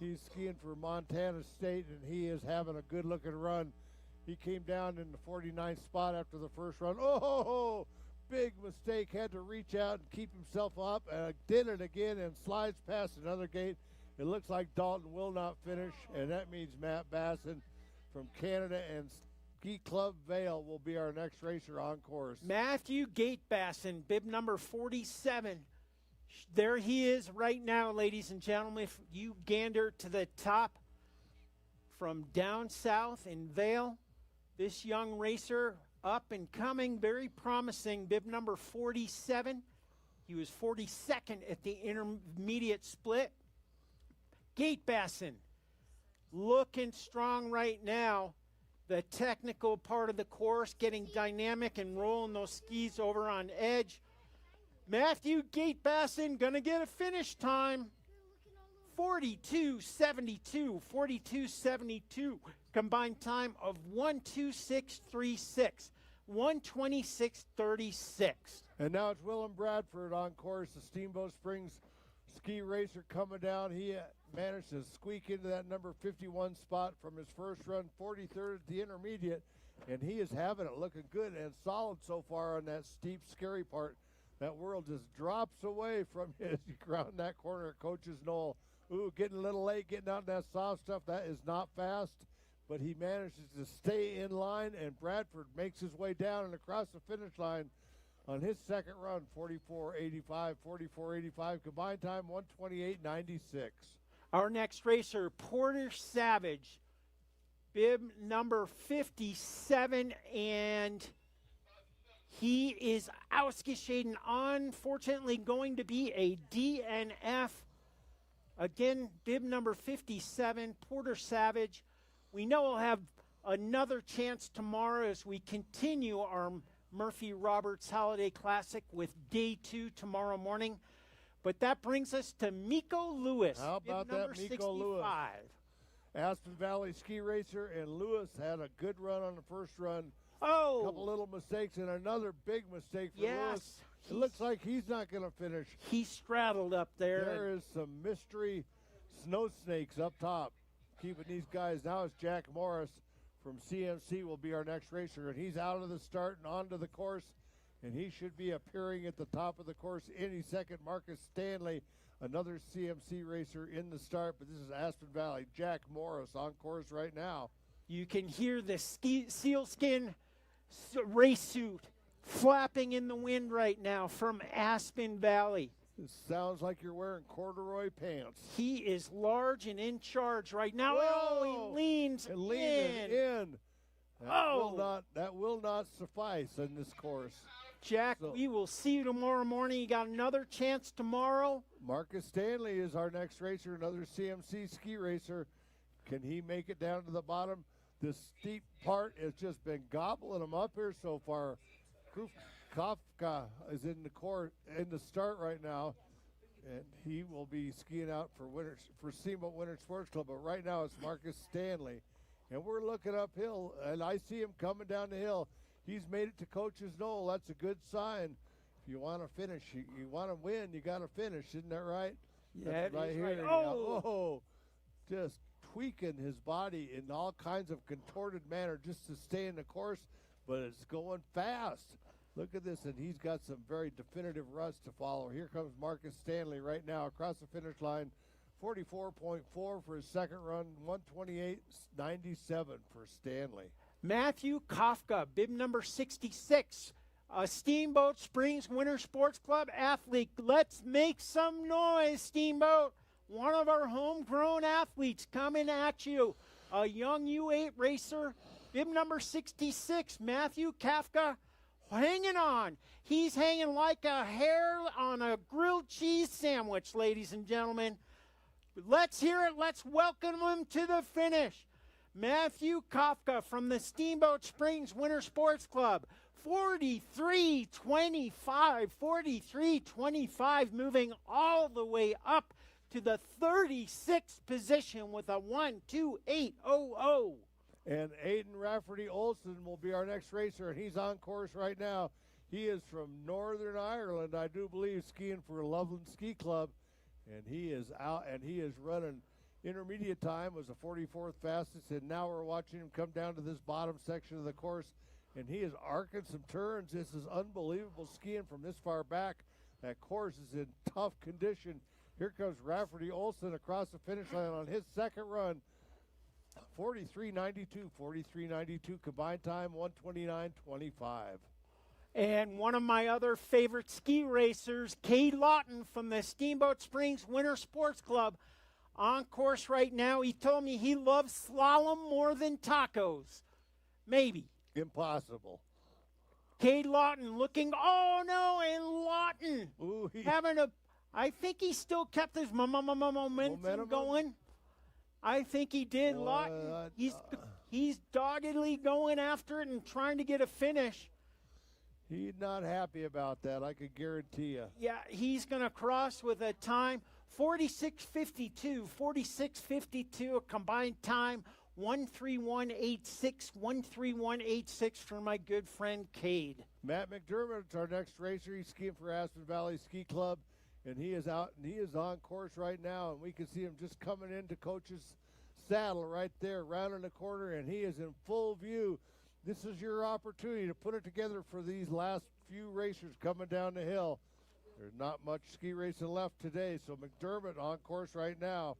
He's skiing for Montana State, and he is having a good-looking run. He came down in the 49th spot after the first run. Oh, big mistake, had to reach out and keep himself up, did it again and slides past another gate. It looks like Dalton will not finish, and that means Matt Basson from Canada and Ski Club Vale will be our next racer on course. Matthew Gatebasson, bib number 47. There he is right now, ladies and gentlemen. If you gander to the top from down south in Vale, this young racer up and coming, very promising, bib number 47. He was 42nd at the intermediate split. Gatebasson looking strong right now. The technical part of the course, getting dynamic and rolling those skis over on edge. Matthew Gatebasson gonna get a finish time. 42.72, 42.72. Combined time of 1:26.36, 1:26.36. And now it's Willem Bradford on course, the Steamboat Springs ski racer coming down. He managed to squeak into that number 51 spot from his first run, 43rd at the intermediate, and he is having it looking good and solid so far on that steep, scary part. That world just drops away from you as you round that corner at Coach's Knoll. Ooh, getting a little late, getting out in that soft stuff. That is not fast, but he manages to stay in line, and Bradford makes his way down and across the finish line on his second run, 44.85, 44.85. Combined time, 1:28.96. Our next racer, Porter Savage, bib number 57, and he is ausgeschieden, unfortunately going to be a DNF. Again, bib number 57, Porter Savage. We know we'll have another chance tomorrow as we continue our Murphy Roberts Holiday Classic with day 2 tomorrow morning. But that brings us to Miko Lewis. How about that, Miko Lewis? Aspen Valley ski racer, and Lewis had a good run on the first run. Oh! A couple little mistakes and another big mistake for Lewis. It looks like he's not going to finish. He straddled up there. There is some mystery snow snakes up top keeping these guys. Now it's Jack Morris from CMC will be our next racer, and he's out of the start and onto the course, and he should be appearing at the top of the course any second. Marcus Stanley, another CMC racer in the start, but this is Aspen Valley. Jack Morris on course right now. You can hear the sealskin race suit flapping in the wind right now from Aspen Valley. It sounds like you're wearing corduroy pants. He is large and in charge right now. Whoa. Oh, he leans in. That will not suffice in this course. Jack, we will see you tomorrow morning. You got another chance tomorrow. Marcus Stanley is our next racer, another CMC ski racer. Can he make it down to the bottom? This steep part has just been gobbling him up here so far. Kafka is in the start right now, and he will be skiing out for Steamboat Winter Sports Club. But right now it's Marcus Stanley, and we're looking uphill, and I see him coming down the hill. He's made it to Coach's Knoll. That's a good sign. If you want to finish, you want to win, you got to finish. Isn't that right? Yeah, that's right here. Right. Oh, just tweaking his body in all kinds of contorted manner just to stay in the course, but it's going fast. Look at this, and he's got some very definitive ruts to follow. Here comes Marcus Stanley right now across the finish line. 44.4 for his second run, 128.97 for Stanley. Matthew Kafka, bib number 66, a Steamboat Springs Winter Sports Club athlete. Let's make some noise, Steamboat. One of our homegrown athletes coming at you. A young U8 racer, bib number 66, Matthew Kafka, hanging on. He's hanging like a hair on a grilled cheese sandwich, ladies and gentlemen. Let's hear it. Let's welcome him to the finish. Matthew Kafka from the Steamboat Springs Winter Sports Club. 43.25, 43.25, moving all the way up to the 36th position with a 1:28.00. And Aiden Rafferty Olson will be our next racer, and he's on course right now. He is from Northern Ireland, I do believe, skiing for Loveland Ski Club, and he is out, and he is running intermediate time, was the 44th fastest, and now we're watching him come down to this bottom section of the course, and he is arcing some turns. This is unbelievable skiing from this far back. That course is in tough condition. Here comes Rafferty Olson across the finish line on his second run. 43.92, 43.92 combined time, 129.25. And one of my other favorite ski racers, Cade Lawton from the Steamboat Springs Winter Sports Club, on course right now. He told me he loves slalom more than tacos. Maybe. Impossible. Cade Lawton looking, oh no, and Lawton Ooh, having a, I think he still kept his momentum going. I think he did. Lawton, he's doggedly going after it and trying to get a finish. He's not happy about that, I could guarantee you. Yeah, he's going to cross with a time 46.52, 46.52, a combined time 131.86, 131.86 for my good friend Cade. Matt McDermott's our next racer. He's skiing for Aspen Valley Ski Club, and he is out and he is on course right now, and we can see him just coming into Coach's saddle right there, rounding the corner, and he is in full view. This is your opportunity to put it together for these last few racers coming down the hill. There's not much ski racing left today, so McDermott on course right now.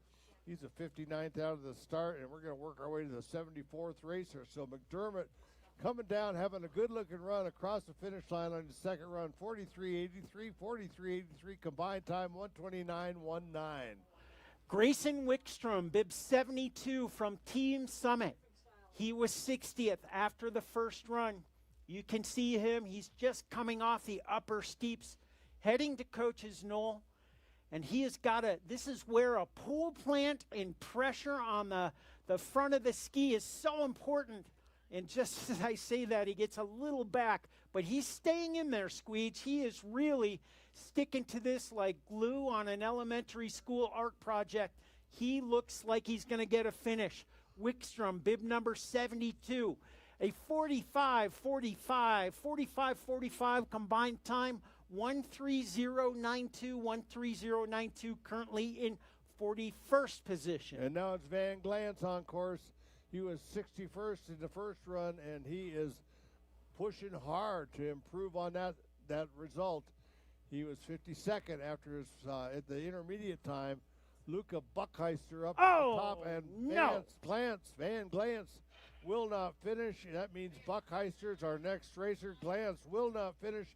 He's a 59th out of the start, and we're going to work our way to the 74th racer. So McDermott coming down, having a good-looking run across the finish line on his second run, 43.83, 43.83 combined time, 129.19. Grayson Wickstrom, bib 72 from Team Summit. He was 60th after the first run. You can see him. He's just coming off the upper steeps, heading to Coach's Knoll. And he has got this is where a pool plant and pressure on the front of the ski is so important. And just as I say that, he gets a little back. But he's staying in there, Squeege. He is really sticking to this like glue on an elementary school art project. He looks like he's going to get a finish. Wickstrom, bib number 72, a 45.45 combined time, 130.92, 130.92, currently in 41st position. And now it's Van Glance on course. He was 61st in the first run, and he is pushing hard to improve on that result. He was 52nd after his at the intermediate time. Luca Buckheister up at the top, and Van Glance will not finish. That means Buckheister's our next racer. Glance will not finish.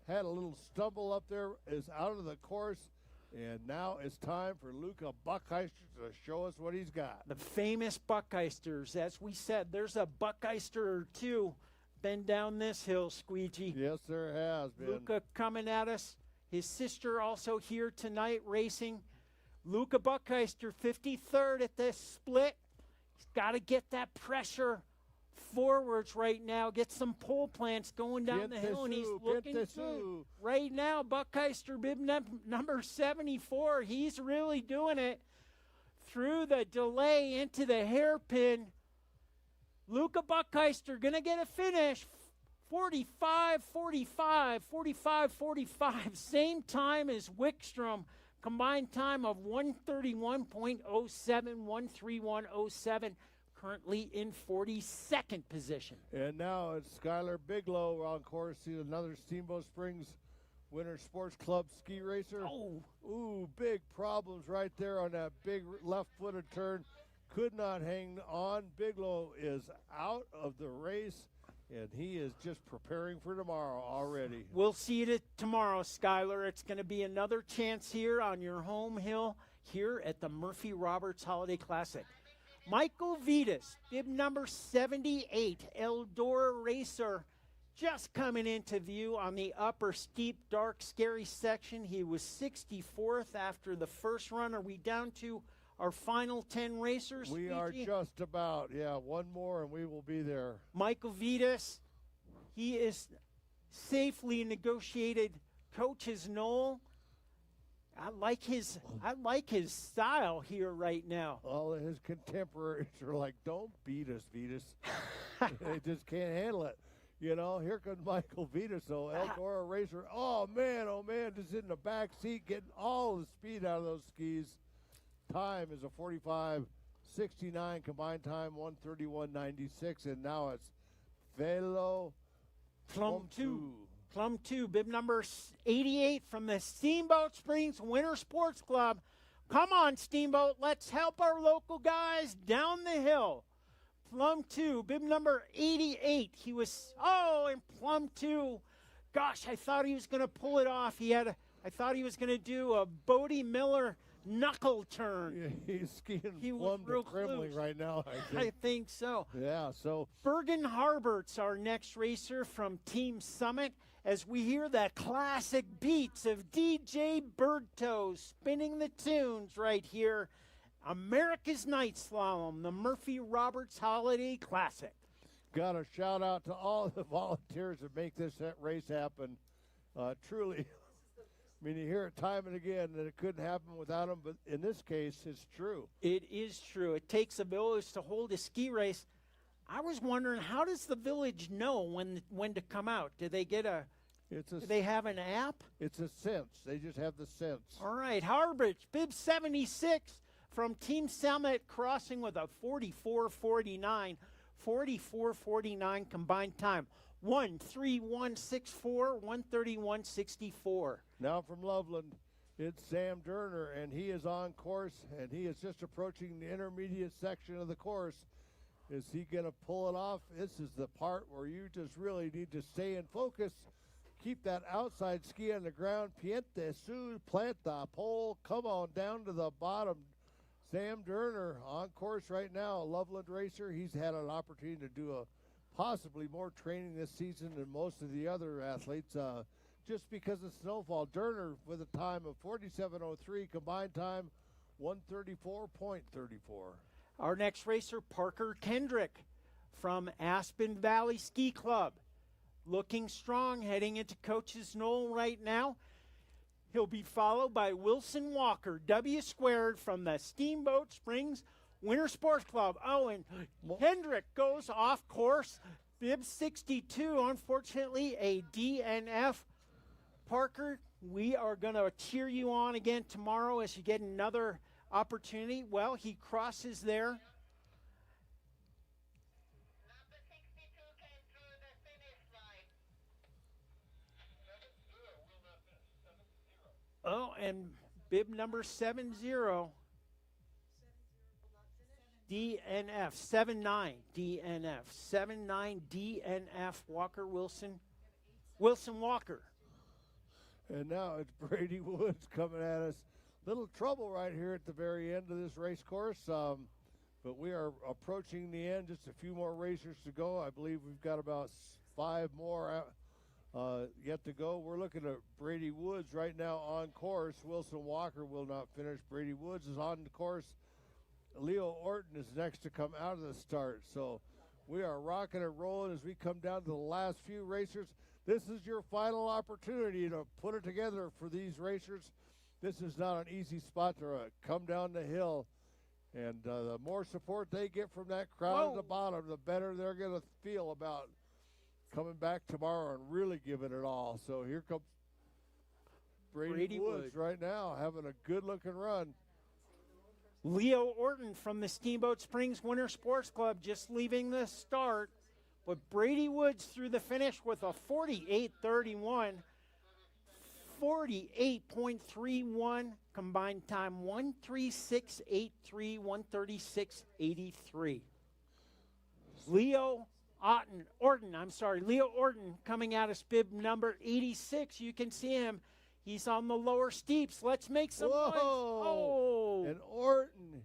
Had a little stumble up there, is out of the course, and now it's time for Luca Buckheister to show us what he's got. The famous Buckheisters, as we said, there's a Buckheister or two been down this hill, Squeegee. Yes, there has been. Luca coming at us. His sister also here tonight racing. Luca Buckheister, 53rd at this split. He's got to get that pressure forwards right now. Get some pole plants going down the hill, and he's looking good. Right now, Buckheister, bib number 74, he's really doing it. Through the delay into the hairpin. Luca Buckheister going to get a finish. 45.45, same time as Wickstrom. Combined time of 131.07, 131.07, currently in 42nd position. And now it's Skylar Bigelow on course. He's another Steamboat Springs Winter Sports Club ski racer. Ooh, big problems right there on that big left-footed turn. Could not hang on. Bigelow is out of the race, and he is just preparing for tomorrow already. We'll see you tomorrow, Skylar. It's going to be another chance here on your home hill here at the Murphy Roberts Holiday Classic. Michael Vitas, bib number 78, Eldora racer, just coming into view on the upper steep, dark, scary section. He was 64th after the first run. Are we down to our final 10 racers? We are just about, one more and we will be there. Michael Vitas, he is safely negotiated Coach's Knoll. I like his style here right now. All of his contemporaries are like, don't beat us, Vitas. They just can't handle it. You know, here comes Michael Vitas, though, Eldora racer. Oh, man, just in the back seat, getting all the speed out of those skis. Time is a 45.69, combined time 131.96, and now it's Velo Plum 2, bib number 88 from the Steamboat Springs Winter Sports Club. Come on, Steamboat, let's help our local guys down the hill. Plum 2, bib number 88. He was, in Plum 2. Gosh, I thought he was going to pull it off. I thought he was going to do a Bodie Miller knuckle turn. Yeah, he's skiing He Plum was real to Kremling close. right now, I think so. Yeah, so Bergen Harbert's our next racer from Team Summit as we hear the classic beats of DJ Birdtoe spinning the tunes right here. America's Night Slalom, the Murphy Roberts Holiday Classic. got a shout out to all the volunteers that make this race happen. Truly, I mean, you hear it time and again that it couldn't happen without them, but in this case, it's true. It is true. It takes a village to hold a ski race. I was wondering, how does the village know when to come out? Do they get do they have an app? It's a sense. They just have the sense. All right, Harbridge, bib 76 from Team Summit, crossing with a 44.49. 44.49 combined time. 1:31.64, 1:31.64. Now from Loveland, it's Sam Durner, and he is on course, and he is just approaching the intermediate section of the course. Is he going to pull it off? This is the part where you just really need to stay in focus. Keep that outside ski on the ground. Piente su, plant the pole. Come on down to the bottom. Sam Durner on course right now, a Loveland racer. He's had an opportunity to do possibly more training this season than most of the other athletes just because of snowfall. Durner with a time of 47.03, combined time 134.34. Our next racer, Parker Kendrick from Aspen Valley Ski Club. Looking strong, heading into Coach's Knoll right now. He'll be followed by Wilson Walker, W squared from the Steamboat Springs Winter Sports Club. Oh, and Hendrick goes off course. Bib 62, unfortunately, a DNF. Parker, we are going to cheer you on again tomorrow as you get another opportunity. Well, he crosses there. Oh, and bib number 70, DNF, 79 DNF, 79 DNF, Wilson Walker. And now it's Brady Woods coming at us. Little trouble right here at the very end of this race course, but we are approaching the end. Just a few more racers to go. I believe we've got about 5 more yet to go. We're looking at Brady Woods right now on course. Wilson Walker will not finish. Brady Woods is on the course. Leo Orton is next to come out of the start. So we are rocking and rolling as we come down to the last few racers. This is your final opportunity to put it together for these racers. This is not an easy spot to come down the hill. And the more support they get from that crowd at the bottom, the better they're going to feel about coming back tomorrow and really giving it all. So here comes Brady Woods right now, having a good-looking run. Leo Orton from the Steamboat Springs Winter Sports Club just leaving the start. But Brady Woods through the finish with a 48.31, 48.31 combined time, 136.83, 136.83. Leo Orton coming out of bib number 86. You can see him. He's on the lower steeps. Let's make some noise. Oh. And Orton,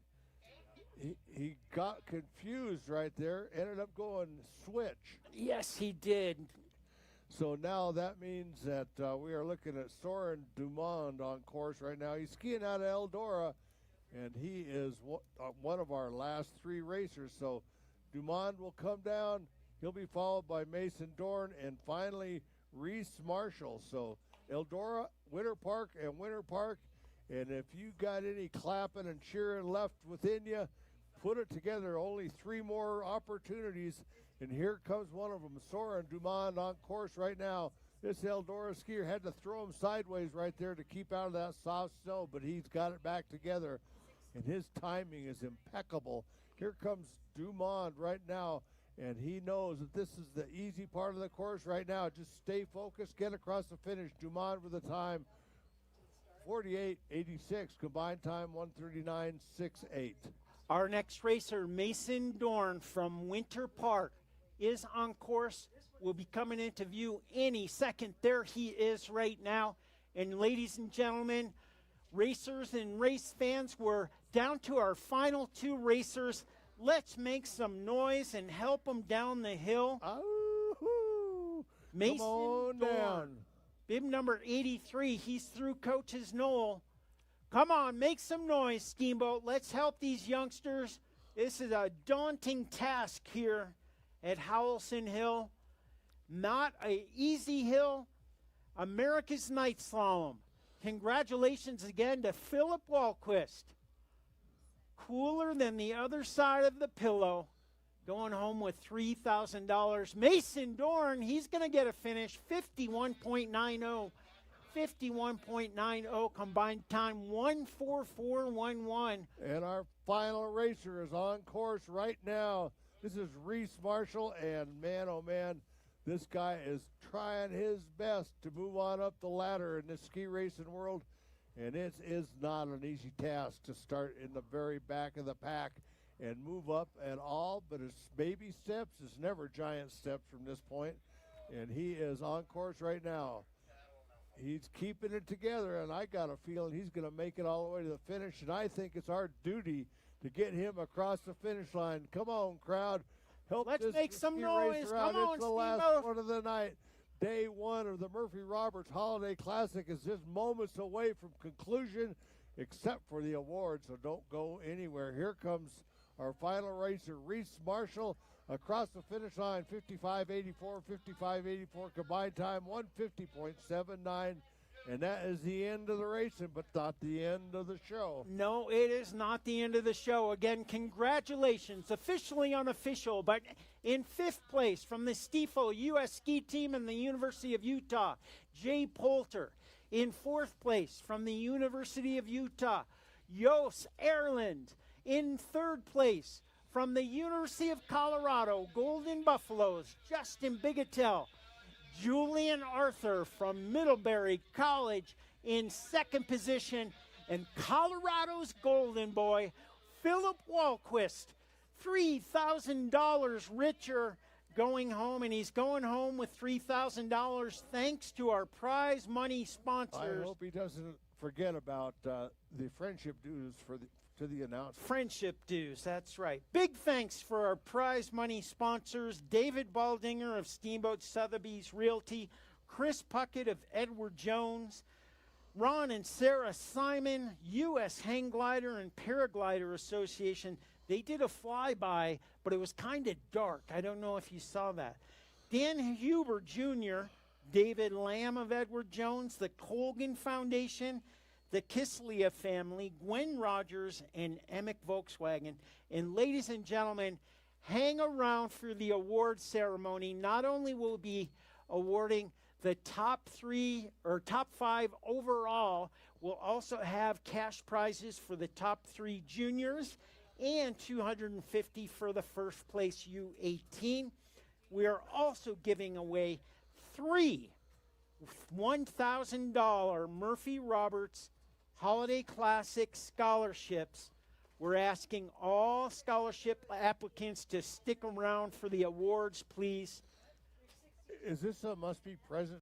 he got confused right there, ended up going switch. Yes, he did. So now that means that we are looking at Soren Dumond on course right now. He's skiing out of Eldora, and he is one of our last 3 racers. So Dumond will come down. He'll be followed by Mason Dorn and finally Reese Marshall. So Eldora, Winter Park, and Winter Park. And if you got any clapping and cheering left within you, put it together. Only 3 more opportunities. And here comes one of them, Soren Dumond on course right now. This Eldora skier had to throw him sideways right there to keep out of that soft snow, but he's got it back together. And his timing is impeccable. Here comes Dumond right now and he knows that this is the easy part of the course right now. Just stay focused, get across the finish. Dumont with the time 48.86, combined time 139.68. Our next racer, Mason Dorn from Winter Park, is on course. Will be coming into view any second. There he is right now. And ladies and gentlemen, racers and race fans, we're down to our final two racers. Let's make some noise and help them down the hill. Oh, Mason come on Dorn, down. bib number 83. He's through Coach's Knoll. Come on, make some noise, Steamboat. Let's help these youngsters. This is a daunting task here at Howelsen Hill. Not an easy hill. America's Night Slalom. Congratulations again to Philip Walquist. Cooler than the other side of the pillow. Going home with $3,000. Mason Dorn, he's going to get a finish. 51.90. 51.90 combined time, 1:44.11. And our final racer is on course right now. This is Reese Marshall, and man, oh man, this guy is trying his best to move on up the ladder in this ski racing world, and it is not an easy task to start in the very back of the pack and move up at all, but it's baby steps. It's never giant steps from this point, and he is on course right now. He's keeping it together, and I got a feeling he's going to make it all the way to the finish, and I think it's our duty to get him across the finish line. Come on, crowd. Help Let's this make some ski noise. racer out. Come on, it's the last Steamboat. one of the night. Day one of the Murphy Roberts Holiday Classic is just moments away from conclusion, except for the award, so don't go anywhere. Here comes our final racer, Reese Marshall, across the finish line, 55.84, 55.84, combined time, 150.79. And that is the end of the racing, but not the end of the show. No, it is not the end of the show. Again, congratulations, officially unofficial, but in fifth place from the Stiefel U.S. Ski Team and the University of Utah, Jay Poulter. In fourth place from the University of Utah, Jos Erland. In third place from the University of Colorado, Golden Buffaloes, Justin Bigetel. Julian Arthur from Middlebury College in second position, and Colorado's golden boy, Philip Walquist, $3,000 richer going home, and he's going home with $3,000 thanks to our prize money sponsors. I hope he doesn't forget about the friendship dues to the announcement. Friendship dues, that's right. Big thanks for our prize money sponsors, David Baldinger of Steamboat Sotheby's Realty, Chris Puckett of Edward Jones, Ron and Sarah Simon, U.S. Hang Glider and Paraglider Association. They did a flyby, but it was kind of dark. I don't know if you saw that. Dan Huber Jr., David Lamb of Edward Jones, the Colgan Foundation, the Kislia family, Gwen Rogers, and Emick Volkswagen. And ladies and gentlemen, hang around for the award ceremony. Not only will we be awarding the top 5 overall, we'll also have cash prizes for the top 3 juniors and $250 for the first place U18. We are also giving away 3 $1,000 Murphy Roberts Holiday Classic scholarships. We're asking all scholarship applicants to stick around for the awards, please. Is this a must-be present